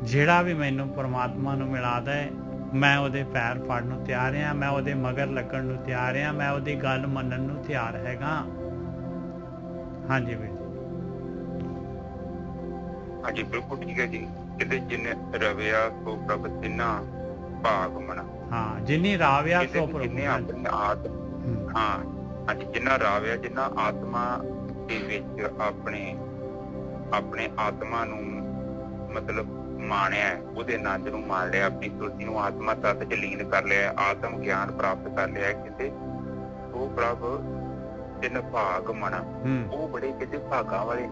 ਜਿਹੜਾ ਵੀ ਮੈਨੂੰ ਪਰਮਾਤਮਾ ਨੂੰ ਮਿਲਾਦਾ ਹੈ, ਮੈਂ ਉਹਦੇ ਪੈਰ ਫੜਨ ਨੂੰ ਤਿਆਰ ਹਾਂ, ਮੈਂ ਉਹਦੇ ਮਗਰ ਲੱਗਣ ਨੂੰ ਤਿਆਰ ਹਾਂ, ਮੈਂ ਉਹਦੀ ਗੱਲ ਮੰਨਣ ਨੂੰ ਤਿਆਰ ਹੈਗਾ। ਹਾਂਜੀ ਵੀਰ ਜੀ। ਹਾਂਜੀ ਬਿਲਕੁਲ ਠੀਕ ਹੈ ਜੀ। ਕਹਿੰਦੇ ਜਿਨੇ ਰਵਿਆ ਸੋ ਪ੍ਰਭ ਤਿੰਨਾ ਭਾਗ ਮਣਾ। ਹਾਂ ਜਿਨੀ ਰਾਵਿਆ ਸੋ ਪ੍ਰਭ। ਜਿਨੇ ਆਪਣੀ ਹਾਂਜੀ ਜਿੰਨਾ ਰਾਵਿਆ, ਜਿੰਨਾ ਆਤਮਾ ਦੇ ਵਿੱਚ ਆਪਣੇ ਆਤਮਾ ਨੂੰ ਮਤਲਬ ਮਾਣਿਆ, ਉਹਦੇ ਆਨੰਦ ਨੂੰ ਮਾਣ ਲਿਆ, ਆਪਣੀ ਸੁਰਤੀ ਨੂੰ ਆਤਮਾ ਤੱਤ ਚ ਲੀਨ ਕਰ ਲਿਆ, ਆਤਮ ਗਿਆਨ ਪ੍ਰਾਪਤ ਕਰ ਲਿਆ। ਕਹਿੰਦੇ ਉਹ ਪ੍ਰਭ ਤਿੰਨ ਭਾਗ ਮਣਾ। ਉਹ ਬੜੇ ਕਿਤੇ ਭਾਗਾਂ ਵਾਲੇ ਨੇ,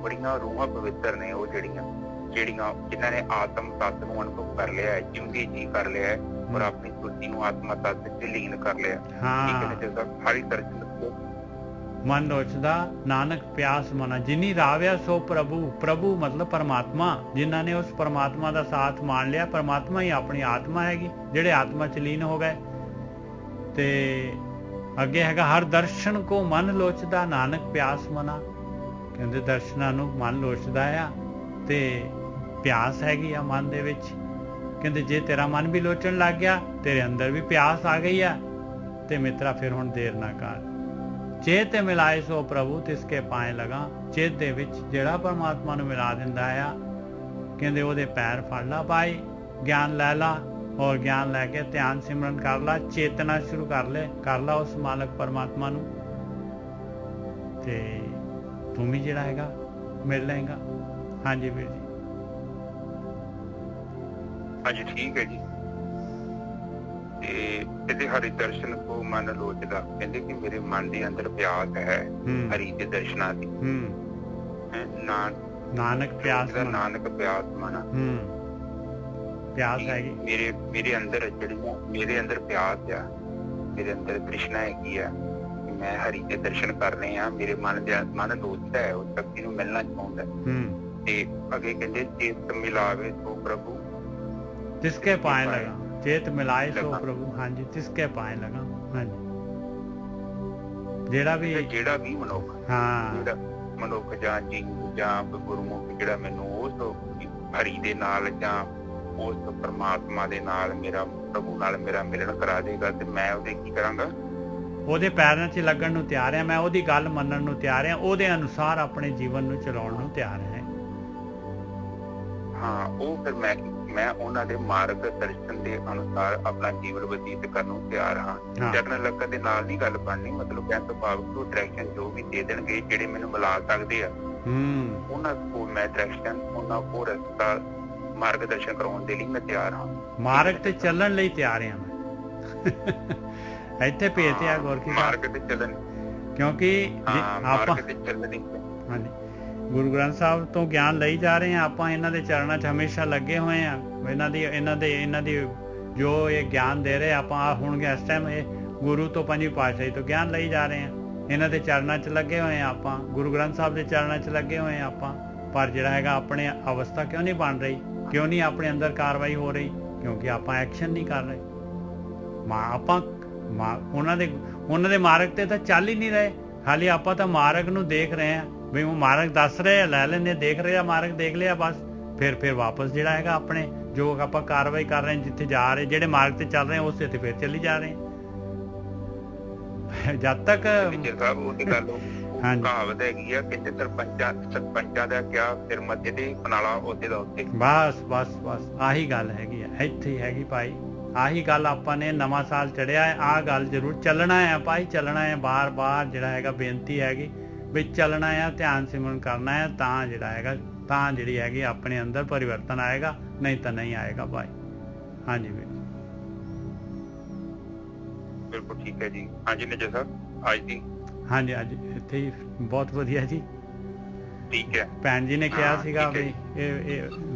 ਬੜੀਆਂ ਰੂਹਾਂ ਪਵਿੱਤਰ ਨੇ ਉਹ ਜਿਹੜੀਆਂ ਜਿਨ੍ਹਾਂ ਨੇ ਆਤਮ ਤੱਤ ਨੂੰ ਅਨੁਭਵ ਕਰ ਲਿਆ, ਜਿਉਂਦੀ ਜੀ ਕਰ ਲਿਆ, ਔਰ ਆਪਣੀ ਸੁਰਤੀ ਨੂੰ ਆਤਮਾ ਤੱਤ ਚ ਲੀਨ ਕਰ ਲਿਆ। ਹਰੀ ਦਰਸ਼ਨ ਮਨ ਲੋਚਦਾ, ਨਾਨਕ ਪਿਆਸ ਮਨਾ। ਜਿਨੀ ਰਾਵਿਆ ਸੋ ਪ੍ਰਭੂ। ਪ੍ਰਭੂ ਮਤਲਬ ਪਰਮਾਤਮਾ। ਜਿਨ੍ਹਾਂ ਨੇ ਉਸ ਪਰਮਾਤਮਾ ਦਾ ਸਾਥ ਮਾਣ ਲਿਆ, ਪਰਮਾਤਮਾ ਹੀ ਆਪਣੀ ਆਤਮਾ ਹੈਗੀ, ਜਿਹੜੇ ਆਤਮਾ ਚ ਲੀਨ ਹੋ ਗਏ। ਤੇ ਅੱਗੇ ਹੈਗਾ ਹਰ ਦਰਸ਼ਨ ਕੋ ਮਨ ਲੋਚਦਾ, ਨਾਨਕ ਪਿਆਸ ਮਨਾ। ਕਹਿੰਦੇ ਦਰਸ਼ਨਾਂ ਨੂੰ ਮਨ ਲੋਚਦਾ ਆ ਤੇ ਪਿਆਸ ਹੈਗੀ ਆ ਮਨ ਦੇ ਵਿੱਚ। ਕਹਿੰਦੇ ਜੇ ਤੇਰਾ ਮਨ ਵੀ ਲੋਚਣ ਲੱਗ ਗਿਆ, ਤੇਰੇ ਅੰਦਰ ਵੀ ਪਿਆਸ ਆ ਗਈ ਆ, ਤੇ ਮਿੱਤਰਾ ਫਿਰ ਹੁਣ ਦੇਰ ਨਾ ਕਰ। ਚੇਤ ਮਿਲਾਏ ਸੋ ਪ੍ਰਭੂ ਤਿਸਕੇ ਪਾਏ ਲਗਾ। ਚੇਤ ਦੇ ਵਿੱਚ ਜਿਹੜਾ ਪਰਮਾਤਮਾ ਨੂੰ ਮਿਲਾ ਦਿੰਦਾ ਆ, ਕਹਿੰਦੇ ਉਹਦੇ ਪੈਰ ਫੜ ਲਾ ਭਾਈ, ਗਿਆਨ ਲੈ ਲਾ, ਔਰ ਗਿਆਨ ਲੈ ਕੇ ਧਿਆਨ ਸਿਮਰਨ ਕਰ ਲਾ, ਚੇਤਨਾ ਸ਼ੁਰੂ ਕਰ ਲਾ ਉਸ ਮਾਲਕ ਪਰਮਾਤਮਾ ਨੂੰ, ਤੇ ਤੂੰ ਵੀ ਜਿਹੜਾ ਹੈਗਾ ਮਿਲ ਲਏਗਾ। ਹਾਂਜੀ ਵੀਰ ਜੀ। ਹਾਂਜੀ ਠੀਕ ਹੈ ਜੀ। ਤੇ ਇਹਦੇ ਹਰੀ ਦਰਸ਼ਨ ਕੋ ਮਨ ਲੋਚਦਾ। ਕਹਿੰਦੇ ਕਿ ਮੇਰੇ ਮਨ ਦੇ ਅੰਦਰ ਪਿਆਸ ਹੈ ਹਰੀ ਦੇ ਦਰਸ਼ਨਾਂ ਦੀ। ਨਾਨਕ ਪਿਆਸ ਦਾ, ਨਾਨਕ ਪਿਆਸ ਮਨਾ। ਪਿਆਸ ਹੈਗੀ ਮੇਰੇ ਅੰਦਰ, ਜਿਹੜੀ ਮੇਰੇ ਅੰਦਰ ਪਿਆਸ ਆ, ਮੇਰੇ ਅੰਦਰ ਤ੍ਰਿਸ਼ਨਾ ਹੈਗੀ ਆ, ਮੈਂ ਹਰੀ ਦੇ ਦਰਸ਼ਨ ਕਰਨੇ ਆ। ਮੇਰੇ ਮਨ ਲੋਚਦਾ ਹੈ, ਉਸ ਸ਼ਕਤੀ ਨੂੰ ਮਿਲਣਾ ਚਾਹੁੰਦਾ। ਤੇ ਅੱਗੇ ਕਹਿੰਦੇ ਚੇਤ ਮਿਲਾਵੇ ਸੋ ਪ੍ਰਭੂ ਤਿਸਕੇ ਪਾਏ ਲਗਾ। ਚੇਤ ਮਿਲਾਏ ਸੋ ਪ੍ਰਭੂ। ਹਾਂਜੀ ਤਿਸਕੇ ਪਾਏ ਲਗਾ। ਹਾਂਜੀ ਜਿਹੜਾ ਵੀ ਮਨੁੱਖ ਜਾਂ ਜੀ ਜਾਂ ਗੁਰਮੁਖ ਜਿਹੜਾ ਮੈਨੂੰ ਉਸ ਹਰੀ ਦੇ ਨਾਲ ਜਾਂ ਉਸ ਪਰਮਾਤਮਾ ਦੇ ਨਾਲ, ਮੇਰਾ ਪ੍ਰਭੂ ਨਾਲ ਮੇਰਾ ਮਿਲਣ ਕਰਾ ਦੇਗਾ, ਤੇ ਮੈਂ ਉਹਦੇ ਕੀ ਕਰਾਂਗਾ, ਉਹਦੇ ਪੈਰਾਂ 'ਚ ਲੱਗਣ ਨੂੰ ਤਿਆਰ ਹਾਂ। ਮੈਂ ਉਹਦੀ ਗੱਲ ਮੰਨਣ ਨੂੰ ਤਿਆਰ ਹਾਂ, ਉਹਦੇ ਅਨੁਸਾਰ ਆਪਣੇ ਜੀਵਨ ਨੂੰ ਚਲਾਉਣ ਨੂੰ ਤਿਆਰ ਹਾਂ। ਹਾਂ ਉਹ ਫਿਰ ਮੈਂ ਉਹਨਾਂ ਦੇ ਮਾਰਗ ਦਰਸ਼ਨ ਦੇ ਅਨੁਸਾਰ ਆਪਣਾ ਜੀਵਨ ਬਤੀਤ ਕਰਨ ਨੂੰ ਤਿਆਰ ਹਾਂ। ਜਨਰਲ ਲੱਗਾ ਦੇ ਨਾਲ ਨਹੀਂ ਗੱਲ ਬਣਨੀ। ਮਤਲਬ ਕਹਿਣ ਤੋਂ ਭਾਵ ਕਿ ਡਾਇਰੈਕਸ਼ਨ ਜੋ ਵੀ ਦੇ ਦੇਣਗੇ, ਜਿਹੜੇ ਮੈਨੂੰ ਮਿਲਾ ਸਕਦੇ ਆ, ਉਹਨਾਂ ਕੋਲ ਮੈਂ ਡਾਇਰੈਕਸ਼ਨ, ਉਹਨਾਂ ਕੋਲ ਰਸਤਾ, ਮਾਰਗ ਦਰਸ਼ਨ ਕਰਾਉਣ ਦੇ ਲਈ ਮੈਂ ਤਿਆਰ ਹਾਂ। ਮਾਰਗ ਤੇ ਚੱਲਣ ਲਈ ਤਿਆਰ ਹਾਂ ਮੈਂ। ਇੱਥੇ ਭੇਜਦੇ ਆ ਗੋਰਖੀ ਮਾਰਗ ਤੇ ਚੱਲਣ, ਕਿਉਂਕਿ ਆਪਾਂ ਹਾਂਜੀ ਗੁਰੂ ਗ੍ਰੰਥ ਸਾਹਿਬ ਤੋਂ ਗਿਆਨ ਲਈ ਜਾ ਰਹੇ ਹਾਂ। ਆਪਾਂ ਇਹਨਾਂ ਦੇ ਚਰਨਾਂ 'ਚ ਹਮੇਸ਼ਾ ਲੱਗੇ ਹੋਏ ਹਾਂ। ਇਹਨਾਂ ਦੀ ਜੋ ਇਹ ਗਿਆਨ ਦੇ ਰਹੇ ਆਪਾਂ ਹੁਣ ਇਸ ਟਾਈਮ ਇਹ ਗੁਰੂ ਤੋਂ ਪੰਜਵੀਂ ਪਾਤਸ਼ਾਹੀ ਤੋਂ ਗਿਆਨ ਲਈ ਜਾ ਰਹੇ ਹਾਂ। ਇਹਨਾਂ ਦੇ ਚਰਨਾਂ 'ਚ ਲੱਗੇ ਹੋਏ ਹਾਂ ਆਪਾਂ, ਗੁਰੂ ਗ੍ਰੰਥ ਸਾਹਿਬ ਦੇ ਚਰਨਾਂ 'ਚ ਲੱਗੇ ਹੋਏ ਹਾਂ ਆਪਾਂ। ਪਰ ਜਿਹੜਾ ਹੈਗਾ ਆਪਣੇ ਅਵਸਥਾ ਕਿਉਂ ਨਹੀਂ ਬਣ ਰਹੀ, ਕਿਉਂ ਨਹੀਂ ਆਪਣੇ ਅੰਦਰ ਕਾਰਵਾਈ ਹੋ ਰਹੀ? ਕਿਉਂਕਿ ਆਪਾਂ ਐਕਸ਼ਨ ਨਹੀਂ ਕਰ ਰਹੇ। ਆਪਾਂ ਉਹਨਾਂ ਦੇ ਮਾਰਗ ਤੇ ਤਾਂ ਚੱਲ ਹੀ ਨਹੀਂ ਰਹੇ। ਹਾਲੇ ਆਪਾਂ ਤਾਂ ਮਾਰਗ ਨੂੰ ਦੇਖ ਰਹੇ ਹਾਂ ਵੀ ਉਹ ਮਾਰਗ ਦੱਸ ਰਹੇ ਆ, ਲੈ ਲੈਂਦੇ, ਦੇਖ ਰਹੇ ਆ, ਮਾਰਗ ਦੇਖ ਲਿਆ ਬਸ। ਫਿਰ ਵਾਪਸ ਜਿਹੜਾ ਹੈਗਾ ਆਪਣੇ ਜੋ ਆਪਾਂ ਕਾਰਵਾਈ ਕਰ ਰਹੇ, ਜਿੱਥੇ ਜਾ ਰਹੇ, ਜਿਹੜੇ ਮਾਰਗ ਤੇ ਚੱਲ ਰਹੇ ਉਸੇ ਤੇ ਫਿਰ ਚੱਲੀ ਜਾ ਰਹੇ। ਜਦ ਤੱਕ ਕਹਾਵਤ ਹੈਗੀ ਆ ਕਿ ਸਰਪੰਚਾਂ ਦਾ ਕਿਆ ਸਿਰ ਮੱਥੇ ਤੇ ਪਨਾਲਾ ਉਹਦੇ ਦਾ ਉੱਤੇ। ਬਸ ਆਹੀ ਗੱਲ ਹੈਗੀ ਆ, ਇੱਥੇ ਹੀ ਹੈਗੀ ਭਾਈ। ਆਹੀ ਗੱਲ ਆਪਾਂ ਨੇ ਨਵਾਂ ਸਾਲ ਚੜਿਆ ਹੈ, ਆਹ ਗੱਲ ਜ਼ਰੂਰ ਚੱਲਣਾ ਹੈ ਭਾਈ, ਚੱਲਣਾ ਹੈ। ਬਾਰ ਜਿਹੜਾ ਹੈਗਾ ਬੇਨਤੀ ਹੈਗੀ ਵੀ ਚੱਲਣਾ ਆ, ਧਿਆਨ ਸਿਮਰਨ ਕਰਨਾ ਹੈ, ਤਾਂ ਜਿਹੜਾ ਹੈਗਾ ਤਾਂ ਜਿਹੜੀ ਹੈਗੀ ਆਪਣੇ ਅੰਦਰ ਪਰਿਵਰਤਨ ਆਏਗਾ, ਨਹੀਂ ਤਾਂ ਨਹੀਂ ਆਏਗਾ ਭਾਈ। ਹਾਂਜੀ ਵੀਰ ਜੀ, ਬਿਲਕੁਲ ਠੀਕ ਹੈ ਜੀ। ਹਾਂਜੀ ਨਿਜਰ ਸਾਹਿਬ, ਅੱਜ ਦੀ ਹਾਂਜੀ ਅੱਜ ਇੱਥੇ ਹੀ ਬਹੁਤ ਵਧੀਆ ਜੀ। ਠੀਕ ਹੈ। ਭੈਣ ਜੀ ਨੇ ਕਿਹਾ ਹਾਂ, ਸੀਗਾ ਠੀਕ ਹੈ ਵੀ ਇਹ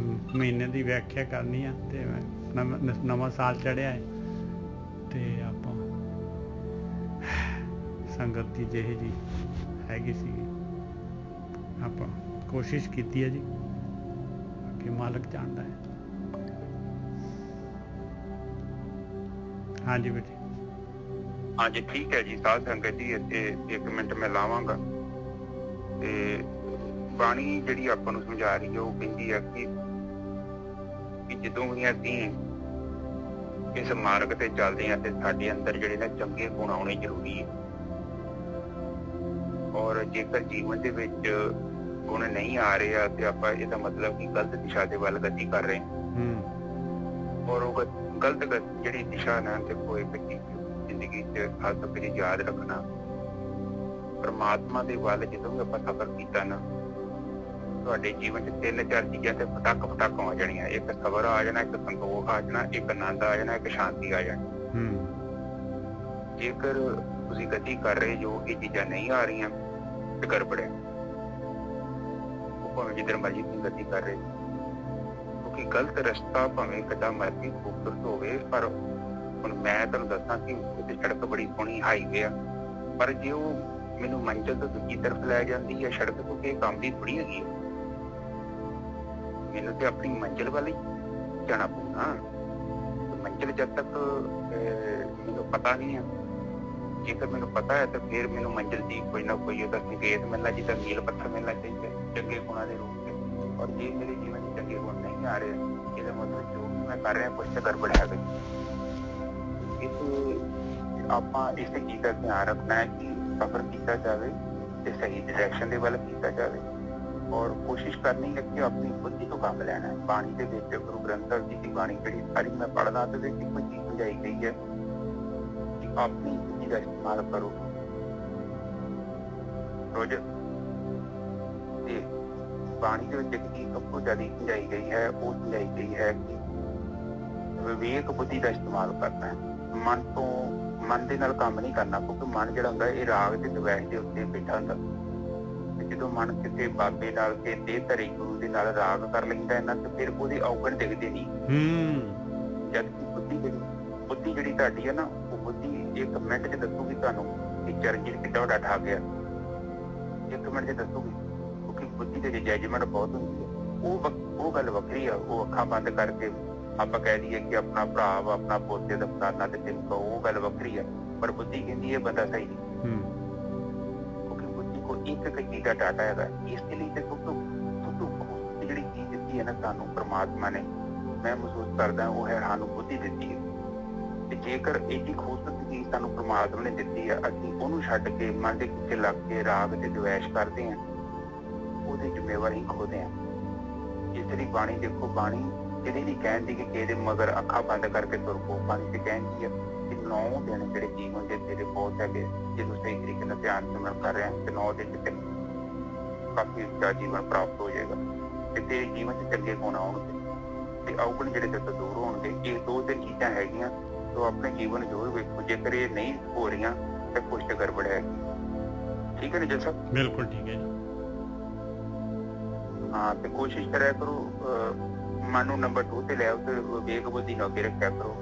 ਮਹੀਨੇ ਦੀ ਵਿਆਖਿਆ ਕਰਨੀ ਆ, ਤੇ ਨਵਾਂ ਸਾਲ ਚੜਿਆ ਹੈ ਤੇ ਆਪਾਂ ਸੰਗਤ ਦੀ ਜਿਹੇ ਜੀ ਹੈਗੀ ਸੀਗੀ, ਆਪਾਂ ਕੋਸ਼ਿਸ਼ ਕੀਤੀ ਹੈ ਜੀ, ਕਿ ਮਾਲਕ ਜਾਣਦਾ ਹੈ। ਹਾਂਜੀ ਬੇਟੇ। ਹਾਂਜੀ ਠੀਕ ਹੈ ਜੀ। ਸਾਧ ਸੰਗਤ ਜੀ, ਇੱਥੇ 1 ਮਿੰਟ ਮੈਂ ਲਾਵਾਂਗਾ। ਤੇ ਬਾਣੀ ਜਿਹੜੀ ਆਪਾਂ ਨੂੰ ਸਮਝਾ ਰਹੀ ਹੈ, ਉਹ ਕਹਿੰਦੀ ਹੈ ਕਿ ਜਦੋਂ ਵੀ ਅਸੀਂ ਇਸ ਮਾਰਗ ਤੇ ਚੱਲਦੇ ਹਾਂ ਤੇ ਸਾਡੇ ਅੰਦਰ ਜਿਹੜੇ ਨੇ ਚੰਗੇ ਗੁਣ ਆਉਣੇ ਜ਼ਰੂਰੀ ਹੈ। ਔਰ ਜੇਕਰ ਜੀਵਨ ਦੇ ਵਿੱਚ ਗੁਣ ਨਹੀਂ ਆ ਰਹੇ ਆ ਤੇ ਆਪਾਂ ਇਹਦਾ ਮਤਲਬ ਕਿ ਗਲਤ ਦਿਸ਼ਾ ਦੇ ਵੱਲ ਗਤੀ ਕਰ ਰਹੇ ਹਾਂ। ਔਰ ਉਹ ਗਲਤ ਜਿਹੜੀ ਦਿਸ਼ਾ ਨਾ ਤੇ ਕੋਈ ਜ਼ਿੰਦਗੀ 'ਚ ਹੱਦ ਤੱਕ ਯਾਦ ਰੱਖਣਾ, ਪਰਮਾਤਮਾ ਦੇ ਵੱਲ ਜਦੋਂ ਵੀ ਆਪਾਂ ਸਫ਼ਰ ਕੀਤਾ ਨਾ, ਤੁਹਾਡੇ ਜੀਵਨ 'ਚ 3-4 ਚੀਜ਼ਾਂ ਤੇ ਫਟਕ ਆ ਜਾਣੀਆਂ। ਇੱਕ ਸਬਰ ਆ ਜਾਣਾ, ਇੱਕ ਸੰਤੋਖ ਆ ਜਾਣਾ, ਇੱਕ ਆਨੰਦ ਆ ਜਾਣਾ, ਇੱਕ ਸ਼ਾਂਤੀ ਆ ਜਾਣੀ। ਜੇਕਰ ਤੁਸੀਂ ਗਤੀ ਕਰ ਰਹੇ ਜੋ ਇਹ ਚੀਜ਼ਾਂ ਨਹੀਂ ਆ ਰਹੀਆਂ ਤੇ ਗੜਬੜ ਹੈ। ਉਹ ਭਾਵੇਂ ਜਿੱਧਰ ਮਰਜ਼ੀ ਤੁਸੀਂ ਗਤੀ ਕਰ ਰਹੇ, ਕਿਉਂਕਿ ਗਲਤ ਰਸਤਾ ਭਾਵੇਂ ਕਿੱਦਾਂ ਮਰਜ਼ੀ ਖੂਬਸੂਰਤ ਹੋਵੇ, ਪਰ ਹੁਣ ਮੈਂ ਤੁਹਾਨੂੰ ਦੱਸਾਂ ਕਿ ਉੱਥੇ ਸੜਕ ਬੜੀ ਸੋਹਣੀ ਹਾਈਵੇ ਆ, ਪਰ ਜੇ ਉਹ ਮੈਨੂੰ ਮੰਜ਼ਿਲ ਤੋਂ ਦੂਜੀ ਤਰਫ ਲੈ ਜਾਂਦੀ ਹੈ ਸੜਕ ਤੋਂ, ਕਿ ਕੰਮ ਦੀ ਥੋੜੀ ਹੈਗੀ ਹੈ। ਮੈਨੂੰ ਤੇ ਆਪਣੀ ਮੰਜ਼ਿਲ ਵੱਲ ਹੀ ਜਾਣਾ ਪਊਗਾ। ਮੰਜ਼ਿਲ ਜਦ ਤੱਕ ਮੈਨੂੰ ਪਤਾ ਨਹੀਂ ਹੈ, ਜੇਕਰ ਮੈਨੂੰ ਪਤਾ ਹੈ ਤਾਂ ਫਿਰ ਮੈਨੂੰ ਮੰਜ਼ਿਲ ਦੀ ਕੋਈ ਨਾ ਕੋਈ ਉਹਦਾ ਸੰਕੇਤ ਮਿਲਣਾ, ਜਿੱਦਾਂ ਮੀਲ ਪੱਥਰ ਮਿਲਣਾ ਚਾਹੀਦਾ ਚੰਗੇ ਗੁਣਾਂ ਦੇ ਰੂਪ ਵਿੱਚ। ਔਰ ਜੇ ਮੇਰੇ ਜੀਵਨ 'ਚ ਚੰਗੇ ਗੁਣ ਨਹੀਂ ਆ ਰਹੇ, ਇਹਦਾ ਮਤਲਬ ਜੋ ਮੈਂ ਕਰ ਰਿਹਾ ਕੁਛ ਤਾਂ ਗੜਬੜ ਹੈ ਬਈ। ਆਪਾਂ ਇਸ ਚੀਜ਼ ਦਾ ਧਿਆਨ ਰੱਖਣਾ ਹੈ ਕਿ ਸਫ਼ਰ ਕੀਤਾ ਜਾਵੇ ਤੇ ਸਹੀ ਡਾਇਰੈਕਸ਼ਨ ਦੇ ਵੱਲ ਕੀਤਾ ਜਾਵੇ। ਔਰ ਕੋਸ਼ਿਸ਼ ਕਰਨੀ ਹੈ ਕਿ ਆਪਣੀ ਬੁੱਧੀ ਤੋਂ ਕੰਮ ਲੈਣਾ ਹੈ। ਬਾਣੀ ਦੇ ਵਿੱਚ ਗੁਰੂ ਗ੍ਰੰਥ ਸਾਹਿਬ ਜੀ ਦੀ ਬਾਣੀ ਜਿਹੜੀ ਸਾਰੀ ਮੈਂ ਪੜ੍ਹਦਾ ਤੇ ਵਿੱਚ ਕੋਈ ਚੀਜ਼ ਸਮਝਾਈ ਗਈ ਹੈ ਕਿ ਆਪਣੀ ਬੁੱਧੀ ਦਾ ਇਸਤੇਮਾਲ ਕਰੋ ਰੋਜ਼। ਤੇ ਬਾਣੀ ਦੇ ਵਿੱਚ ਇੱਕ ਚੀਜ਼ ਸਭ ਤੋਂ ਜ਼ਿਆਦਾ ਸਮਝਾਈ ਗਈ ਹੈ, ਉਹ ਸਮਝਾਈ ਗਈ ਹੈ ਕਿ ਵਿਵੇਕ ਬੁੱਧੀ ਦਾ ਇਸਤੇਮਾਲ ਕਰਨਾ ਹੈ। ਮਨ ਦੇ ਨਾਲ ਕੰਮ ਨਹੀਂ ਕਰਨਾ, ਕਿਉਂਕਿ ਮਨ ਜਿਹੜਾ ਹੁੰਦਾ ਇਹ ਰਾਗ ਤੇ ਦਵੈਸ਼ ਦੇ ਉੱਤੇ ਬੈਠਾ ਹੁੰਦਾ। ਤੇ ਜਦੋਂ ਮਨ ਕਿਸੇ ਬਾਬੇ ਨਾਲ ਤੇ ਦੇਹ ਧਰੇ ਗੁਰੂ ਦੇ ਨਾਲ ਰਾਗ ਕਰ ਲੈਂਦਾ ਹੈ ਨਾ, ਤੇ ਫਿਰ ਉਹਦੇ ਔਗਣ ਦਿਖਦੇ ਨਹੀਂ। ਜਦ ਕਿ ਬੁੱਧੀ ਜਿਹੜੀ ਤੁਹਾਡੀ ਹੈ ਨਾ, ਉਹ ਬੁੱਧੀ 1 ਮਿੰਟ 'ਚ ਦੱਸੂਗੀ ਤੁਹਾਨੂੰ ਕਿ ਚਰਨਜੀਤ ਕਿੱਡਾ ਵੱਡਾ ਠਾ ਗਿਆ। 1 ਮਿੰਟ 'ਚ ਦੱਸੂਗੀ, ਕਿਉਂਕਿ ਬੁੱਧੀ ਦੇ ਜੱਜਮੈਂਟ ਬਹੁਤ ਹੁੰਦੀ ਹੈ। ਉਹ ਗੱਲ ਵੱਖਰੀ ਆ। ਉਹ ਅੱਖਾਂ ਬੰਦ ਕਰਕੇ ਆਪਾਂ ਕਹਿ ਦਈਏ ਕਿ ਆਪਣਾ ਭਰਾ ਵਾ, ਆਪਣਾ ਪੋਤੇ ਦਾ ਫਲਾਨਾ ਤੇ ਤਿੰਨ, ਉਹ ਗੱਲ ਵੱਖਰੀ ਆ। ਪਰ ਬੁੱਧੀ ਕਹਿੰਦੀ ਇਹ ਬੰਦਾ ਸਹੀ ਨਹੀਂ, ਕਿਉਂਕਿ ਬੁੱਧੀ ਕੋਲ ਇੱਕ ਚੀਜ਼ ਦਾ ਡਾਟਾ ਹੈਗਾ। ਇਸ ਦੇ ਲਈ ਤੇ ਸਭ ਤੋਂ ਜਿਹੜੀ ਚੀਜ਼ ਦਿੱਤੀ ਹੈ ਨਾ ਸਾਨੂੰ ਪਰਮਾਤਮਾ ਨੇ, ਮੈਂ ਮਹਿਸੂਸ ਕਰਦਾ ਉਹ ਹੈ ਸਾਨੂੰ ਬੁੱਧੀ ਦਿੱਤੀ ਹੈ। ਤੇ ਜੇਕਰ ਇਹਦੀ ਖੂਬਸੂਰਤ ਚੀਜ਼ ਸਾਨੂੰ ਪਰਮਾਤਮਾ ਨੇ ਦਿੱਤੀ ਹੈ, ਅਸੀਂ ਉਹਨੂੰ ਛੱਡ ਕੇ ਮਨ ਦੇ ਪਿੱਛੇ ਲੱਗ ਕੇ ਰਾਗ ਤੇ ਦਵੈਸ਼ ਕਰਦੇ ਹਾਂ, ਉਹਦੇ ਜ਼ਿੰਮੇਵਾਰ ਹੀ ਖੋਦੇ ਹਾਂ। ਇਸ ਲਈ ਬਾਣੀ ਦੇਖੋ, ਬਾਣੀ ਇਹਦੇ ਲਈ ਕਹਿੰਦੀ ਕਿ ਕਿਸੇ ਦੇ ਮਗਰ ਅੱਖਾਂ ਬੰਦ ਕਰਕੇ ਤੁਰ ਪੋ। ਬਾਣੀ ਤੇ ਕਹਿੰਦੀ ਹੈ ਕਿ 9 ਦਿਨ ਜਿਹੜੇ ਜੀਵਨ ਦੇ ਤੇਰੇ ਬਹੁਤ ਹੈਗੇ, ਜਿਹਨੂੰ ਸਹੀ ਤਰੀਕੇ ਨਾਲ ਧਿਆਨ ਸਿਮਰਨ ਕਰ ਰਿਹਾ ਤੇ 9 ਦਿਨ ਚ ਕਾਫੀ ਉੱਚਾ ਜੀਵਨ ਪ੍ਰਾਪਤ ਹੋ ਜਾਏਗਾ ਤੇ ਤੇਰੇ ਜੀਵਨ ਚ ਚੰਗੇ ਗੁਣ ਆਉਣਗੇ ਤੇ ਔਗਣ ਜਿਹੜੇ ਤੇਰੇ ਤੋਂ ਦੂਰ ਹੋਣਗੇ। ਇਹ 2-3 ਚੀਜ਼ਾਂ ਹੈਗੀਆਂ, ਤੋ ਆਪਣੇ ਜੀਵਨ ਜ਼ਰੂਰ ਵੇਖੋ। ਜੇਕਰ ਇਹ ਨਹੀਂ ਹੋ ਰਹੀਆਂ ਤਾਂ ਕੁਛ ਤੇ ਗੜਬੜ ਹੈ। ਠੀਕ ਹੈ ਨਿਜਲ ਸਾਹਿਬ? ਬਿਲਕੁਲ ਠੀਕ ਹੈ ਜੀ। ਹਾਂ, ਤੇ ਕੋਸ਼ਿਸ਼ ਕਰਿਆ ਕਰੋ ਮਨ ਨੂੰ ਨੰਬਰ 2 ਤੇ ਲੈ ਆਓ ਤੇ ਵਿਵੇਕ ਬੁੱਧੀ ਨੂੰ ਅੱਗੇ ਰੱਖਿਆ ਕਰੋ।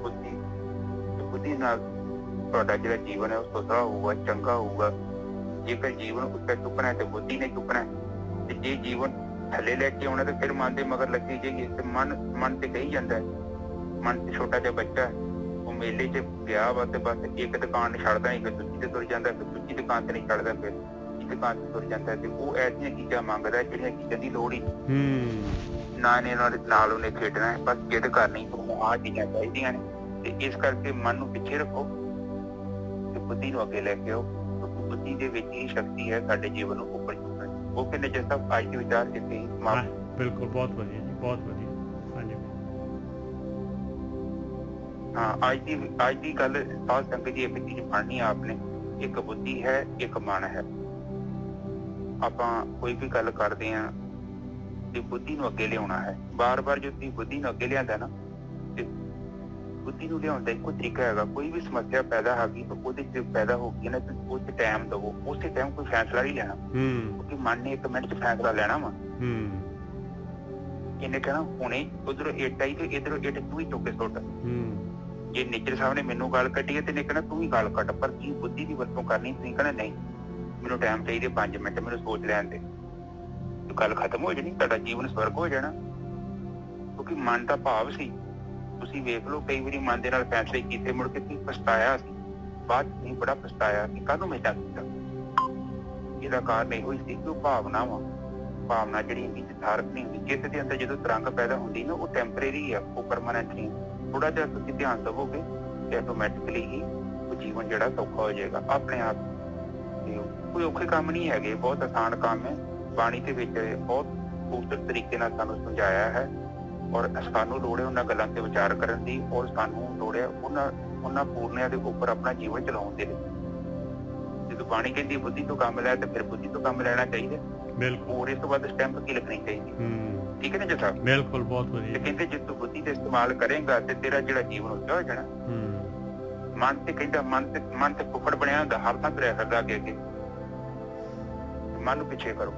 ਬੁੱਧੀ ਨਾਲ ਤੁਹਾਡਾ ਜਿਹੜਾ ਜੀਵਨ ਹੈ ਉਹ ਸੁਥਰਾ ਹੋਊਗਾ, ਚੰਗਾ ਹੋਊਗਾ। ਜੇਕਰ ਜੀਵਨ ਉੱਤੇ ਚੁੱਕਣਾ ਹੈ ਤੇ ਬੁੱਧੀ ਨੇ ਚੁੱਕਣਾ ਹੈ, ਤੇ ਜੇ ਜੀਵਨ ਥੱਲੇ ਲੈ ਕੇ ਆਉਣਾ ਤੇ ਫਿਰ ਮਨ ਦੇ ਮਗਰ ਲੱਗੀ ਜਾਈਏ। ਤੇ ਮਨ ਤੇ ਕਹੀ ਜਾਂਦਾ ਹੈ, ਮਨ ਤੇ ਛੋਟਾ ਜਿਹਾ ਬੱਚਾ ਉਹ ਮੇਲੇ 'ਚ ਗਿਆ ਵਾ ਤੇ ਬਸ ਇੱਕ ਦੁਕਾਨ ਨਹੀਂ ਛੱਡਦਾ, ਇੱਕ ਦੂਜੀ ਤੇ ਤੁਰ ਜਾਂਦਾ, ਫਿਰ ਦੂਜੀ ਦੁਕਾਨ ਤੇ ਨਹੀਂ ਛੱਡਦਾ, ਫਿਰ ਦੁਕਾਨ ਤੇ ਤੁਰ ਜਾਂਦਾ। ਤੇ ਉਹ ਐਸੀਆਂ ਚੀਜ਼ਾਂ ਮੰਗਦਾ ਜਿਹੜੀਆਂ ਚੀਜ਼ਾਂ ਦੀ ਲੋੜ ਹੀ ਨਾ ਨੇ ਨਾਲ ਉਹਨੇ ਖੇਡਣਾ ਹੈ, ਬਸ ਜਿੱਦ ਕਰਨੀ ਆਹ ਚੀਜ਼ਾਂ ਚਾਹੀਦੀਆਂ ਨੇ। ਤੇ ਇਸ ਕਰਕੇ ਮਨ ਨੂੰ ਪਿੱਛੇ ਰੱਖੋ ਤੇ ਬੁੱਧੀ ਨੂੰ ਅੱਗੇ ਲੈ ਕੇ ਆਓ, ਕਿਉਂਕਿ ਬੁੱਧੀ ਦੇ ਵਿੱਚ ਹੀ ਸ਼ਕਤੀ ਹੈ ਸਾਡੇ ਜੀਵਨ ਨੂੰ ਉੱਪਰ ਚੁੱਕਣ ਦੀ। ਉਹ ਕਹਿੰਦੇ ਜਿਸ ਤਰ੍ਹਾਂ ਅੱਜ ਦੇ ਵਿਚਾਰ ਜਿੱਥੇ ਹੀ ਬਿਲਕੁਲ ਬਹੁਤ ਵਧੀਆ ਜੀ, ਬਹੁਤ ਵਧੀਆ। ਹਾਂਜੀ ਹਾਂ, ਅੱਜ ਦੀ ਗੱਲ ਸਾਧ ਸੰਗਤ ਜੀ ਇੱਕ ਚੀਜ਼ ਪੜ੍ਹਨੀ ਆਪਨੇ, ਇੱਕ ਬੁੱਧੀ ਹੈ, ਇੱਕ ਮਨ ਹੈ। ਆਪਾਂ ਕੋਈ ਵੀ ਗੱਲ ਕਰਦੇ ਆ ਤੇ ਬੁੱਧੀ ਨੂੰ ਅੱਗੇ ਲਿਆਉਣਾ ਹੈ। ਬਾਰ-ਬਾਰ ਜੇ ਤੁਸੀਂ ਬੁੱਧੀ ਨੂੰ ਅੱਗੇ ਲਿਆਂਦਾ ਨਾ, ਤੇ ਬੁੱਧੀ ਨੂੰ ਲਿਆਉਣ ਦਾ ਇੱਕੋ ਤਰੀਕਾ ਹੈਗਾ, ਕੋਈ ਵੀ ਸਮੱਸਿਆ ਪੈਦਾ ਆ ਗਈ ਤਾਂ ਉਹਦੇ ਚ ਪੈਦਾ ਹੋ ਗਈ ਨਾ, ਤੁਸੀਂ ਉਹ 'ਚ ਟਾਈਮ ਦਵੋ, ਉਸੇ ਟਾਈਮ ਕੋਈ ਫੈਸਲਾ ਨਹੀਂ ਲੈਣਾ, ਕਿਉਂਕਿ ਮਨ ਨੇ 1 ਮਿੰਟ 'ਚ ਫੈਸਲਾ ਲੈਣਾ ਵਾ। ਇਹਨੇ ਕਹਿਣਾ ਹੁਣੇ ਉਧਰੋਂ ਇੱਟ ਆਈ ਤੇ ਇੱਧਰੋਂ ਇੱਟ ਤੂੰ ਹੀ ਚੁੱਕ ਕੇ ਸੁੱਟ। ਜੇ ਨੇਚਰ ਸਾਹਿਬ ਨੇ ਮੈਨੂੰ ਗਾਲ ਕੱਢੀ ਹੈ ਤੇ ਨੇ ਕਹਿਣਾ ਤੂੰ ਵੀ ਗਾਲ ਕੱਢ, ਪਰ ਤੁਸੀਂ ਬੁੱਧੀ ਦੀ ਵਰਤੋਂ ਕਰਨੀ। ਤੁਸੀਂ ਕਹਿਣਾ ਨਹੀਂ, ਮੈਨੂੰ ਟਾਈਮ ਚਾਹੀਦੇ 5 ਮਿੰਟ, ਮੈਨੂੰ ਸੋਚ ਲੈਣ ਦੇ, ਗੱਲ ਖਤਮ ਹੋ ਜਾਣੀ, ਤੁਹਾਡਾ ਜੀਵਨ ਸਵਰਗ ਹੋ ਜਾਣਾ। ਕਿਉਂਕਿ ਮਨ ਦਾ ਭਾਵ ਸੀ। ਤੁਸੀਂ ਵੇਖ ਲਓ, ਕਈ ਵਾਰੀ ਮਨ ਦੇ ਨਾਲ ਫੈਸਲੇ ਕੀਤੇ, ਮੁੜ ਕੇ ਤੁਸੀਂ ਪਛਤਾਇਆ ਸੀ, ਬਾਅਦ ਤੁਸੀਂ ਬੜਾ ਪਛਤਾਇਆ ਕਿ ਕਾਹਨੂੰ ਮੈਂ ਏਦਾਂ ਕੀਤਾ। ਇਹਦਾ ਕਾਰਨ ਇਹੋ ਹੀ ਸੀ ਕਿ ਉਹ ਭਾਵਨਾ ਵਾ, ਭਾਵਨਾ ਜਿਹੜੀ ਹੁੰਦੀ ਨਿਰਧਾਰਤ ਨਹੀਂ ਹੁੰਦੀ। ਕਿਸੇ ਦੇ ਅੰਦਰ ਜਦੋਂ ਤਰੰਗ ਪੈਦਾ ਹੁੰਦੀ ਨਾ, ਉਹ ਟੈਂਪਰੇਰੀ ਆ, ਉਹ ਪਰਮਾਨੈਂਟ ਨਹੀਂ। ਥੋੜਾ ਜਿਹਾ ਤੁਸੀਂ ਧਿਆਨ ਦੇਵੋਗੇ ਤੇ ਆਟੋਮੈਟਿਕਲੀ ਹੀ ਉਹ ਜੀਵਨ ਜਿਹੜਾ ਸੌਖਾ ਹੋ ਜਾਏਗਾ ਆਪਣੇ ਆਪ। ਤੇ ਕੋਈ ਔਖੇ ਕੰਮ ਨਹੀਂ ਹੈਗੇ, ਬਹੁਤ ਆਸਾਨ ਕੰਮ ਹੈ। ਬਾਣੀ ਦੇ ਵਿੱਚ ਬਹੁਤ ਖੂਬਸੂਰਤ ਤਰੀਕੇ ਨਾਲ ਸਾਨੂੰ ਸਮਝਾਇਆ ਹੈ, ਔਰ ਸਾਨੂੰ ਲੋੜ ਹੈ ਉਹਨਾਂ ਗੱਲਾਂ ਤੇ ਵਿਚਾਰ ਕਰਨ ਦੀ, ਔਰ ਸਾਨੂੰ ਲੋੜ ਹੈ ਉਹਨਾਂ ਪੂਰਨਿਆਂ ਦੇ ਉੱਪਰ ਆਪਣਾ ਜੀਵਨ ਚਲਾਉਣ ਦੇ ਲਈ। ਜਦੋਂ ਬਾਣੀ ਕਹਿੰਦੀ ਬੁੱਧੀ ਤੋਂ ਕੰਮ ਲੈ, ਤੇ ਫਿਰ ਬੁੱਧੀ ਤੋਂ ਕੰਮ ਲੈਣਾ ਚਾਹੀਦਾ। ਬਿਲਕੁਲ। ਹੋਰ ਇਸ ਤੋਂ ਬਾਅਦ ਸਟੈਂਪ ਕੀ ਲੱਗਣੀ ਚਾਹੀਦੀ। ਠੀਕ ਹੈ ਨਾ ਜੀ ਸਾਹਿਬ? ਬਿਲਕੁਲ, ਬਹੁਤ ਵਧੀਆ। ਤੇ ਕਹਿੰਦੇ ਜੇ ਤੂੰ ਬੁੱਧੀ ਦਾ ਇਸਤੇਮਾਲ ਕਰੇਗਾ ਤੇ ਤੇਰਾ ਜਿਹੜਾ ਜੀਵਨ ਉੱਚਾ ਹੋ ਜਾਣਾ। ਮਨ ਤੇ ਕਹਿੰਦਾ, ਮਨ ਤੇ ਫੁੱਫੜ ਬਣਿਆ ਹੁੰਦਾ, ਹਰ ਥਾਂ ਤੁਰਿਆ ਫਿਰਦਾ ਅੱਗੇ ਅੱਗੇ। ਮਨ ਨੂੰ ਪਿੱਛੇ ਕਰੋ।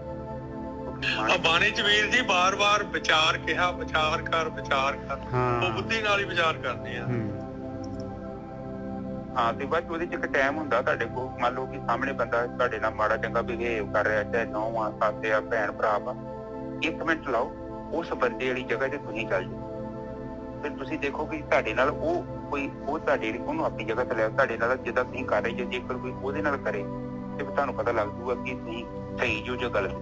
ਬਾਣੀ ਚ ਵੀਰ ਜੀ ਬਾਰ-ਬਾਰ ਵਿਚਾਰ ਕਿਹਾ, ਵਿਚਾਰ ਕਰ, ਵਿਚਾਰ ਕਰ। ਉਹ ਬੁੱਧੀ ਨਾਲ ਹੀ ਵਿਚਾਰ ਕਰਦੇ ਆ। ਹਾਂ, ਤੇ ਬਾਅਦ ਉਹਦੇ ਚ ਇੱਕ ਟਾਈਮ ਹੁੰਦਾ ਤੁਹਾਡੇ ਕੋਲ, ਮੰਨ ਲਓ ਕਿ ਸਾਹਮਣੇ ਬੰਦਾ ਤੁਹਾਡੇ ਨਾਲ ਮਾੜਾ ਚੰਗਾ ਬਿਹੇਵ ਕਰ ਰਿਹਾ, ਚਾਹੇ ਨੌਂ ਆ, ਸੱਸ ਆ, ਭੈਣ ਭਰਾ ਵਾ, 1 ਮਿੰਟ ਲਾਓ, ਉਸ ਬੰਦੇ ਵਾਲੀ ਜਗ੍ਹਾ ਤੇ ਤੁਸੀਂ ਚੱਲ ਜਾਓ। ਫਿਰ ਤੁਸੀਂ ਦੇਖੋ ਕਿ ਤੁਹਾਡੇ ਨਾਲ ਉਹ ਤੁਹਾਡੇ ਉਹਨੂੰ ਆਪਣੀ ਜਗ੍ਹਾ ਤੇ ਲਿਆ, ਤੁਹਾਡੇ ਨਾਲ ਜਿੱਦਾਂ ਤੁਸੀਂ ਕਰ ਰਹੇ ਜੇ, ਜੇਕਰ ਕੋਈ ਉਹਦੇ ਨਾਲ ਕਰੇ ਤੇ ਤੁਹਾਨੂੰ ਪਤਾ ਲੱਗ ਜੂਗਾ ਕਿ ਤੁਸੀਂ ਸਹੀ ਜੋ ਗਲਤ।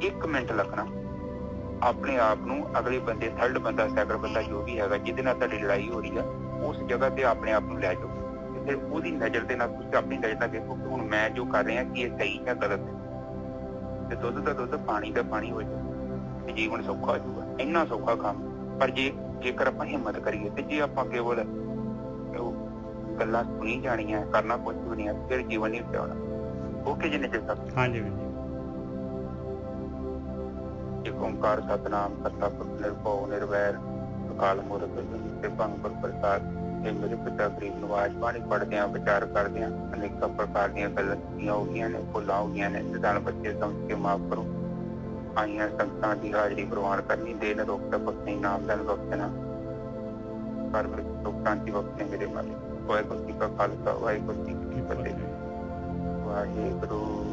1 ਮਿੰਟ ਲੱਗਣਾ ਆਪਣੇ ਆਪ ਨੂੰ ਅਗਲੇ ਬੰਦੇ, ਥਰਡ ਬੰਦਾ, ਸੈਕੰਡ ਬੰਦਾ, ਜੋ ਵੀ ਹੈਗਾ ਜਿਹਦੇ ਨਾਲ ਤੁਹਾਡੀ ਲੜਾਈ ਹੋ ਰਹੀ ਆ, ਉਸ ਜਗ੍ਹਾ ਤੇ ਆਪਣੇ ਆਪ ਨੂੰ ਲੈ ਜਾਓ। ਫਿਰ ਉਹਦੀ ਨਜ਼ਰ ਦੇ ਨਾਲ ਤੁਸੀਂ ਆਪਣੀ ਨਜ਼ਰ ਨਾਲ ਦੇਖੋ ਕਿ ਹੁਣ ਮੈਂ ਜੋ ਕਰ ਰਿਹਾ ਕਿ ਇਹ ਸਹੀ ਜਾਂ ਗਲਤ ਹੈ। ਤੇ ਦੁੱਧ ਦਾ ਦੁੱਧ, ਪਾਣੀ ਦਾ ਪਾਣੀ ਹੋ ਜਾਏ ਤੇ ਜੀਵਨ ਸੌਖਾ ਹੋ ਜਾਊਗਾ। ਇੰਨਾ ਸੌਖਾ ਕੰਮ। ਪਰ ਜੇਕਰ ਆਪਾਂ ਹਿੰਮਤ ਕਰੀਏ ਤੇ ਜੇ ਆਪਾਂ ਕੇਵਲ ਗੱਲਾਂ ਸੁਣੀ ਜਾਣੀਆਂ, ਕਰਨਾ ਕੁਝ ਵੀ ਨਹੀਂ ਹੈ, ਫਿਰ ਜੀਵਨ ਨਹੀਂ ਪਿਆਉਣਾ। ਓਕੇ ਜੀ ਨੇਚਰ ਸਾਹਿਬ? ਹਾਂਜੀ। ਇੱਕ ਓਂਕਾਰ ਸਤਿਨਾਮ ਕਰਤਾ ਪੁਰਖ ਨਿਰਭਉ ਨਿਰਵੈਰ ਅਕਾਲ ਮੂਰਤ ਤੇ ਭੰਗ ਪ੍ਰਸਾਦ। ਇਹ ਮੇਰੇ ਪਿਤਾ ਗਰੀਬ ਨਿਵਾਜ। ਬਾਣੀ ਪੜ੍ਹਦੇ ਆ, ਵਿਚਾਰ ਕਰਦੇ ਆ, ਅਨੇਕਾਂ ਪ੍ਰਕਾਰ ਦੀਆਂ ਗਲਤੀਆਂ ਹੋ ਗਈਆਂ ਨੇ, ਭੁੱਲਾਂ ਹੋ ਗਈਆਂ ਨੇ। ਨਿਦਾਨ ਬੱਚੇ ਸਮਝ ਕੇ ਮਾਫ਼ ਕਰੋ। ਆਈਆਂ ਸੰਗਤਾਂ ਦੀ ਹਾਜ਼ਰੀ ਪ੍ਰਵਾਨ ਕਰਨੀ, ਦੇਨ ਰੋਕਤਾ ਬਖਸ਼ਣੀ, ਨਾਮਦਾਨ ਬਖਸ਼ਣਾ, ਪਰ ਸੁਖ ਸ਼ਾਂਤੀ ਬਖਸ਼ਣੇ ਮੇਰੇ ਮਾਲਿਕ। ਵਾਹਿਗੁਰੂ ਜੀ ਕਾ ਖਾਲਸਾ, ਵਾਹਿਗੁਰੂ ਜੀ ਕੀ ਫਤਿਹ। ਵਾਹਿਗੁਰੂ।